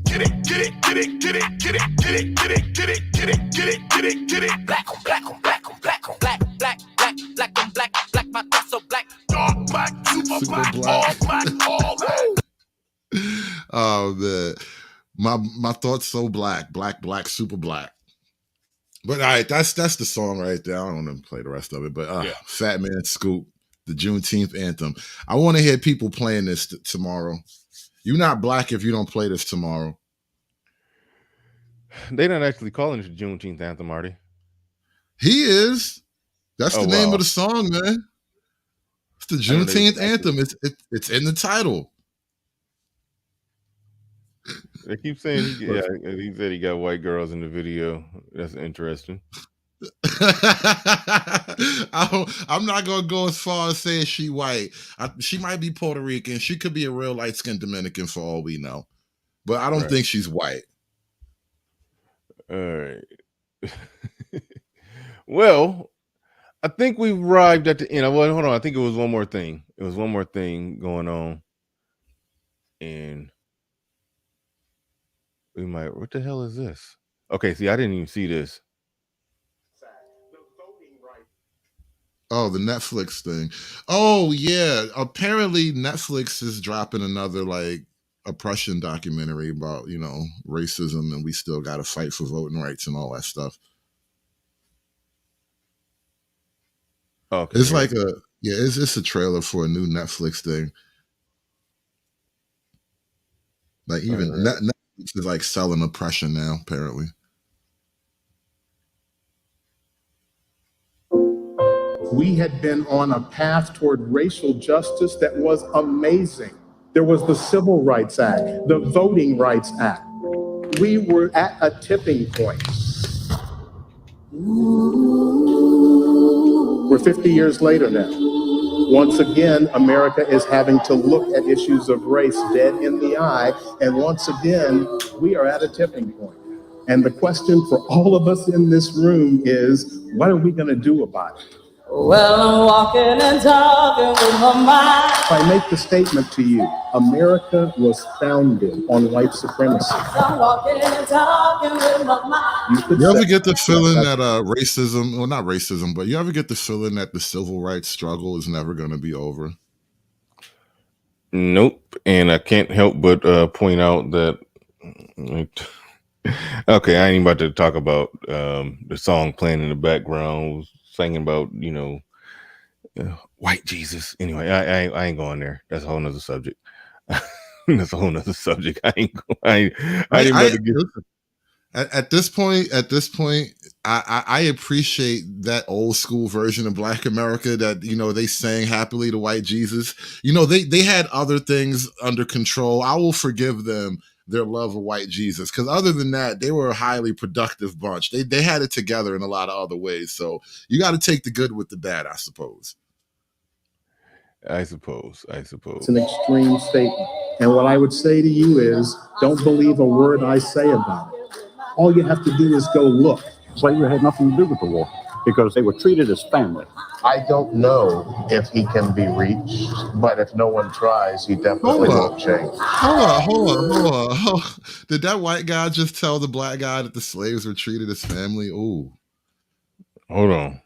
Get it. Get it. Get it. Get it. Get it. Get it. Get it. Get it. Get it. Get it. Get it. Get it. Black on black on black on black on black, black, black, black on black, black, my thoughts so black. Dark black, super black, all black, all black. Oh man. My thoughts so black, black, black, super black. But all right, that's the song right there. I don't want to play the rest of it, but Fat Man Scoop, the Juneteenth anthem. I want to hear people playing this tomorrow. You're not black if you don't play this tomorrow. They're not actually calling it the Juneteenth anthem, are they? He is. That's the name of the song, man. It's the Juneteenth anthem. It's in the title. They keep saying, he said he got white girls in the video. That's interesting. I'm not gonna go as far as saying she white. She might be Puerto Rican. She could be a real light-skinned Dominican for all we know. But I don't think she's white. All right. Well, I think we've arrived at the end. Well, hold on. I think it was one more thing. It was one more thing going on. And we might, what the hell is this? Okay, see, I didn't even see this. Oh, the Netflix thing. Oh, yeah. Apparently Netflix is dropping another like oppression documentary about, racism, and we still got to fight for voting rights and all that stuff. Okay. It's like it's a trailer for a new Netflix thing. Like even Netflix is like selling oppression now, apparently. We had been on a path toward racial justice that was amazing. There was the Civil Rights Act, the Voting Rights Act. We were at a tipping point. We're 50 years later now. Once again, America is having to look at issues of race dead in the eye. And once again, we are at a tipping point. And the question for all of us in this room is, what are we going to do about it? Well, I'm walking and talking with my mind. If I make the statement to you, America was founded on white supremacy. I'm walking and talking with my mind. You ever get the feeling that racism, well, not racism, but you ever get the feeling that the civil rights struggle is never going to be over? Nope. And I can't help but point out that okay, I ain't about to talk about the song playing in the background, singing about, you know, white Jesus. Anyway, I ain't going there. That's a whole nother subject. That's a whole nother subject. At this point, I appreciate that old school version of Black America that, you know, they sang happily to white Jesus. You know, they had other things under control. I will forgive them their love of white Jesus, because other than that, they were a highly productive bunch. They had it together in a lot of other ways. So you got to take the good with the bad, I suppose. I suppose. It's an extreme statement. And what I would say to you is, don't believe a word I say about it. All you have to do is go look. Slavery had nothing to do with the war because they were treated as family. I don't know if he can be reached, but if no one tries, he definitely won't change. Hold on. Did that white guy just tell the black guy that the slaves were treated as family? Ooh. Hold on.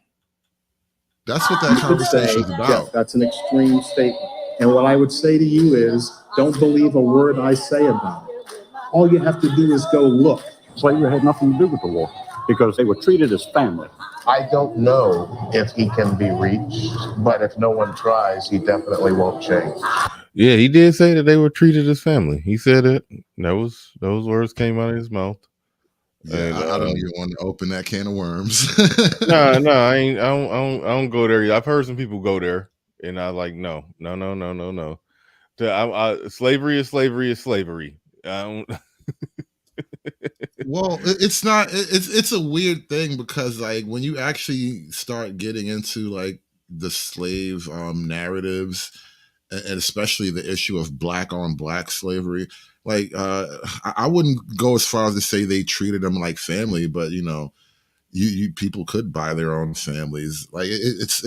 That's what that conversation is about. Yes, that's an extreme statement. And what I would say to you is, don't believe a word I say about it. All you have to do is go look. Slavery had nothing to do with the war because they were treated as family. I don't know if he can be reached, but if no one tries, he definitely won't change. Yeah, he did say that they were treated as family. He said it. Those words came out of his mouth. Yeah, and, I don't even want to open that can of worms. No, I don't go there yet. I've heard some people go there, and I like no. Slavery is slavery. I don't. Well, it's not. It's a weird thing because, like, when you actually start getting into like the slave narratives, and especially the issue of black on black slavery, like I wouldn't go as far as to say they treated them like family, but you know, you people could buy their own families. Like it's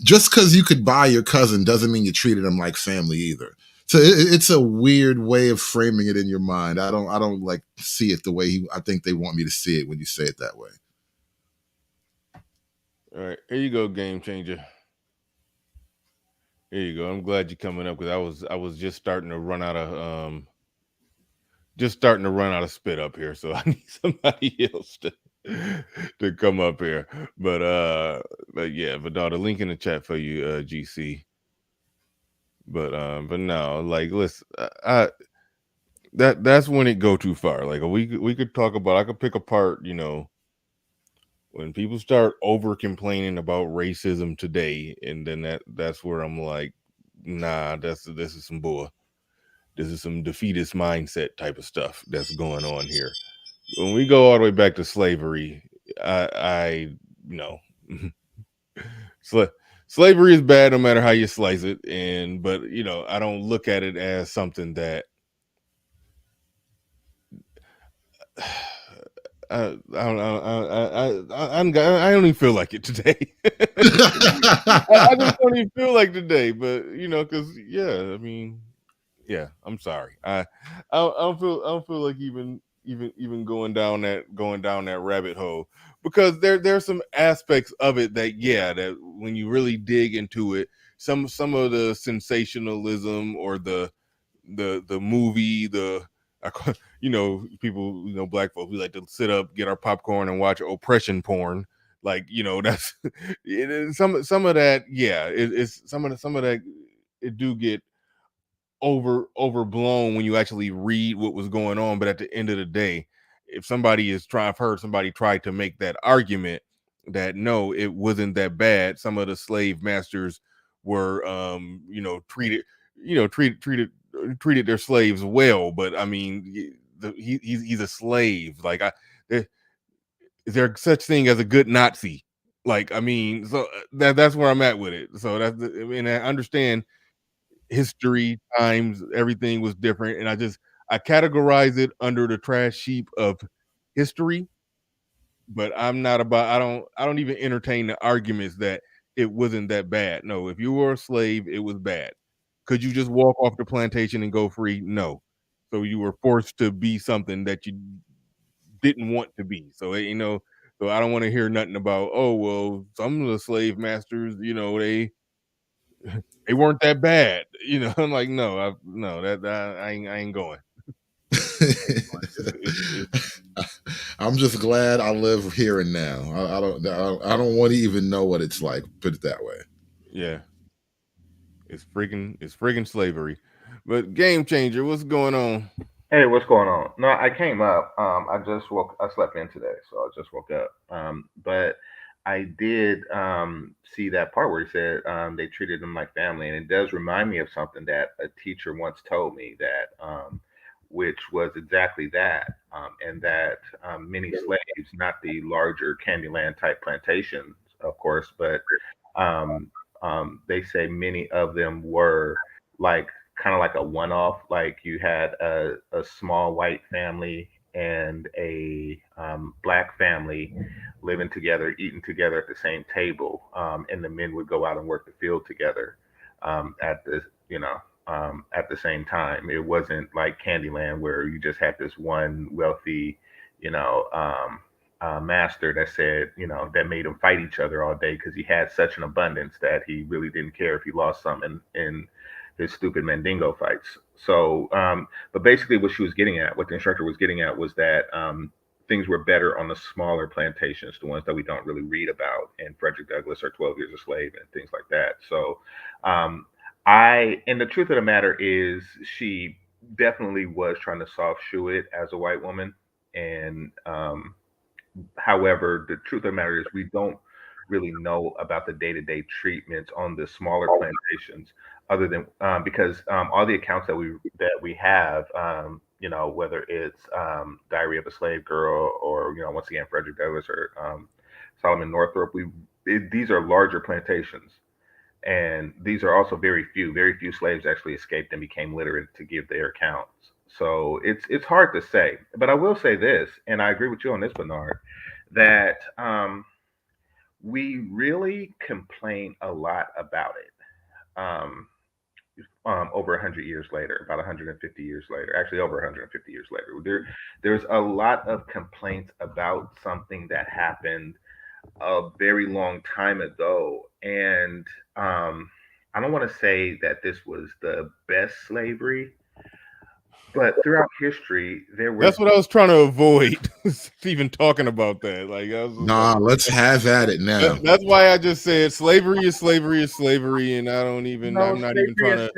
just because you could buy your cousin doesn't mean you treated them like family either. So it's a weird way of framing it in your mind. I don't like see it the way I think they want me to see it when you say it that way. All right, here you go, game changer. Here you go. I'm glad you're coming up because I was just starting to run out of spit up here, so I need somebody else to come up here. But no, the link in the chat for you, GC. But no, like, listen, that's when it go too far. Like we could talk about, I could pick apart, you know, when people start over complaining about racism today, and then that's where I'm like, nah, this is some bull. This is some defeatist mindset type of stuff that's going on here. When we go all the way back to slavery, I you know, slavery is bad no matter how you slice it, but you know, I don't look at it as something that I don't even feel like it today. I just don't even feel like today, but you know, because I mean, I'm sorry. I don't feel like even going down that rabbit hole, because there's some aspects of it that that when you really dig into it, some of the sensationalism or the movie, you know, people, you know, black folks, we like to sit up, get our popcorn and watch oppression porn. Like, you know, that's some of that. It's some of that. It do get overblown when you actually read what was going on. But at the end of the day, if I've heard somebody try to make that argument that no, it wasn't that bad. Some of the slave masters were, you know, treated their slaves well, but I mean, he's a slave. Like, is there such thing as a good Nazi? Like, I mean, so that's where I'm at with it. So and I understand history, times, everything was different, and I categorize it under the trash heap of history. But I'm not about. I don't even entertain the arguments that it wasn't that bad. No, if you were a slave, it was bad. Could you just walk off the plantation and go free? No. So you were forced to be something that you didn't want to be. So so I don't want to hear nothing about, oh well, some of the slave masters, they weren't that bad. I'm like, no, I ain't going. I'm just glad I live here and now. I don't want to even know what it's like. Put it that way. Yeah, it's friggin' slavery. But Game Changer, what's going on? Hey, what's going on? No, I came up. I slept in today, so I just woke up. But I did see that part where he said they treated them like family, and it does remind me of something that a teacher once told me that, which was exactly that, and that many slaves, not the larger Candyland type plantations, of course, but they say many of them were like kind of like a one-off. Like you had a small white family and a black family living together, eating together at the same table, and the men would go out and work the field together at the same time. It wasn't like Candyland where you just had this one wealthy, master that said, that made them fight each other all day because he had such an abundance that he really didn't care if he lost some in his stupid Mandingo fights. So, but basically what the instructor was getting at was that things were better on the smaller plantations, the ones that we don't really read about in Frederick Douglass or 12 Years a Slave and things like that. So, and the truth of the matter is she definitely was trying to soft shoe it as a white woman. And, however, the truth of the matter is we don't really know about the day-to-day treatments on the smaller plantations, other than because all the accounts that we have, whether it's Diary of a Slave Girl or once again Frederick Douglass or Solomon Northup, these are larger plantations, and these are also very few slaves actually escaped and became literate to give their accounts. So it's hard to say, but I will say this, and I agree with you on this, Bernard, that we really complain a lot about it. Over 100 years later, about 150 years later, actually over 150 years later, there's a lot of complaints about something that happened a very long time ago. And I don't want to say that this was the best slavery, but throughout history, That's what I was trying to avoid. Even talking about that, Let's have at it now. That's why I just said slavery is slavery is slavery, and I'm not even trying to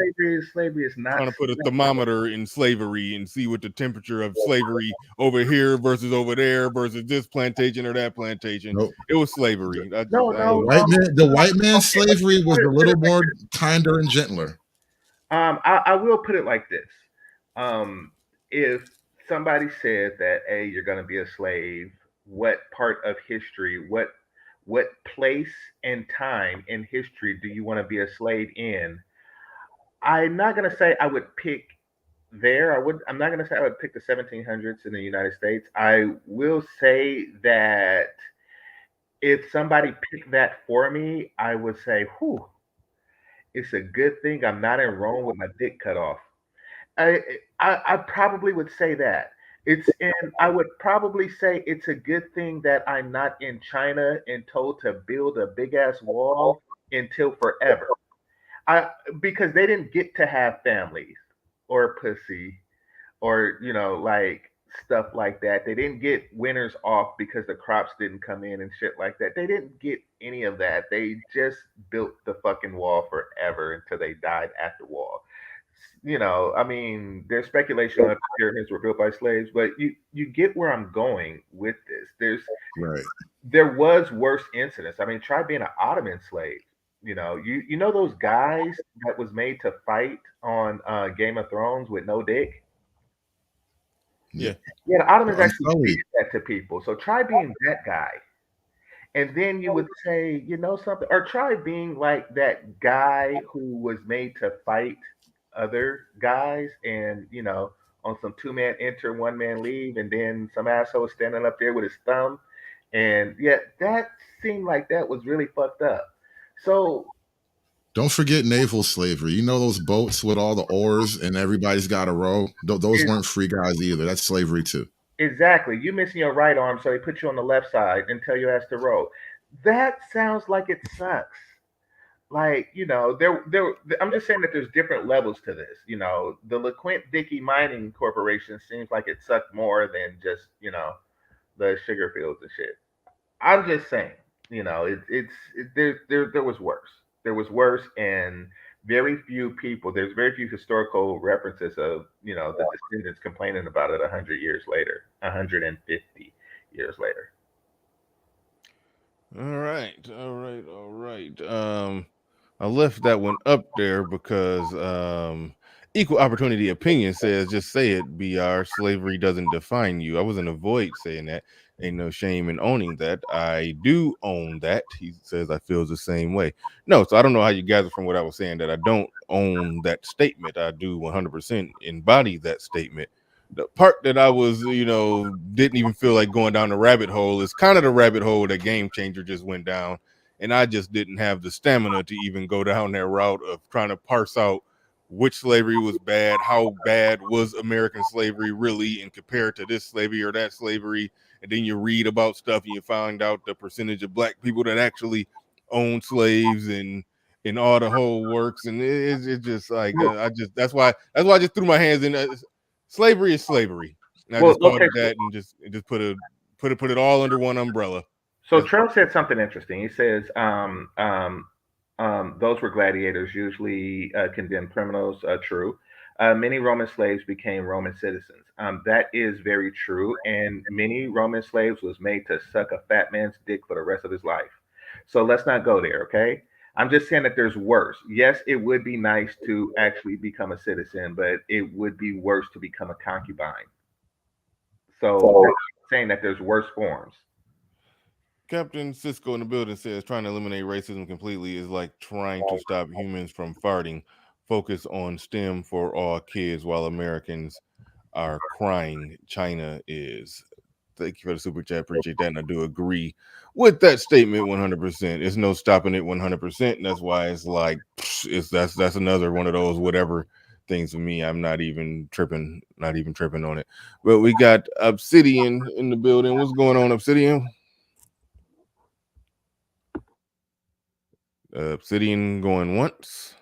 slavery is not trying to put a thermometer in slavery and see what the temperature of slavery over here versus over there versus this plantation or that plantation. Nope. It was slavery. The white man's slavery was a little more kinder and gentler. I will put it like this. If somebody said that, hey, you're going to be a slave, what part of history, what place and time in history do you want to be a slave in? I'm not going to say I would pick there. I'm not going to say I would pick the 1700s in the United States. I will say that if somebody picked that for me, I would say, whew, it's a good thing I'm not in Rome with my dick cut off. I probably would say that. I would probably say it's a good thing that I'm not in China and told to build a big ass wall until forever. Because they didn't get to have families or pussy or like stuff like that. They didn't get winters off because the crops didn't come in and shit like that. They didn't get any of that. They just built the fucking wall forever until they died at the wall. I mean, there's speculation that the pyramids were built by slaves, but you get where I'm going with this. There was worse incidents. I mean, try being an Ottoman slave. You know those guys that was made to fight on Game of Thrones with no dick. Yeah, the Ottomans actually did that to people. So try being that guy, and then you would say, something, or try being like that guy who was made to fight other guys, and on some 2-man enter, 1-man leave, and then some asshole standing up there with his thumb, and that seemed like that was really fucked up. So don't forget naval slavery. You know those boats with all the oars and everybody's got a row? Those weren't free guys either. That's slavery too. Exactly. You missing your right arm, so they put you on the left side and tell you as to row. That sounds like it sucks. Like, you know, I'm just saying that there's different levels to this. You know, the LeQuint Dickey Mining Corporation seems like it sucked more than just, you know, the sugar fields and shit. I'm just saying, you know, there was worse. There was worse, and there's very few historical references of, you know, the descendants complaining about it 100 years later, 150 years later. All right. I left that one up there because Equal Opportunity Opinion says, just say it, BR, slavery doesn't define you. I wasn't avoid saying that. Ain't no shame in owning that. I do own that. He says I feel the same way. No, so I don't know how you gather from what I was saying that I don't own that statement. I do 100% embody that statement. The part that I was, you know, didn't even feel like going down the rabbit hole is kind of the rabbit hole that Game Changer just went down. And I just didn't have the stamina to even go down that route of trying to parse out which slavery was bad, how bad was American slavery really, and compare it to this slavery or that slavery. And then you read about stuff and you find out the percentage of black people that actually own slaves and all the whole works. And it's just like that's why I just threw my hands in. Slavery is slavery. And I just called it that and just put it all under one umbrella. So Trump said something interesting. He says those were gladiators, usually condemned criminals. True. Many Roman slaves became Roman citizens. That is very true. And many Roman slaves was made to suck a fat man's dick for the rest of his life. So let's not go there, okay? I'm just saying that there's worse. Yes, it would be nice to actually become a citizen, but it would be worse to become a concubine. So I'm saying that there's worse forms. Captain Cisco in the building says trying to eliminate racism completely is like trying to stop humans from farting. Focus on STEM for all kids while Americans are crying. China is. Thank you for the super chat. Appreciate that. And I do agree with that statement 100%. There's no stopping it 100%. And that's why it's like, that's another one of those whatever things for me. I'm not even tripping on it. But we got Obsidian in the building. What's going on, Obsidian? Obsidian going once.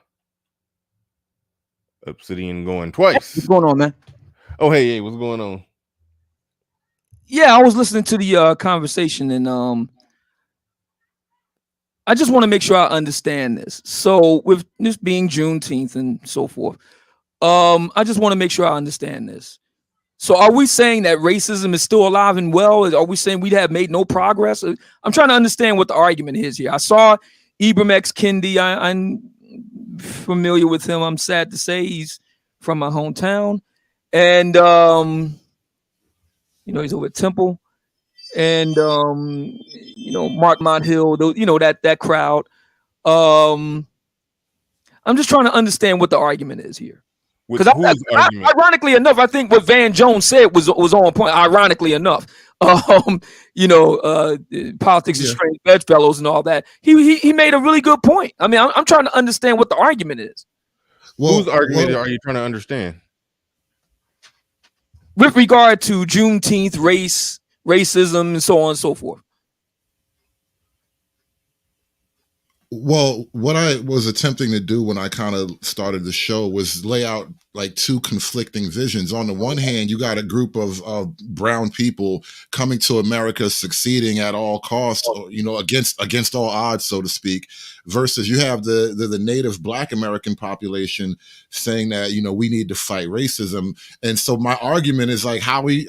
Obsidian going twice. What's going on, man? Oh, hey, what's going on? Yeah, I was listening to the conversation, and I just want to make sure I understand this. So, with this being Juneteenth and so forth, I just want to make sure I understand this. So, are we saying that racism is still alive and well? Are we saying we have made no progress? I'm trying to understand what the argument is here. I saw Ibram X. Kendi. I'm familiar with him. I'm sad to say he's from my hometown, and you know, he's over at Temple, and you know, Mark Monthill, you know, that crowd. I'm just trying to understand what the argument is here. Because ironically enough, I think what Van Jones said was on point. Ironically enough, you know, politics is strange bedfellows and all that. He made a really good point. I mean, I'm trying to understand what the argument is. Well, whose argument are you trying to understand? With regard to Juneteenth, racism, and so on and so forth. Well, what I was attempting to do when I kind of started the show was lay out like two conflicting visions. On the one hand, you got a group of brown people coming to America, succeeding at all costs, you know, against all odds, so to speak, versus you have the native Black American population saying that, you know, we need to fight racism. And so my argument is like, are we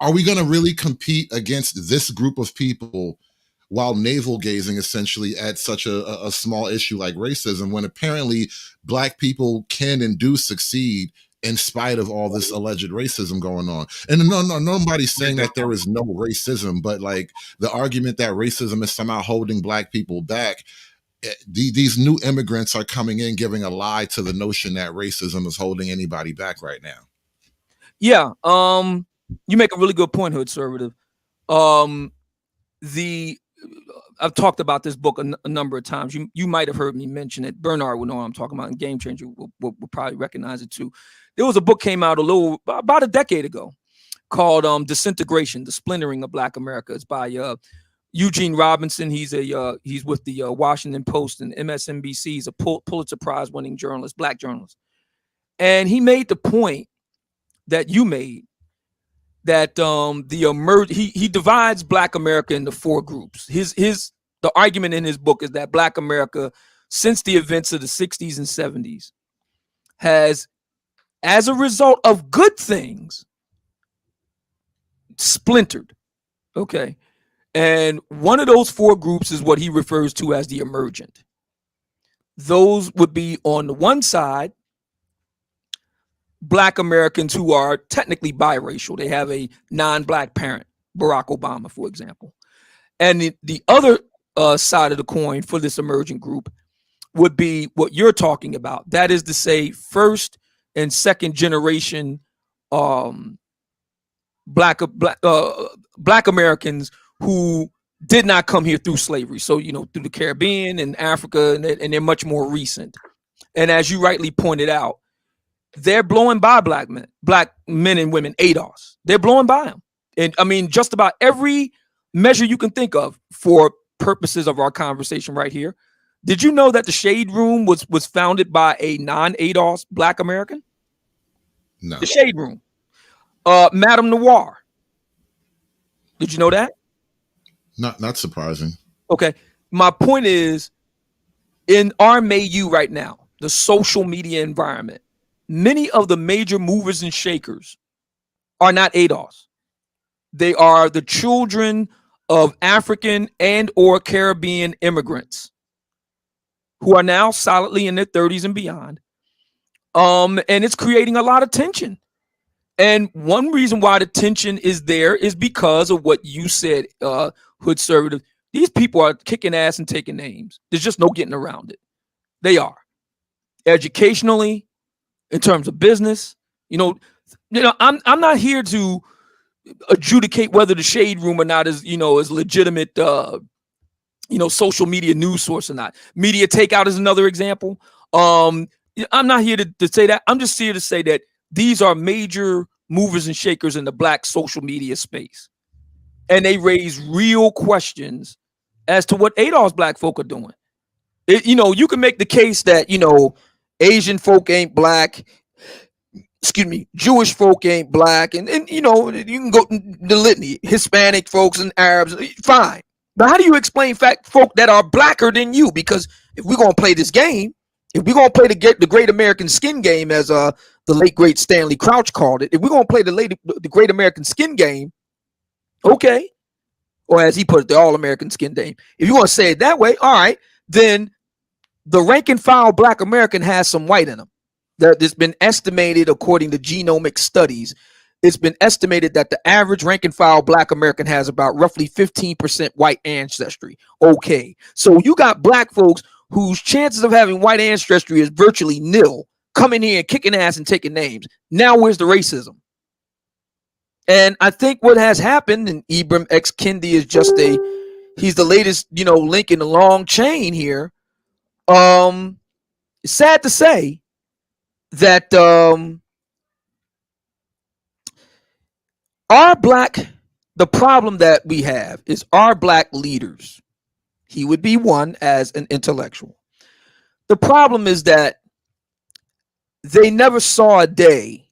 going to really compete against this group of people while navel gazing essentially at such a small issue like racism, when apparently Black people can and do succeed in spite of all this alleged racism going on? And nobody's saying that there is no racism, but like the argument that racism is somehow holding Black people back, these new immigrants are coming in giving a lie to the notion that racism is holding anybody back right now. Yeah, you make a really good point, Hood Conservative. I've talked about this book a number of times. You might have heard me mention it. Bernard will know what I'm talking about, and Game Changer will probably recognize it too. There was a book came out about a decade ago called Disintegration, the Splintering of Black America. It's by Eugene Robinson. He's with the Washington Post and MSNBC. He's a Pulitzer Prize winning journalist, Black journalist. And he made the point that you made, that he divides Black America into four groups. The argument in his book is that Black America, since the events of the 60s and 70s, has, as a result of good things, splintered. Okay. And one of those four groups is what he refers to as the emergent. Those would be, on the one side, Black Americans who are technically biracial. They have a non-Black parent, Barack Obama, for example. And the other side of the coin for this emergent group would be what you're talking about. That is to say, first and second generation Black Americans who did not come here through slavery. So, through the Caribbean and Africa, and they're much more recent. And as you rightly pointed out, they're blowing by black men and women, ADOS. They're blowing by them. And I mean, just about every measure you can think of for purposes of our conversation right here. Did you know that the Shade Room was founded by a non-ADOS Black American? No. The Shade Room. Madame Noir. Did you know that? Not surprising. Okay. My point is, in our milieu right now, the social media environment, many of the major movers and shakers are not ADOS. They are the children of African and or Caribbean immigrants who are now solidly in their 30s and beyond. And it's creating a lot of tension. And one reason why the tension is there is because of what you said, Hood Conservative. These people are kicking ass and taking names. There's just no getting around it. They are. Educationally, in terms of business, I'm not here to adjudicate whether the Shade Room or not is legitimate, social media news source or not. Media Takeout is another example. I'm not here to say that. I'm just here to say that these are major movers and shakers in the Black social media space, and they raise real questions as to what ADOS Black folk are doing. You can make the case that Asian folk ain't Black, Jewish folk ain't Black, and you can go the litany, Hispanic folks and Arabs, fine. But how do you explain folk that are Blacker than you? Because if we're gonna play this game, if we're gonna play the Great American Skin Game, as the late great Stanley Crouch called it, if we're gonna play the Great American Skin Game, okay, or as he put it, the All American Skin Game. If you want to say it that way, all right, then the rank and file Black American has some white in them. There's been estimated, according to genomic studies, it's been estimated that the average rank and file Black American has about roughly 15% white ancestry. Okay, so you got Black folks whose chances of having white ancestry is virtually nil, coming here and kicking ass and taking names. Now where's the racism? And I think what has happened, and Ibram X. Kendi is just he's the latest, link in the long chain here. It's sad to say that the problem that we have is our Black leaders. He would be one as an intellectual. The problem is that they never saw a day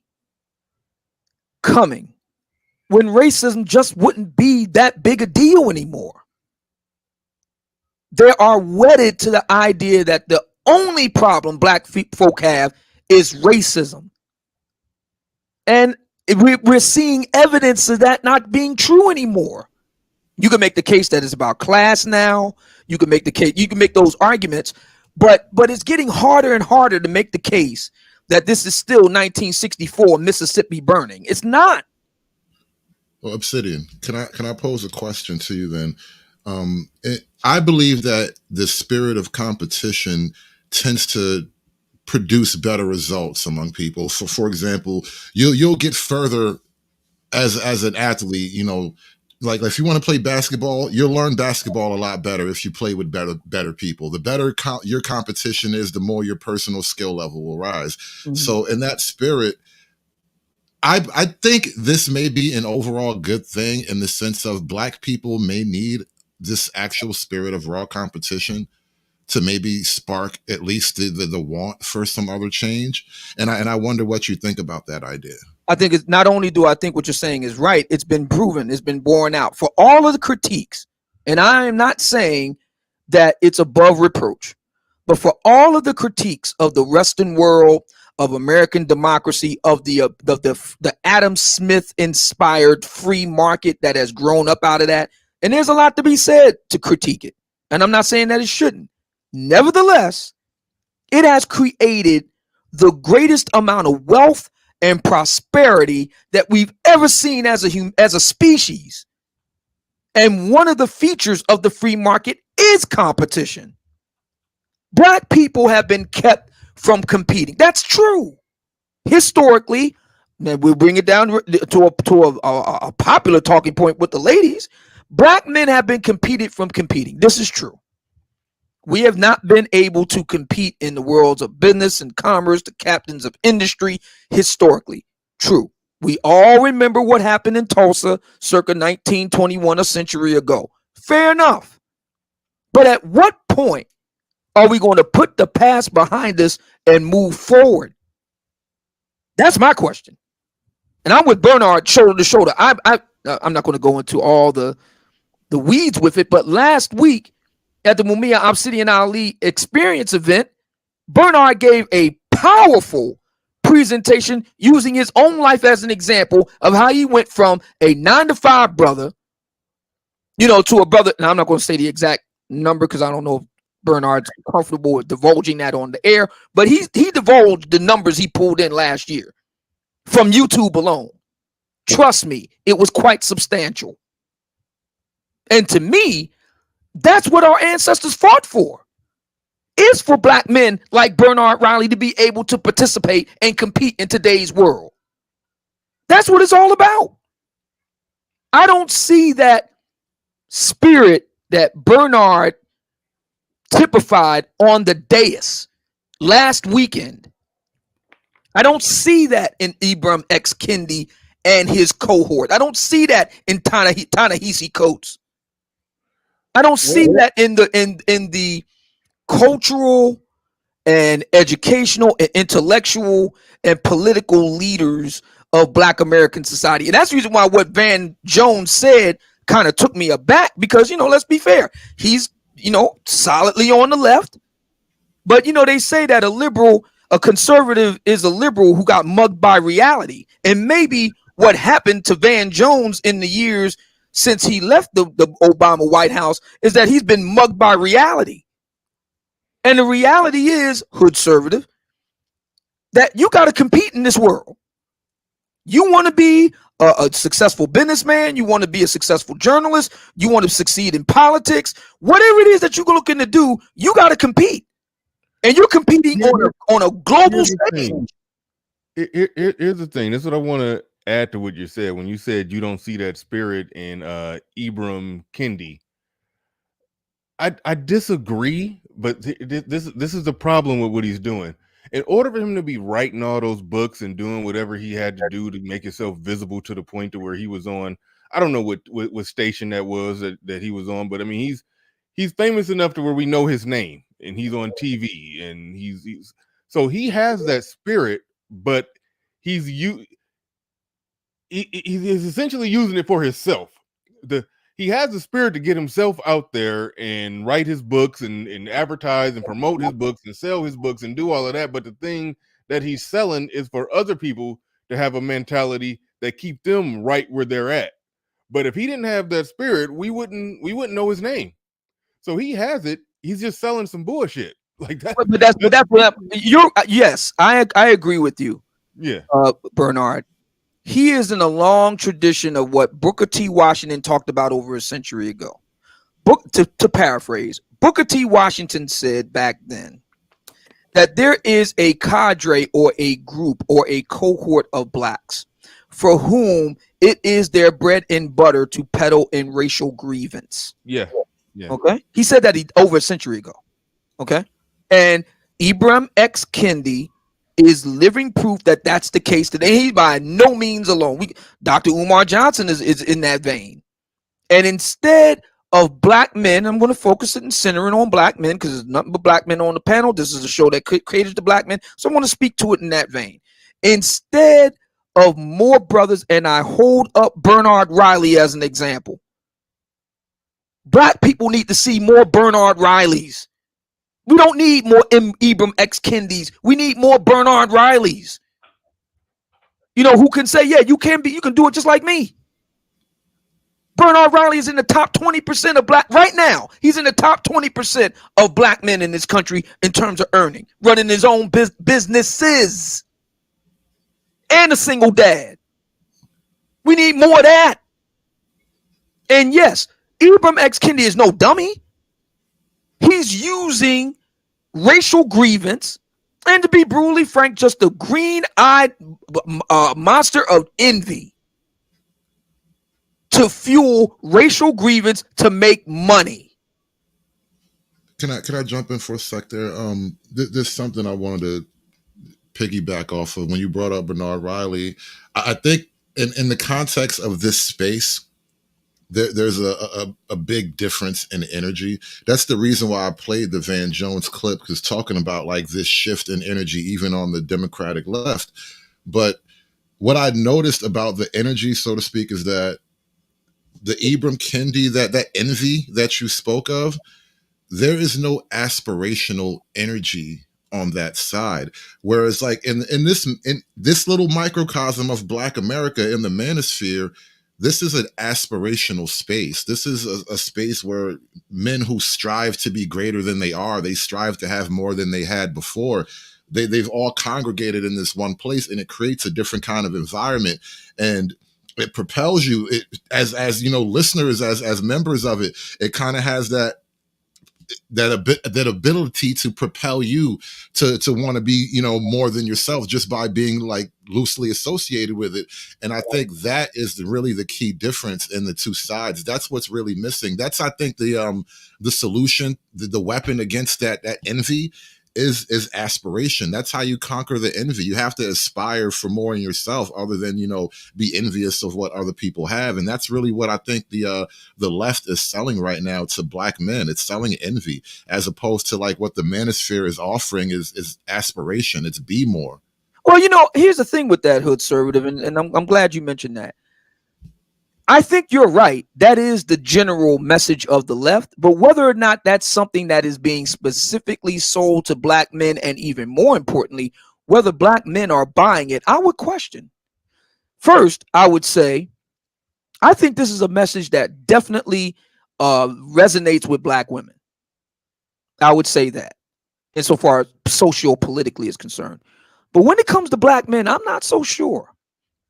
coming when racism just wouldn't be that big a deal anymore. They are wedded to the idea that the only problem Black folk have is racism. And we're seeing evidence of that not being true anymore. You can make the case that it's about class now. You can make the case, you can make those arguments, but it's getting harder and harder to make the case that this is still 1964 Mississippi burning. It's not. Well, Obsidian, can I pose a question to you then? I believe that the spirit of competition tends to produce better results among people. For example, you'll get further as an athlete, like if you want to play basketball, you'll learn basketball a lot better if you play with better people. The better your competition is, the more your personal skill level will rise. Mm-hmm. So in that spirit, I think this may be an overall good thing in the sense of Black people may need this actual spirit of raw competition to maybe spark at least the want for some other change. And I wonder what you think about that idea. I think it's not only do I think what you're saying is right, it's been proven, it's been borne out for all of the critiques. And I am not saying that it's above reproach, but for all of the critiques of the Western world, of American democracy, of the Adam Smith inspired free market that has grown up out of that. And there's a lot to be said to critique it. And I'm not saying that it shouldn't. Nevertheless, it has created the greatest amount of wealth and prosperity that we've ever seen as a species. And one of the features of the free market is competition. Black people have been kept from competing. That's true. Historically, and we'll bring it down to a popular talking point with the ladies. Black men have been competed from competing. This is true. We have not been able to compete in the worlds of business and commerce, the captains of industry, historically. True. We all remember what happened in Tulsa circa 1921, a century ago. Fair enough. But at what point are we going to put the past behind us and move forward? That's my question. And I'm with Bernard shoulder to shoulder. I'm not going to go into all the weeds with it, but last week at the Mumia Obsidian Ali Experience event, Bernard gave a powerful presentation using his own life as an example of how he went from a 9-to-5 brother, to a brother. Now, I'm not going to say the exact number because I don't know if Bernard's comfortable with divulging that on the air, but he divulged the numbers he pulled in last year from YouTube alone. Trust me, it was quite substantial. And to me, that's what our ancestors fought for. Is for Black men like Bernard Riley to be able to participate and compete in today's world. That's what it's all about. I don't see that spirit that Bernard typified on the dais last weekend. I don't see that in Ibram X. Kendi and his cohort. I don't see that in Ta-Nehisi Coates. I don't see that in the cultural and educational and intellectual and political leaders of Black American society. And that's the reason why what Van Jones said kind of took me aback, because, let's be fair. He's, solidly on the left. But, they say that a conservative is a liberal who got mugged by reality. And maybe what happened to Van Jones in the years since he left the Obama White House is that he's been mugged by reality. And the reality is, hood-servative, that you got to compete in this world. You want to be a successful businessman, you want to be a successful journalist, you want to succeed in politics, whatever it is that you're looking to do, you got to compete. And you're competing on a global stage. Here's the thing. This is what I want to add to what you said. When you said you don't see that spirit in Ibram Kendi, I disagree, but this is the problem with what he's doing. In order for him to be writing all those books and doing whatever he had to do to make himself visible to the point to where he was on, I don't know what station that was that he was on, but I mean he's famous enough to where we know his name and he's on TV and he's so he has that spirit, but he's essentially using it for himself. He has the spirit to get himself out there and write his books and advertise and promote his books and sell his books and do all of that. But the thing that he's selling is for other people to have a mentality that keep them right where they're at. But if he didn't have that spirit, we wouldn't know his name. So he has it. He's just selling some bullshit like that. But that's what yes, I agree with you. Yeah, Bernard. He is in a long tradition of what Booker T. Washington talked about over a century ago. To paraphrase, Booker T. Washington said back then that there is a cadre or a group or a cohort of Blacks for whom it is their bread and butter to peddle in racial grievance. Yeah. Okay. He said that over a century ago. Okay. And Ibram X. Kendi is living proof that that's the case today. He's by no means alone. Dr. Umar Johnson is in that vein. And instead of black men, I'm going to focus it and center it on black men because there's nothing but black men on the panel. This is a show that created the black men. So I want to speak to it in that vein. Instead of more brothers, and I hold up Bernard Riley as an example. Black people need to see more Bernard Rileys. We don't need more Ibram X. Kendis. We need more Bernard Rileys. You know, who can say, yeah, you can do it just like me. Bernard Riley is in the top 20% of black right now. He's in the top 20% of black men in this country in terms of earning, running his own businesses, and a single dad. We need more of that. And yes, Ibram X. Kendi is no dummy. He's using racial grievance and, to be brutally frank, just a green-eyed monster of envy to fuel racial grievance to make money. Can I jump in for a sec there? There's something I wanted to piggyback off of when you brought up Bernard Riley. I think in the context of this space, there's a big difference in energy. That's the reason why I played the Van Jones clip, because talking about like this shift in energy, even on the Democratic left. But what I noticed about the energy, so to speak, is that the Ibram Kendi, that envy that you spoke of, there is no aspirational energy on that side. Whereas like in this little microcosm of Black America in the manosphere, this is an aspirational space. This is a space where men who strive to be greater than they are, they strive to have more than they had before. They've all congregated in this one place, and it creates a different kind of environment. And it propels you as you know, listeners, as members of it. It kind of has that ability to propel you to want to be, you know, more than yourself just by being like loosely associated with it. And I think that is really the key difference in the two sides. That's what's really missing. That's, I think, the solution, the weapon against that envy is aspiration. That's how you conquer the envy. You have to aspire for more in yourself, other than, you know, be envious of what other people have. And that's really what I think the left is selling right now to Black men. It's selling envy, as opposed to like what the manosphere is offering is aspiration. It's be more. Well, you know, here's the thing with that, Hood Conservative, and I'm glad you mentioned that. I think you're right. That is the general message of the left. But whether or not that's something that is being specifically sold to Black men, and even more importantly, whether Black men are buying it, I would question. First, I would say, I think this is a message that definitely resonates with Black women. I would say that, insofar as socio-politically is concerned. But when it comes to Black men, I'm not so sure.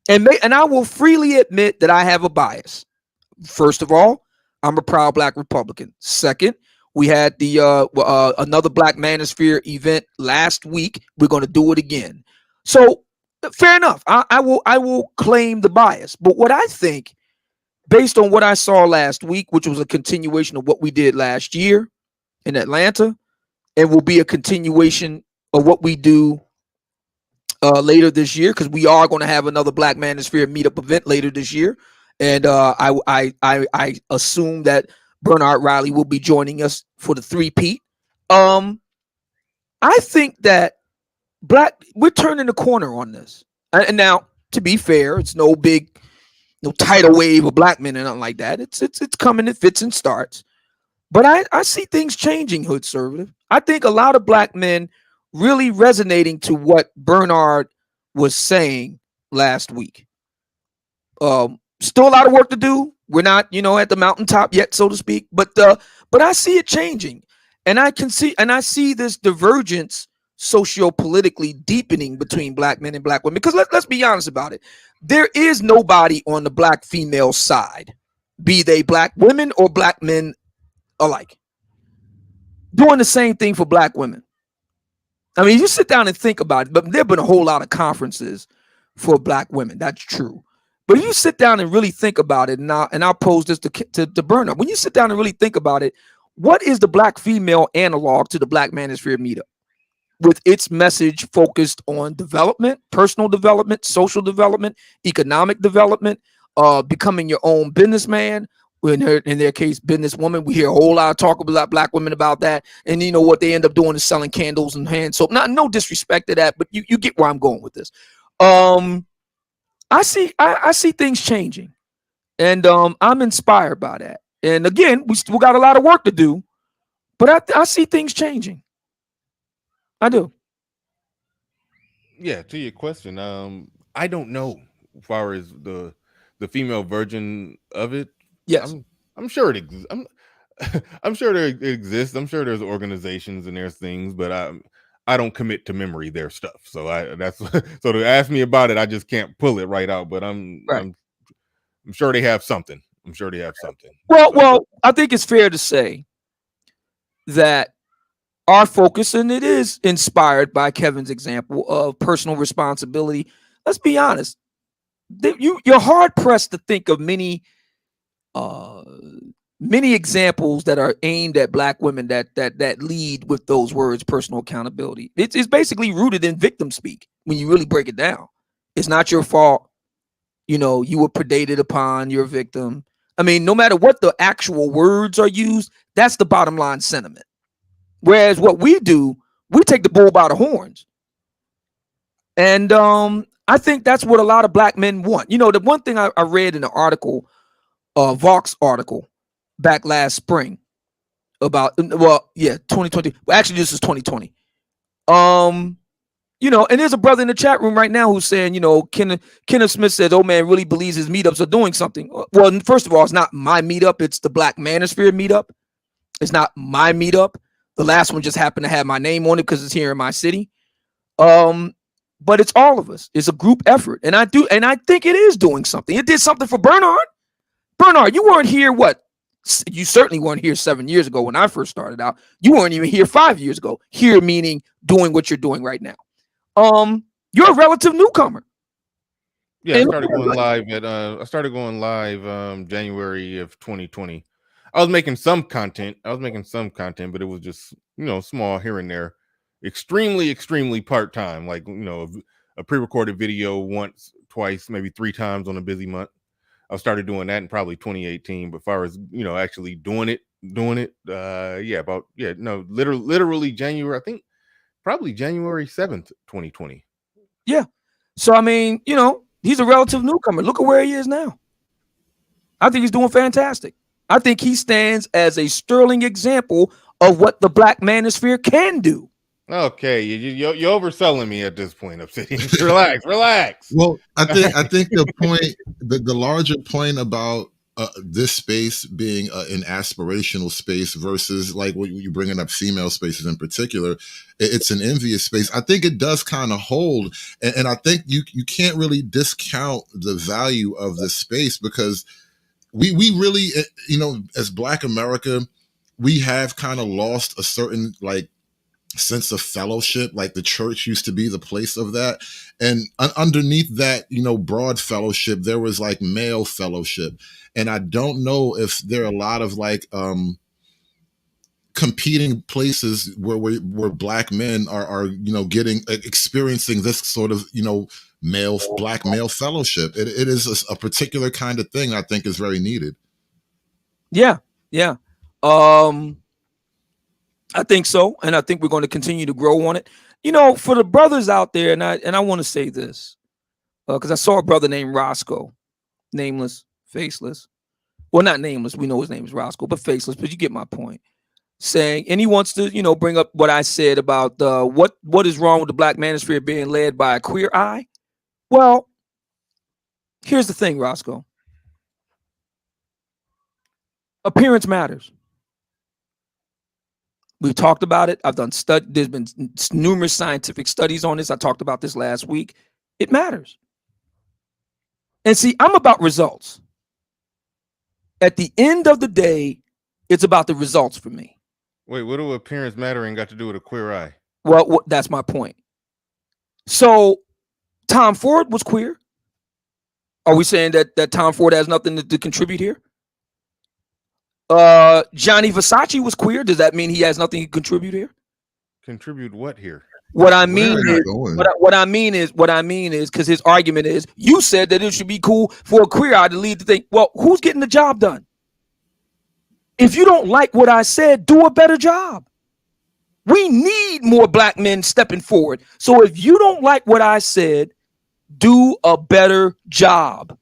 And I will freely admit that I have a bias. First of all, I'm a proud Black Republican. Second, we had the another Black Manosphere event last week. We're going to do it again. So fair enough. I will claim the bias. But what I think, based on what I saw last week, which was a continuation of what we did last year in Atlanta, and will be a continuation of what we do later this year, because we are going to have another Black Manosphere meetup event later this year, and I assume that Bernard Riley will be joining us for the three-peat. I think that we're turning the corner on this. And now, to be fair, it's no big, tidal wave of Black men and nothing like that. It's coming in fits and starts. But I see things changing, Hood Conservative. I think a lot of Black men really resonating to what Bernard was saying last week. Still a lot of work to do. We're not, at the mountaintop yet, so to speak. But I see it changing, and I see this divergence socio-politically deepening between Black men and Black women. Because let's be honest about it. There is nobody on the Black female side, be they Black women or Black men alike, doing the same thing for Black women. I mean, you sit down and think about it, but there have been a whole lot of conferences for Black women. That's true. But if you sit down and really think about it, and I'll pose this to Bernard. When you sit down and really think about it, what is the black female analog to the Black Manosphere Meetup? With its message focused on development, personal development, social development, economic development, becoming your own businessman. In their case, businesswoman. We hear a whole lot of talk about black women about that. And you know what they end up doing is selling candles and hand soap. No disrespect to that, but you get where I'm going with this. I see things changing, and I'm inspired by that. And again, we still got a lot of work to do, but I see things changing. I do. Yeah, to your question, I don't know as far as the female version of it. Yes, I'm sure it exists. I'm sure it exists. I'm sure there's organizations and there's things, but I don't commit to memory their stuff. So so to ask me about it, I just can't pull it right out. But I'm sure they have something. I'm sure they have something. Well, I think it's fair to say that our focus, and it is inspired by Kevin's example of personal responsibility. Let's be honest. You're hard pressed to think of many examples that are aimed at black women that lead with those words, personal accountability. It's basically rooted in victim speak when you really break it down. It's not your fault. You know, you were predated upon, you're a victim. I mean, no matter what the actual words are used, that's the bottom line sentiment. Whereas what we do, we take the bull by the horns. And I think that's what a lot of black men want. You know, the one thing I read in an article, Vox article back last spring about 2020. Well, actually, this is 2020. You know, and there's a brother in the chat room right now who's saying, you know, Kenneth Smith says, "Oh man, really believes his meetups are doing something." Well, first of all, it's not my meetup; it's the Black Manosphere meetup. It's not my meetup. The last one just happened to have my name on it because it's here in my city. But it's all of us. It's a group effort, and I think it is doing something. It did something for Bernard. Bernard, you weren't here. You certainly weren't here 7 years ago when I first started out. You weren't even here 5 years ago. Here meaning doing what you're doing right now. You're a relative newcomer. Yeah, I started going live January of 2020. I was making some content, but it was just, you know, small here and there. Extremely part-time, like, you know, a pre-recorded video once, twice, maybe 3 times on a busy month. I started doing that in probably 2018, but as far as, you know, actually doing it, literally January, I think probably January 7th, 2020. Yeah. So, I mean, you know, he's a relative newcomer. Look at where he is now. I think he's doing fantastic. I think he stands as a sterling example of what the Black Manosphere can do. Okay, you're overselling me at this point, Obsidian. Relax. Well, I think the point, the larger point about this space being an aspirational space versus like what you bringing up female spaces in particular, it's an envious space. I think it does kind of hold, and I think you can't really discount the value of this space because we really, you know, as Black America, we have kind of lost a certain like sense of fellowship. Like the church used to be the place of that, and underneath that, you know, broad fellowship, there was like male fellowship, and I don't know if there are a lot of like competing places where Black men are you know experiencing this sort of, you know, black male fellowship. It is a particular kind of thing I think is very needed. Yeah. I think so, and I think we're going to continue to grow on it. You know, for the brothers out there, and I want to say this because I saw a brother named Roscoe, nameless, faceless. Well, not nameless. We know his name is Roscoe, but faceless. But you get my point. Saying, and he wants to, you know, bring up what I said about what is wrong with the Black Manosphere being led by a queer eye. Well, here's the thing, Roscoe. Appearance matters. We've talked about it. I've done there's been numerous scientific studies on this. I talked about this last week. It matters. And see, I'm about results. At the end of the day, it's about the results for me. Wait, what do appearance mattering got to do with a queer eye? Well, that's my point. So Tom Ford was queer. Are we saying that Tom Ford has nothing to contribute here? Gianni Versace was queer. Does that mean he has nothing to contribute here? Contribute what here? What I mean is because his argument is, you said that it should be cool for a queer eye to lead the thing. Well, who's getting the job done? If you don't like what I said, do a better job. We need more black men stepping forward. So if you don't like what I said, do a better job.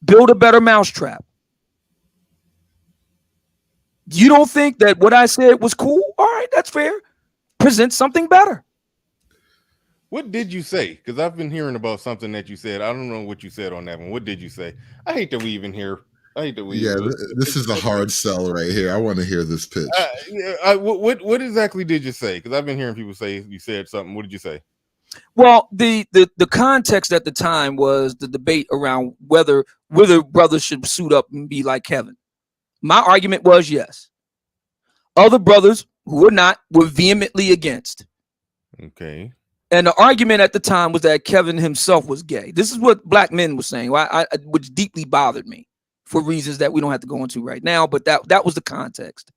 Build a better mousetrap. You don't think that what I said was cool? All right, that's fair. Present something better. What did you say? Because I've been hearing about something that you said. I don't know what you said on that one. What did you say? I hate that we even hear. I hate that we. Yeah, this is a hard sell right here. I want to hear this pitch. What exactly did you say? Because I've been hearing people say you said something. What did you say? Well, the context at the time was the debate around whether brothers should suit up and be like Kevin. My argument was yes. Other brothers who were not were vehemently against. Okay. And the argument at the time was that Kevin himself was gay. This is what black men were saying, which deeply bothered me for reasons that we don't have to go into right now. But that was the context.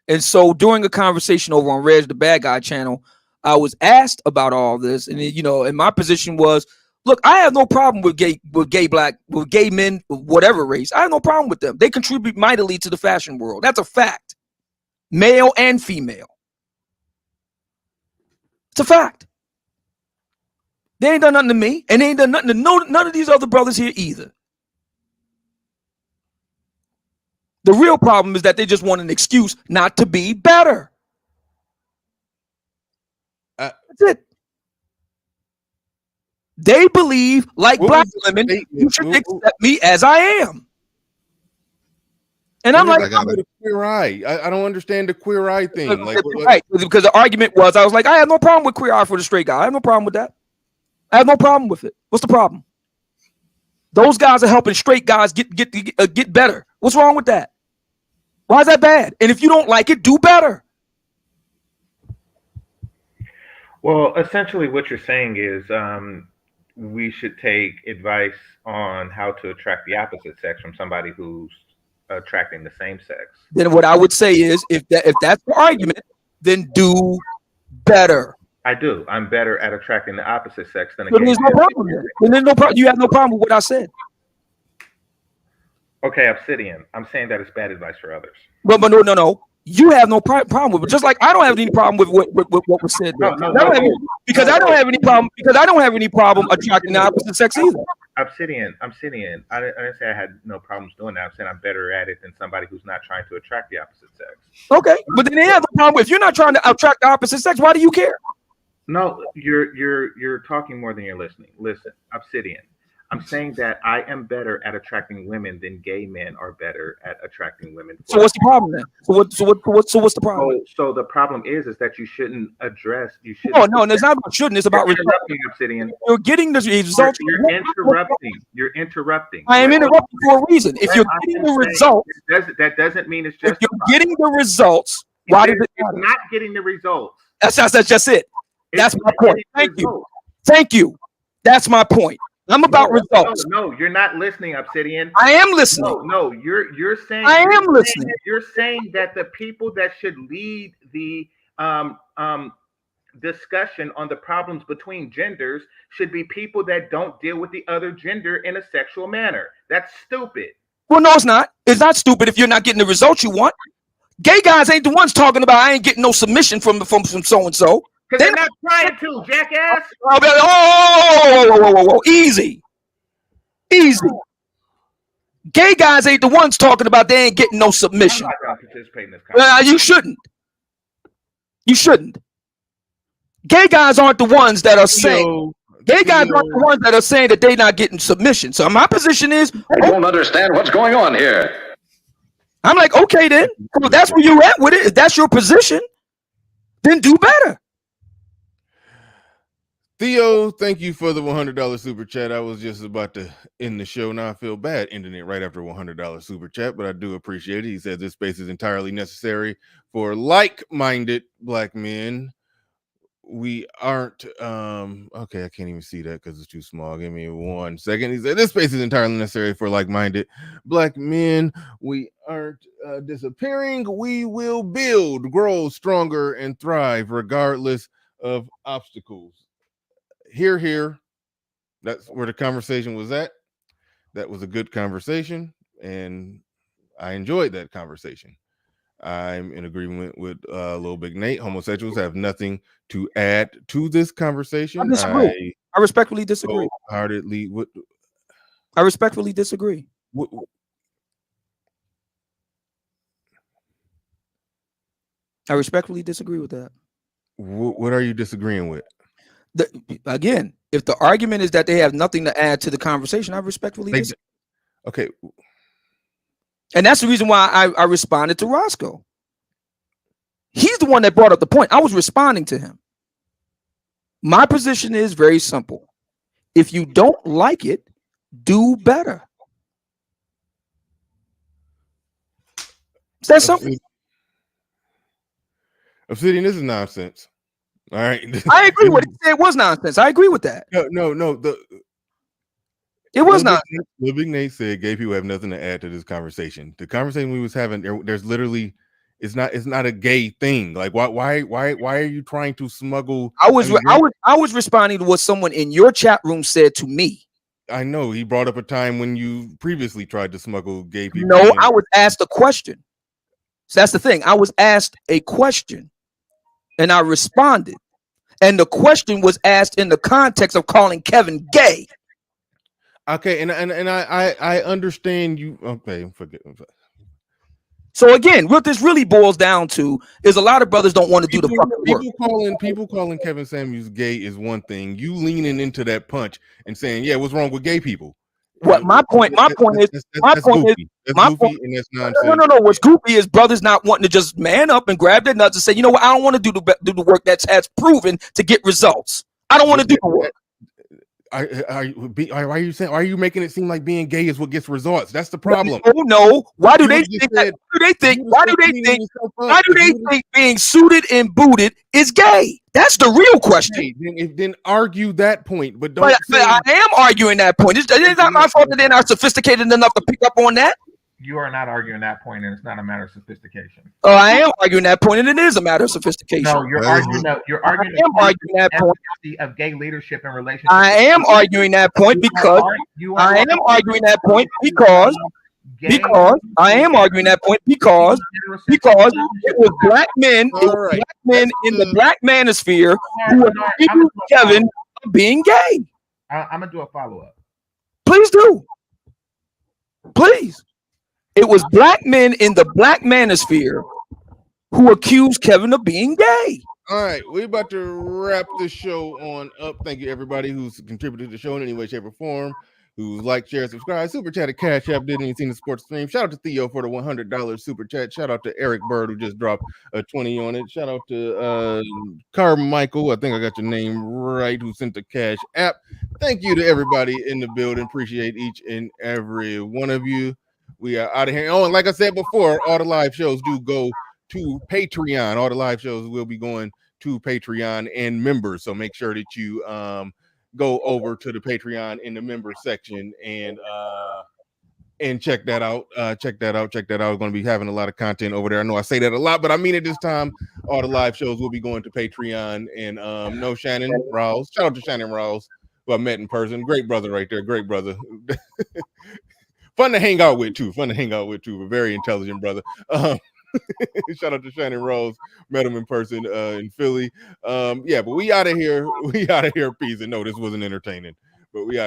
And so during a conversation over on Reg the Bad Guy channel, I was asked about all this, and and my position was, look, I have no problem with gay men, whatever race. I have no problem with them. They contribute mightily to the fashion world. That's a fact. Male and female. It's a fact. They ain't done nothing to me, and they ain't done nothing to none of these other brothers here either. The real problem is that they just want an excuse not to be better. That's it. They believe, like black women, you should accept me as I am. And I'm like, I got a queer eye. I don't understand the queer eye thing. Right, because the argument was, I was like, I have no problem with queer eye for the straight guy. I have no problem with that. I have no problem with it. What's the problem? Those guys are helping straight guys get better. What's wrong with that? Why is that bad? And if you don't like it, do better. Well, essentially what you're saying is we should take advice on how to attract the opposite sex from somebody who's attracting the same sex. Then what I would say is, if that's the argument, then do better. I do. I'm better at attracting the opposite sex than a But gay there's no man. problem there. Then there's no problem. You have no problem with what I said. Okay, Obsidian. I'm saying that it's bad advice for others. But no. You have no problem with it. Just like I don't have any problem with what was said. Because I don't have any problem. Because I don't have any problem attracting the opposite sex either. Obsidian. I didn't say I had no problems doing that. I'm saying I'm better at it than somebody who's not trying to attract the opposite sex. Okay, but then they have no problem. If you're not trying to attract the opposite sex, why do you care? No, you're talking more than you're listening. Listen, Obsidian. I'm saying that I am better at attracting women than gay men are better at attracting women. So what's the problem then? So what's the problem? So the problem is that you shouldn't address. You should. No, it's not about shouldn't. It's about interrupting, Obsidian. You're getting the results. You're interrupting. You're interrupting. I am interrupting for a reason. If you're getting the results, that doesn't mean it's just. If you're getting the results, why does it matter? Not getting the results. That's just it. That's my point. Thank you. That's my point. I'm about results. No, you're not listening, Obsidian. I am listening. No, you're saying. I am listening. You're saying that the people that should lead the discussion on the problems between genders should be people that don't deal with the other gender in a sexual manner. That's stupid. Well, no, it's not. It's not stupid if you're not getting the results you want. Gay guys ain't the ones talking about I ain't getting no submission from so and so. Because they're not trying to, jackass. Oh, easy. Gay guys ain't the ones talking about they ain't getting no submission. I'm not going to participate in this conversation. You shouldn't. Gay guys aren't the ones that are saying. Gay guys aren't the ones that are saying that they're not getting submission. So my position is, I don't understand what's going on here. I'm like, okay, then. If that's where you're at with it, if that's your position, then do better. Theo, thank you for the $100 super chat. I was just about to end the show. Now I feel bad ending it right after a $100 super chat, but I do appreciate it. He says this space is entirely necessary for like-minded black men we aren't okay, I can't even see that because it's too small. Give me 1 second. He said this space is entirely necessary for like-minded black men. We aren't disappearing. We will build, grow stronger, and thrive regardless of obstacles. Here. That's where the conversation was at. That was a good conversation, and I enjoyed that conversation. I'm in agreement with Lil Big Nate. Homosexuals have nothing to add to this conversation. I disagree. I respectfully disagree. Wholeheartedly. I respectfully disagree. I respectfully disagree with that. What are you disagreeing with? Again, if the argument is that they have nothing to add to the conversation, I respectfully disagree. Okay. And that's the reason why I responded to Roscoe. He's the one that brought up the point. I was responding to him. My position is very simple. If you don't like it, do better. Is that something? Obsidian, this is nonsense. All right. I agree with it. It was nonsense. I agree with that. No. It was not. Lil Big Nate said gay people have nothing to add to this conversation. The conversation we was having, there's literally, it's not a gay thing. Like why are you trying to smuggle? I was responding to what someone in your chat room said to me. I know he brought up a time when you previously tried to smuggle gay people. No, I was asked a question. So that's the thing. I was asked a question and I responded. And the question was asked in the context of calling Kevin gay. Okay, and I understand you. Okay, forget. So again, what this really boils down to is a lot of brothers don't want to do the fucking work. People calling Kevin Samuels gay is one thing. You leaning into that punch and saying, "Yeah, what's wrong with gay people?" What my point is, No. What's goofy is brothers not wanting to just man up and grab their nuts and say, you know what, I don't want to do the work that's proven to get results. I don't want to do the work. Why are you making it seem like being gay is what gets results? That's the problem. Oh no! Why do they think that? Why do they think being suited and booted is gay? That's the real question. Then argue that point, but don't. But I am arguing that point. It's not my fault that they're not sophisticated enough to pick up on that. You are not arguing that point, and it's not a matter of sophistication. Oh, I am arguing that point, and it is a matter of sophistication. No, you're arguing. You're arguing. I am arguing that point of gay leadership and relationships. I am arguing that point because I am arguing that point because I am arguing that point because it was black men, in the black manosphere who were accusing Kevin of being gay. I'm gonna do a follow-up. Please do. Please. It was black men in the black manosphere who accused Kevin of being gay. All right, we're about to wrap the show on up. Thank you, everybody who's contributed to the show in any way, shape, or form. Who's like, share, subscribe, super chat at Cash App, didn't even see the sports stream. Shout out to Theo for the $100 super chat. Shout out to Eric Bird who just dropped a 20 on it. Shout out to Carmichael, I think I got your name right, who sent the Cash App. Thank you to everybody in the building. Appreciate each and every one of you. We are out of here. Oh, and like I said before, all the live shows do go to Patreon. All the live shows will be going to Patreon and members. So make sure that you go over to the Patreon in the member section and check that out. Check that out. We're going to be having a lot of content over there. I know I say that a lot, but I mean it this time. All the live shows will be going to Patreon. And no Shannon Rawls. Shout out to Shannon Rawls, who I met in person. Great brother right there. Great brother. Fun to hang out with too. A very intelligent brother. Shout out to Shannon Rose. Met him in person in Philly. Yeah, but we out of here. Peace. And no, this wasn't entertaining, but we out of here.